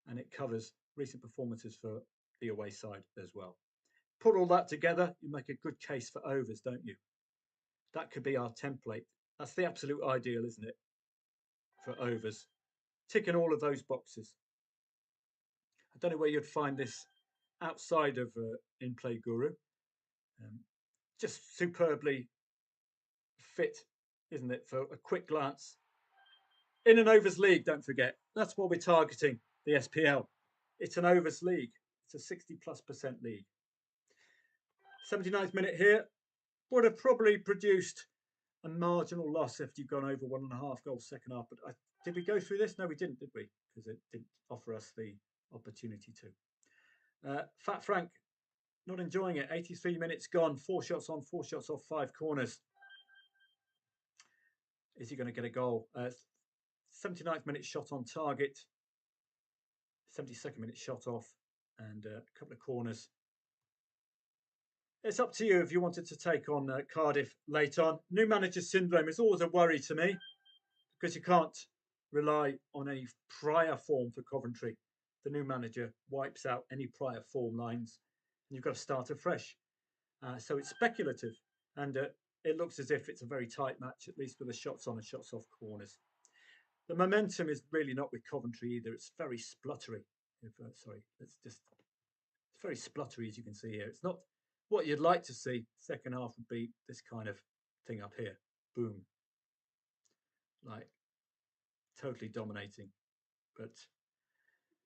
And it covers recent performances for the away side as well. Put all that together, you make a good case for overs, don't you? That could be our template. That's the absolute ideal, isn't it? For overs. Ticking all of those boxes. I don't know where you'd find this outside of In Play Guru. Just superbly fit, isn't it, for a quick glance. In an overs league, don't forget. That's what we're targeting, the SPL. It's an overs league. It's a 60+% league. 79th minute here. Would have probably produced a marginal loss if you'd gone over 1.5 goals second half. But did we go through this? No, we didn't, did we? Because it didn't offer us the opportunity to. Fat Frank, not enjoying it. 83 minutes gone. 4 shots on, 4 shots off, 5 corners. Is he going to get a goal? 79th minute shot on target. 72nd minute shot off. And a couple of corners. It's up to you if you wanted to take on Cardiff late on. New manager syndrome is always a worry to me because you can't rely on any prior form for Coventry. The new manager wipes out any prior form lines and you've got to start afresh. So it's speculative and it looks as if it's a very tight match, at least with the shots on and shots off corners. The momentum is really not with Coventry either. It's very spluttery. It's very spluttery, as you can see here. It's not what you'd like to see. Second half would be this kind of thing up here. Boom. Like totally dominating. But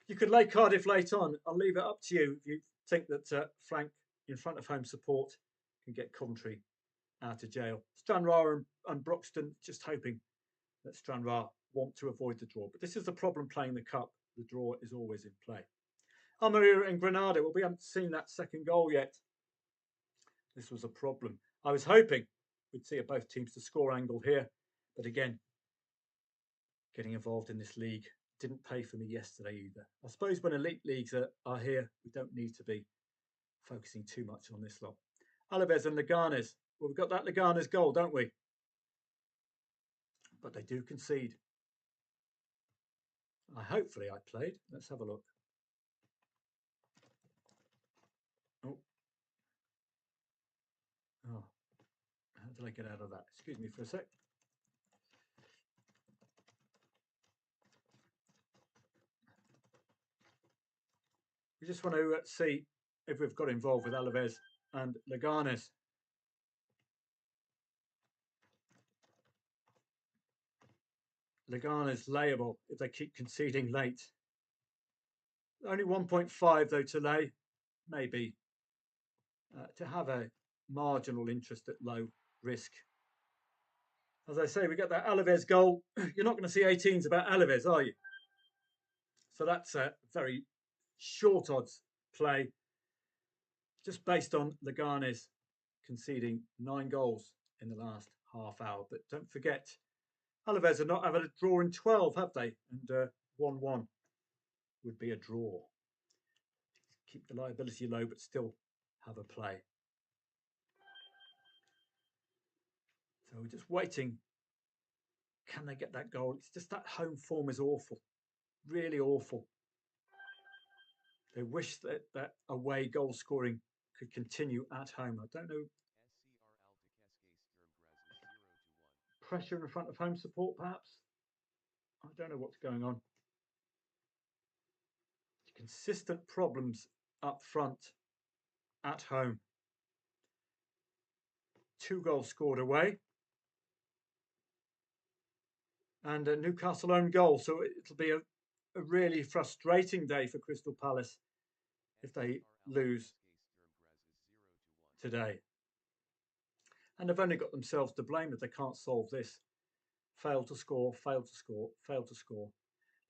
you could lay Cardiff late on. I'll leave it up to you if you think that Frank, in front of home support, can get Coventry out of jail. Stranraer and Broxton just hoping that Stranraer want to avoid the draw. But this is the problem playing the cup. The draw is always in play. Almeria and Granada. Well, we haven't seen that second goal yet. This was a problem. I was hoping we'd see both teams to score angle here. But again, getting involved in this league didn't pay for me yesterday either. I suppose when elite leagues are here, we don't need to be focusing too much on this lot. Alaves and Leganes. Well, we've got that Leganes goal, don't we? But they do concede. Hopefully I played. Let's have a look. Oh, how did I get out of that? Excuse me for a sec. We just want to see if we've got involved with Alaves and Leganes. Leganes layable if they keep conceding late. Only 1.5 though to lay, maybe. To have a marginal interest at low risk. As I say, we get that Alaves goal. You're not going to see 18s about Alaves, are you? So that's a very short odds play, just based on Leganes conceding 9 goals in the last half hour. But don't forget, Alaves have not had a draw in 12, have they? And 1-1 would be a draw. Keep the liability low, but still have a play. So we're just waiting Can they get that goal? It's just that home form is awful, really awful. They wish that that away goal scoring could continue at home. I don't know. Pressure in front of home support, perhaps. I don't know what's going on. Consistent problems up front at home. 2 goals scored away. And a Newcastle own goal. So it'll be a really frustrating day for Crystal Palace if they lose today. And they've only got themselves to blame if they can't solve this. Fail to score, fail to score, fail to score.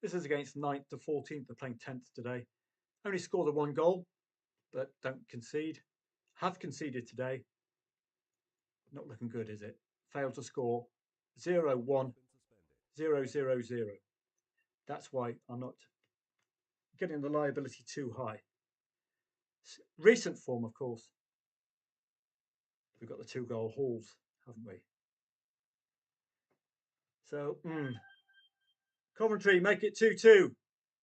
This is against 9th to 14th. They're playing 10th today. Only score the 1 goal, but don't concede. Have conceded today. Not looking good, is it? Failed to score. 0-1, 0-0-0. That's why I'm not getting the liability too high. Recent form, of course. We've got the 2-goal hauls, haven't we? So, Coventry make it 2-2.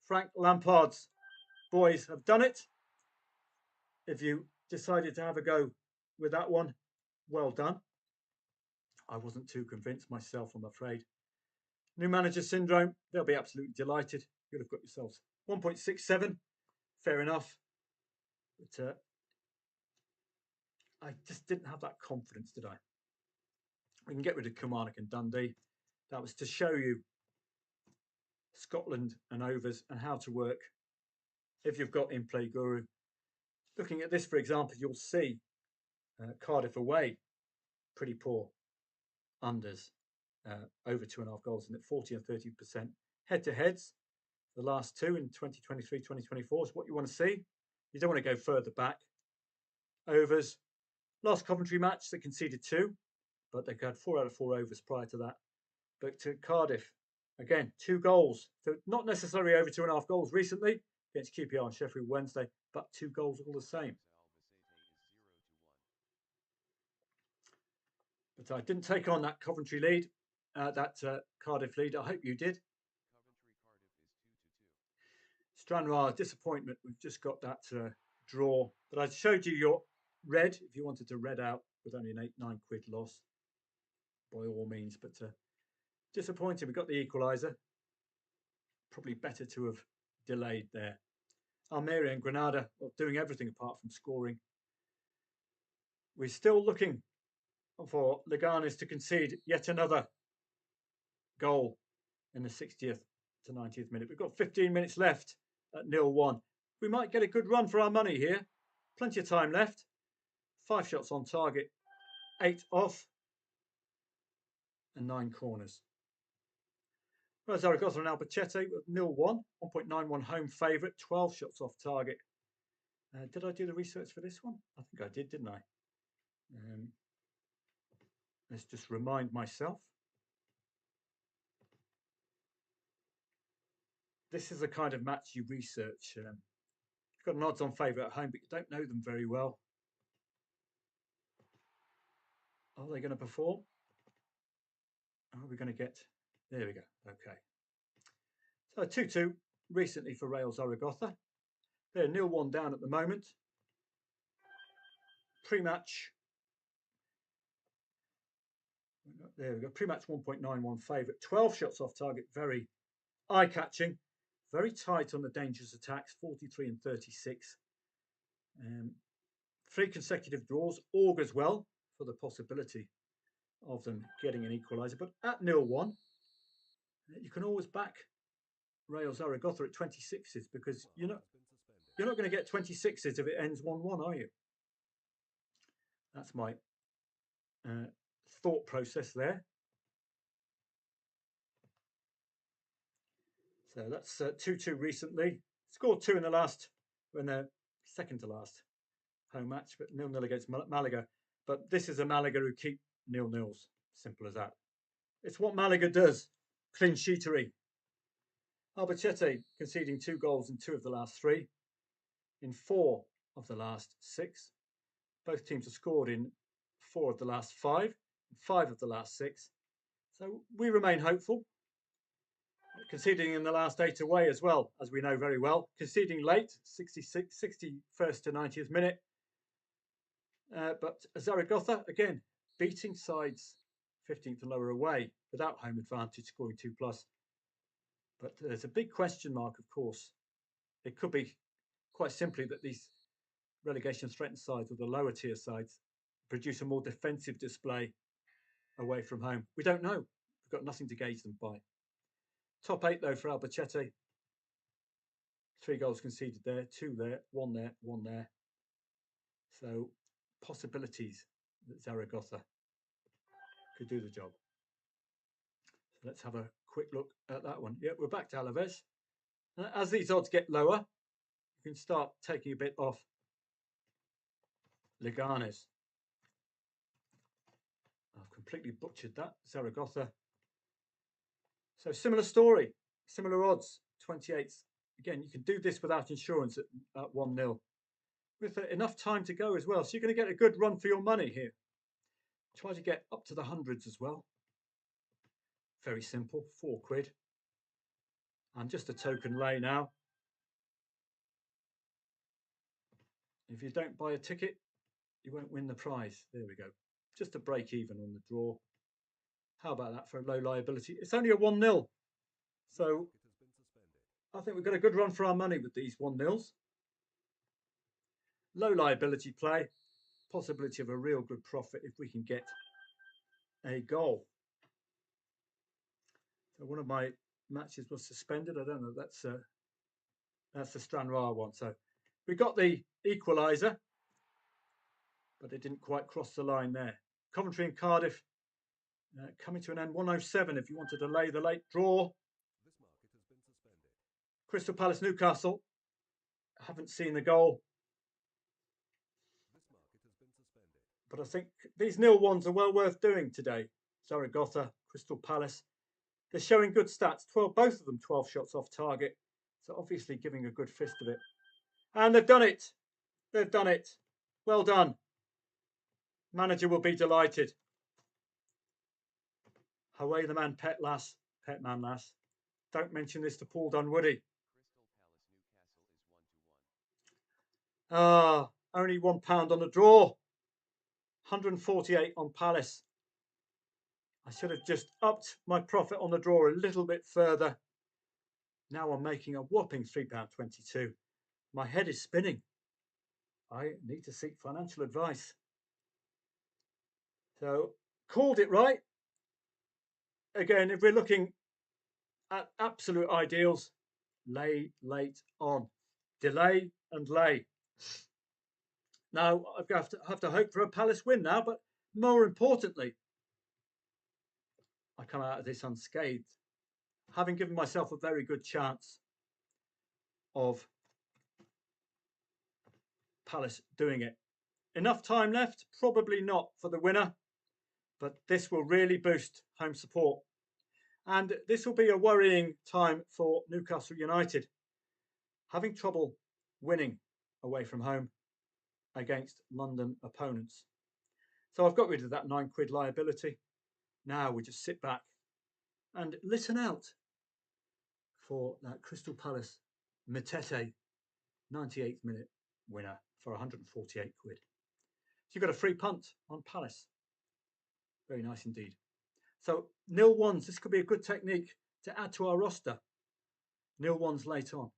Frank Lampard's boys have done it. If you decided to have a go with that one, well done. I wasn't too convinced myself, I'm afraid. New manager syndrome, they'll be absolutely delighted. You'll have got yourselves 1.67. Fair enough. But I just didn't have that confidence, did I? We can get rid of Kilmarnock and Dundee. That was to show you Scotland and overs and how to work if you've got In Play Guru. Looking at this, for example, you'll see Cardiff away, pretty poor unders, over 2.5 goals in it, 40 and 30%. Head-to-heads, the last 2 in 2023, 2024 is what you want to see. You don't want to go further back. Overs, last Coventry match, they conceded 2, but they've had 4 out of 4 overs prior to that. But to Cardiff, again, 2 goals. So not necessarily over 2.5 goals recently against QPR and Sheffield Wednesday, but 2 goals all the same. But I didn't take on that Coventry lead, that Cardiff lead. I hope you did. Stranraer, disappointment. We've just got that draw. But I showed you your red, if you wanted to red out with only an 8-9 quid loss, by all means. But disappointing. We got the equaliser. Probably better to have delayed there. Almeria and Granada, well, doing everything apart from scoring. We're still looking for Leganes to concede yet another goal in the 60th to 90th minute. We've got 15 minutes left at 0-1. We might get a good run for our money here. Plenty of time left. 5 shots on target, 8 off, and 9 corners. Well, Zaragoza and Albacete with 0-1, 1.91 home favourite, 12 shots off target. Did I do the research for this one? I think I did, didn't I? Let's just remind myself. This is the kind of match you research. You've got an odds-on favourite at home, but you don't know them very well. Are they going to perform? Are we going to get... There we go. Okay. So 2-2 recently for Real Zaragoza. They're 0-1 down at the moment. Pre-match. There we go. Pre-match 1.91 favourite. 12 shots off target. Very eye-catching. Very tight on the dangerous attacks. 43 and 36. 3 consecutive draws. Augurs well for the possibility of them getting an equaliser. But at 0-1, you can always back Real Zaragoza at 26s because you're not going to get 26s if it ends 1-1, are you? That's my thought process there. So that's 2-2 recently. Scored 2 in the last, when they're second to last home match, but 0-0 against Malaga. But this is a Malaga who keep 0-0s. Simple as that. It's what Malaga does. Clean sheetery. Albacete conceding 2 goals in 2 of the last 3. In 4 of the last 6. Both teams have scored in 4 of the last 5. 5 of the last 6. So we remain hopeful. Conceding in the last 8 away as well, as we know very well. Conceding late, 61st to 90th minute. But Zaragoza, again, beating sides 15th and lower away without home advantage, scoring 2+. But there's a big question mark, of course. It could be quite simply that these relegation threatened sides or the lower tier sides produce a more defensive display away from home. We don't know. We've got nothing to gauge them by. Top 8 though for Albacete. 3 goals conceded there, 2 there, 1 there, 1 there. So possibilities that Zaragoza could do the job. So let's have a quick look at that one. Yeah, we're back to Alaves. As these odds get lower, you can start taking a bit off Leganes. I've completely butchered that. Zaragoza. So similar story, similar odds, 28th. Again, you can do this without insurance at 1-0. With enough time to go as well. So you're going to get a good run for your money here. Try to get up to the hundreds as well. Very simple, £4. And just a token lay now. If you don't buy a ticket, you won't win the prize. There we go. Just a break even on the draw. How about that for a low liability? It's only a 1-0. So I think we've got a good run for our money with these 1-0s. Low liability play. Possibility of a real good profit if we can get a goal. So one of my matches was suspended. I don't know. That's the Stranraer one. So we got the equaliser, but it didn't quite cross the line there. Coventry and Cardiff coming to an end. 107 if you want to delay the late draw. This market has been suspended. Crystal Palace Newcastle. I haven't seen the goal. This market has been suspended. But I think these 0-1s are well worth doing today. Zaragoza, Crystal Palace. They're showing good stats. Both of them 12 shots off target. So obviously giving a good fist of it. And they've done it. They've done it. Well done. Manager will be delighted. Away the man, pet man lass. Don't mention this to Paul Dunwoody. Crystal Palace Newcastle is 1-1. Only £1 on the draw. 148 on Palace. I should have just upped my profit on the draw a little bit further. Now I'm making a whopping £3.22. My head is spinning. I need to seek financial advice. So, called it right. Again, if we're looking at absolute ideals, lay late on. Delay and lay. Now, I have to hope for a Palace win now, but more importantly, I come out of this unscathed, having given myself a very good chance of Palace doing it. Enough time left? Probably not for the winner, but this will really boost home support. And this will be a worrying time for Newcastle United, having trouble winning away from home against London opponents. So I've got rid of that £9 liability. Now we just sit back and listen out for that Crystal Palace Metete 98th minute winner for £148. So you've got a free punt on Palace. Very nice indeed. So 0-1s, this could be a good technique to add to our roster. 0-1s late on.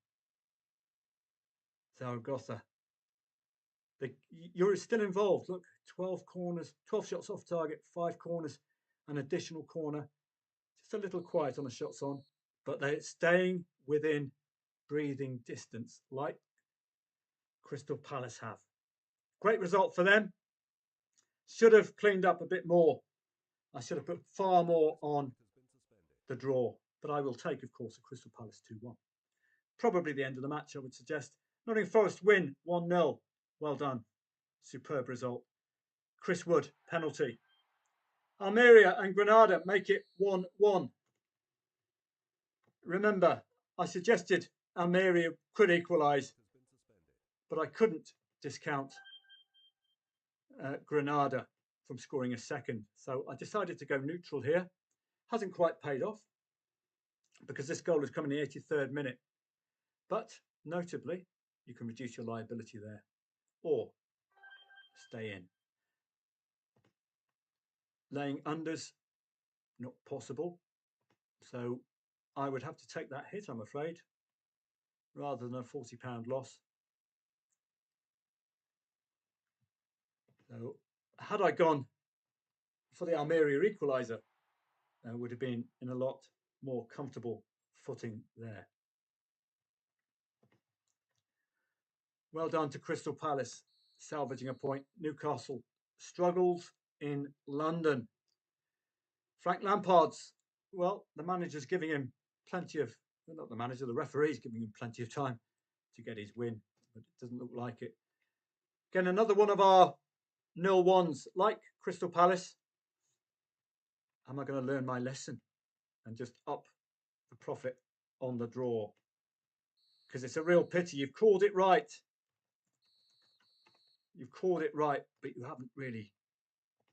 Zaragoza. You're still involved. Look, 12 corners, 12 shots off target, 5 corners, an additional corner. Just a little quiet on the shots on, but they're staying within breathing distance, like Crystal Palace have. Great result for them. Should have cleaned up a bit more. I should have put far more on the draw, but I will take, of course, a Crystal Palace 2-1. Probably the end of the match, I would suggest. Nottingham Forest win 1-0. Well done. Superb result. Chris Wood, penalty. Almeria and Granada make it 1-1. Remember, I suggested Almeria could equalise, but I couldn't discount Granada from scoring a second. So I decided to go neutral here. Hasn't quite paid off because this goal has come in the 83rd minute. But notably, you can reduce your liability there or stay in. Laying unders, not possible. So I would have to take that hit, I'm afraid, rather than a £40 loss. So had I gone for the Almeria equaliser, I would have been in a lot more comfortable footing there. Well done to Crystal Palace, salvaging a point. Newcastle struggles in London. Frank Lampard's, well, the manager's giving him plenty of, well, not the manager, the referee's giving him plenty of time to get his win, but it doesn't look like it. Again, another one of our 0-1s, like Crystal Palace. Am I going to learn my lesson and just up the profit on the draw? Because it's a real pity. You've called it right. You've called it right, but you haven't really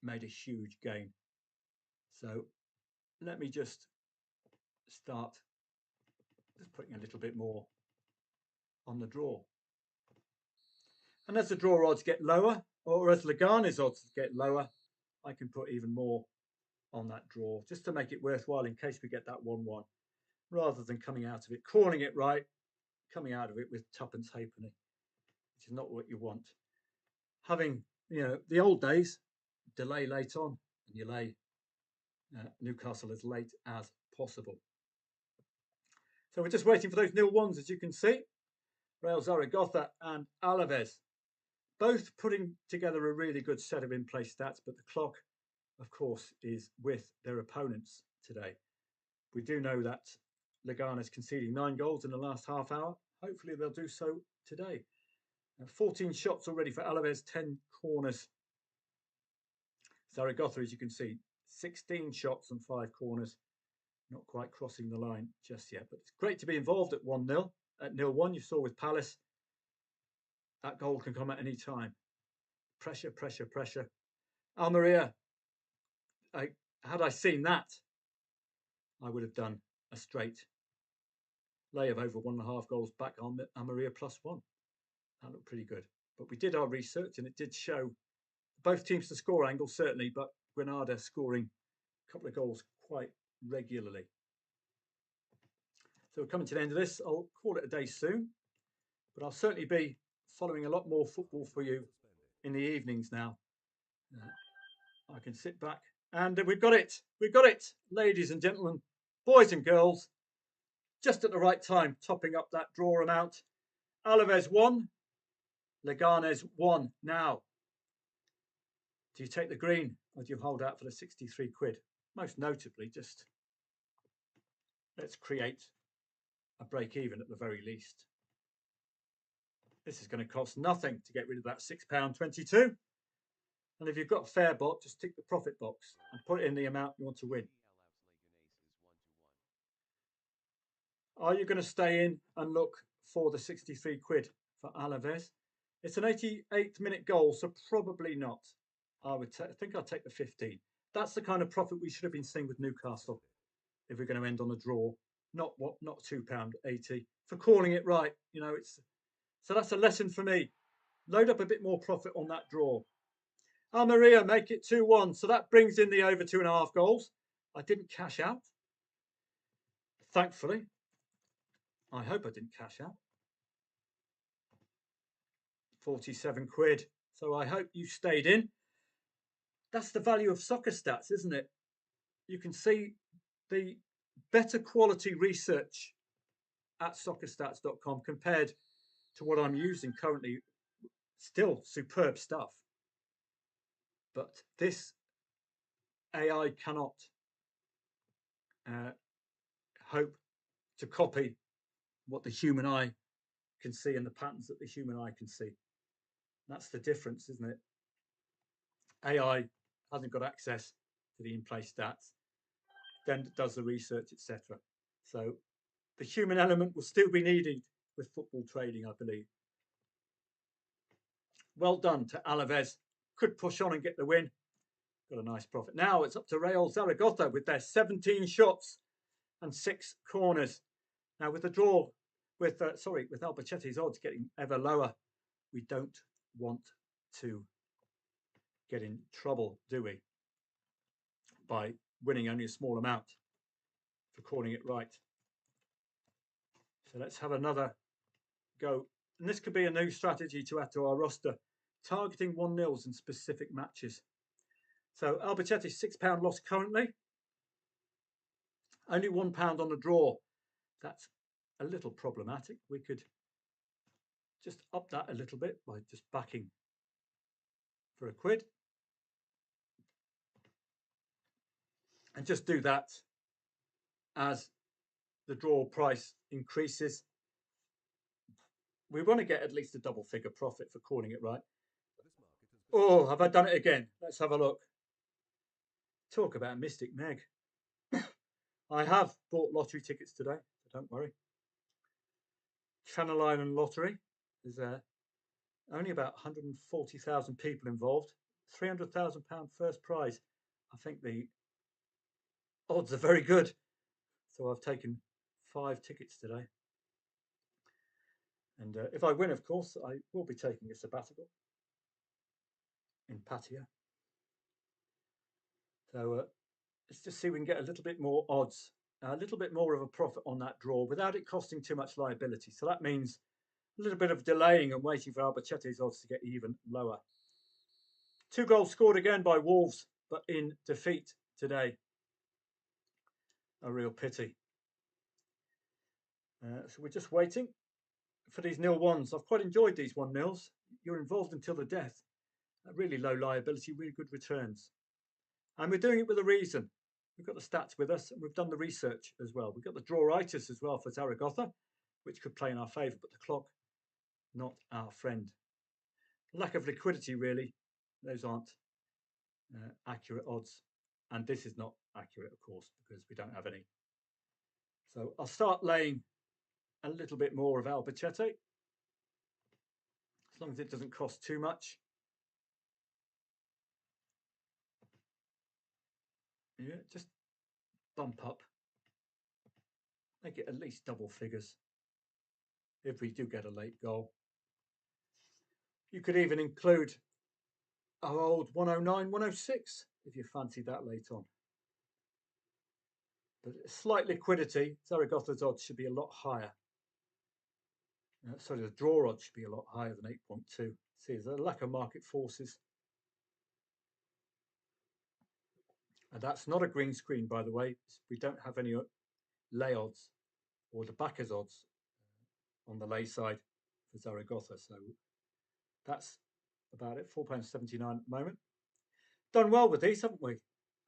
made a huge gain. So let me just start just putting a little bit more on the draw. And as the draw odds get lower, or as Leganes odds get lower, I can put even more on that draw just to make it worthwhile in case we get that 1-1, rather than coming out of it, calling it right, coming out of it with tuppence halfpenny, which is not what you want. Having, you know, the old days, delay late on, and you lay Newcastle as late as possible. So we're just waiting for those 0-1s, as you can see. Real Zaragoza and Alaves, both putting together a really good set of in-place stats, but the clock, of course, is with their opponents today. We do know that Leganes conceding 9 goals in the last half hour. Hopefully they'll do so today. 14 shots already for Alaves, 10 corners. Zaragoza, as you can see, 16 shots and 5 corners. Not quite crossing the line just yet, but it's great to be involved at 1-0. At 0-1, you saw with Palace, that goal can come at any time. Pressure, pressure, pressure. Almeria, had I seen that, I would have done a straight lay of over 1.5 goals back on Almeria +1. That looked pretty good. But we did our research and it did show both teams to score angle, certainly, but Granada scoring a couple of goals quite regularly. So we're coming to the end of this. I'll call it a day soon, but I'll certainly be following a lot more football for you in the evenings now. I can sit back and we've got it. We've got it, ladies and gentlemen, boys and girls, just at the right time, topping up that draw amount. Alaves 1, Leganes 1. Now, do you take the green or do you hold out for the 63 quid? Most notably, just let's create a break even at the very least. This is going to cost nothing to get rid of that £6.22. And if you've got Fairbot, just tick the profit box and put in the amount you want to win. Are you going to stay in and look for the 63 quid for Alaves? It's an 88th minute goal, so probably not. I think I'll take the 15. That's the kind of profit we should have been seeing with Newcastle if we're going to end on a draw. Not £2.80 for calling it right. You know, so that's a lesson for me. Load up a bit more profit on that draw. Almeria make it 2-1, so that brings in the over 2.5 goals. I didn't cash out, thankfully. I hope I didn't cash out. 47 quid. So I hope you stayed in. That's the value of soccer stats, isn't it? You can see the better quality research at soccerstats.com compared to what I'm using currently. Still superb stuff. But this AI cannot hope to copy what the human eye can see and the patterns that the human eye can see. That's the difference, isn't it? AI hasn't got access to the in-place stats, then it does the research, etc. So the human element will still be needed with football trading, I believe. Well done to Alaves. Could push on and get the win. got a nice profit. Now it's up to Real Zaragoza with their 17 shots and 6 corners. Now with the draw, with Albacette's odds getting ever lower, we don't want to get in trouble, do we? By winning only a small amount for calling it right. So let's have another go. And this could be a new strategy to add to our roster, targeting 1-0s in specific matches. So Albacette's £6 loss currently. Only £1 on the draw. That's a little problematic. We could just up that a little bit by just backing for a quid. And just do that as the draw price increases. We want to get at least a double figure profit for calling it right. Oh, have I done it again? Let's have a look. Talk about Mystic Meg. I have bought lottery tickets today, so don't worry. Channel Island Lottery. There's only about 140,000 people involved. £300,000 first prize. I think the odds are very good. So I've taken 5 tickets today. And if I win, of course, I will be taking a sabbatical in Pattaya. So let's just see if we can get a little bit more odds, a little bit more of a profit on that draw without it costing too much liability. So that means a little bit of delaying and waiting for Albacette's odds to get even lower. 2 goals scored again by Wolves, but in defeat today. A real pity. So we're just waiting for these 0-1s. I've quite enjoyed these 1-0s. You're involved until the death. Really low liability, really good returns. And we're doing it with a reason. We've got the stats with us, and we've done the research as well. We've got the drawitis as well for Zaragoza, which could play in our favour, but the clock, not our friend. Lack of liquidity, really. Those aren't accurate odds. And this is not accurate, of course, because we don't have any. So I'll start laying a little bit more of Albacete, as long as it doesn't cost too much. Yeah, just bump up. Make it at least double figures if we do get a late goal. You could even include our old 109, 106 if you fancy that late on. But slight liquidity, Zaragoza's odds should be a lot higher. Sorry, the draw odds should be a lot higher than 8.2. See, there's a lack of market forces. And that's not a green screen, by the way. We don't have any lay odds or the backers odds on the lay side for Zaragoza. So that's about it. £4.79 at the moment. Done well with these, haven't we?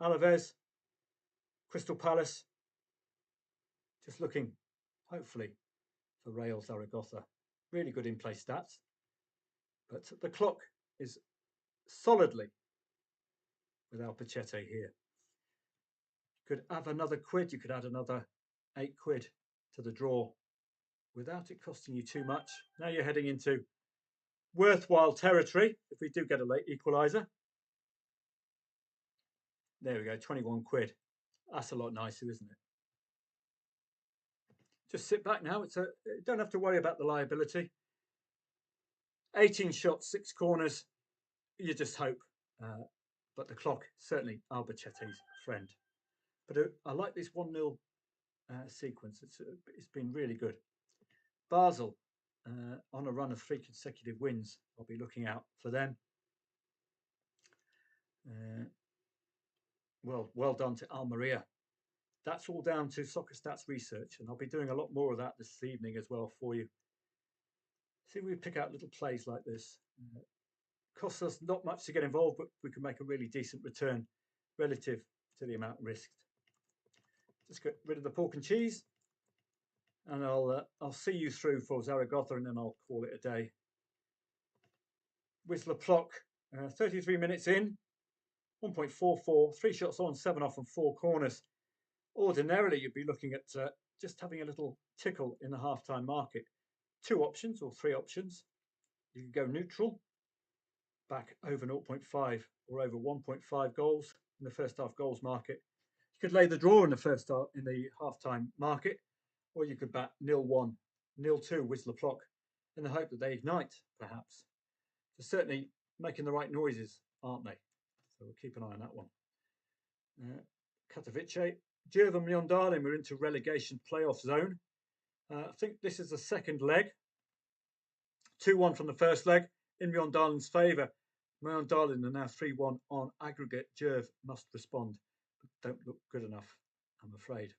Alaves, Crystal Palace. Just looking, hopefully, for Real Zaragoza. Really good in-play stats. But the clock is solidly with Albacete here. Could have another quid. You could add another 8 quid to the draw without it costing you too much. Now you're heading into worthwhile territory if we do get a late equaliser. There we go, 21 quid. That's a lot nicer, isn't it? Just sit back now. Don't have to worry about the liability. 18 shots, 6 corners. You just hope. But the clock, certainly Albacete's friend. But I like this 1-0 sequence. It's been really good. Basel on a run of 3 consecutive wins. I'll be looking out for them. Well done to Almeria. That's all down to Soccer Stats research, and I'll be doing a lot more of that this evening as well for you. See if we pick out little plays like this. Costs us not much to get involved, but we can make a really decent return relative to the amount risked. Just get rid of the pork and cheese, and I'll see you through for Zaragoza, and then I'll call it a day. Whistler Plock, 33 minutes in, 1.44, 3 shots on, 7 off, and 4 corners. Ordinarily, you'd be looking at just having a little tickle in the half-time market. 2 options or 3 options. You can go neutral, back over 0.5 or over 1.5 goals in the first half goals market. You could lay the draw in the first half in the half-time market, or you could bat 0-1, 0-2 Whistler Plock in the hope that they ignite, perhaps. They're certainly making the right noises, aren't they? So we'll keep an eye on that one. Katowice, Djerve and Mjøndalen were into relegation playoff zone. I think this is the second leg. 2-1 from the first leg in Mjøndalen's favour. Mjøndalen are now 3-1 on aggregate. Djerve must respond, but don't look good enough, I'm afraid.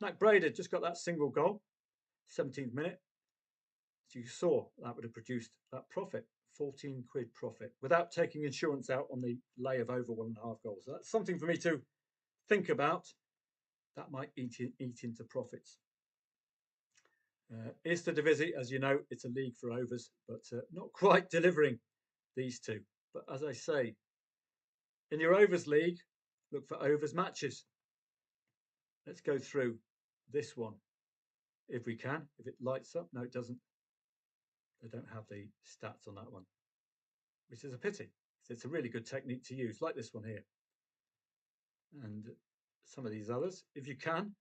Knack Breda just got that single goal, 17th minute. As you saw, that would have produced that profit, 14 quid profit, without taking insurance out on the lay of over 1.5 goals. So that's something for me to think about. That might eat into profits. Eerste Divisie, as you know, it's a league for overs, but not quite delivering these two. But as I say, in your overs league, look for overs matches. Let's go through this one if we can. If it lights up, no, it doesn't. They don't have the stats on that one, which is a pity. It's a really good technique to use, like this one here. And some of these others, if you can,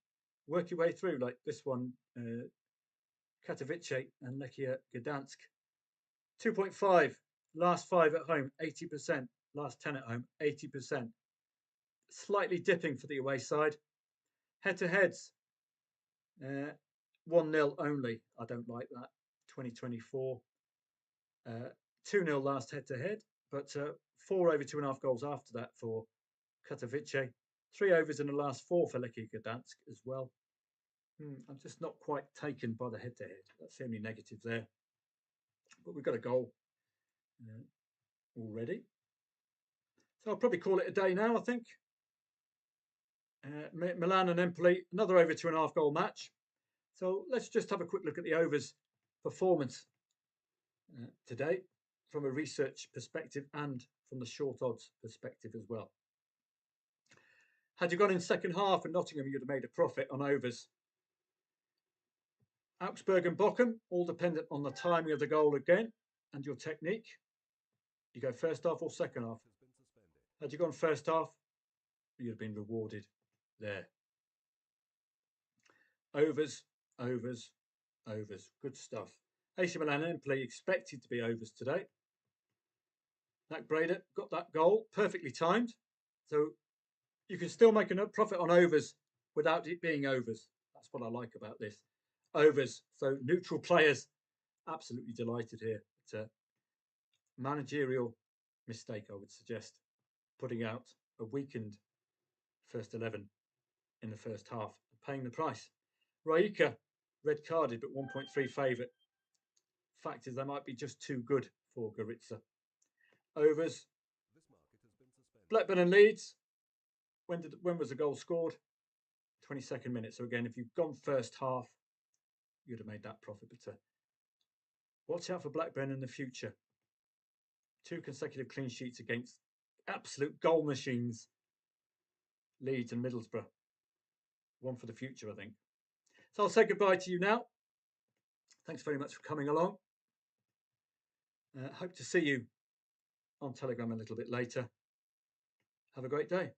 work your way through, like this one, Katowice and Lechia Gdansk. 2.5, last 5 at home, 80%. Last 10 at home, 80%. Slightly dipping for the away side. Head-to-heads, 1-0 only. I don't like that. 2024. 2-0 last head-to-head, but 4 over 2.5 goals after that for Katowice. 3 overs in the last 4 for Lechia Gdansk as well. I'm just not quite taken by the head-to-head. That's the only negative there. But we've got a goal already. So I'll probably call it a day now, I think. Milan and Empoli, another over 2.5 goal match. So let's just have a quick look at the overs performance today from a research perspective and from the short odds perspective as well. Had you gone in second half and Nottingham, you'd have made a profit on overs. Augsburg and Bochum, all dependent on the timing of the goal again and your technique. You go first half or second half. Had you gone first half, you'd have been rewarded there. Overs, overs, overs. Good stuff. AC Milan and Empoli expected to be overs today. Knack Breda got that goal, perfectly timed. So you can still make a profit on overs without it being overs. That's what I like about this. Overs. So neutral players, absolutely delighted here. It's a managerial mistake, I would suggest, putting out a weakened first 11 in the first half, paying the price. Rijeka, red carded, but 1.3 favourite. Fact is, they might be just too good for Gorica. Overs. Blackburn and Leeds. When was the goal scored? 22nd minute. So again, if you've gone first half, you'd have made that profit. But watch out for Blackburn in the future. 2 consecutive clean sheets against absolute goal machines, Leeds and Middlesbrough. One for the future, I think. So I'll say goodbye to you now. Thanks very much for coming along. Hope to see you on Telegram a little bit later. Have a great day.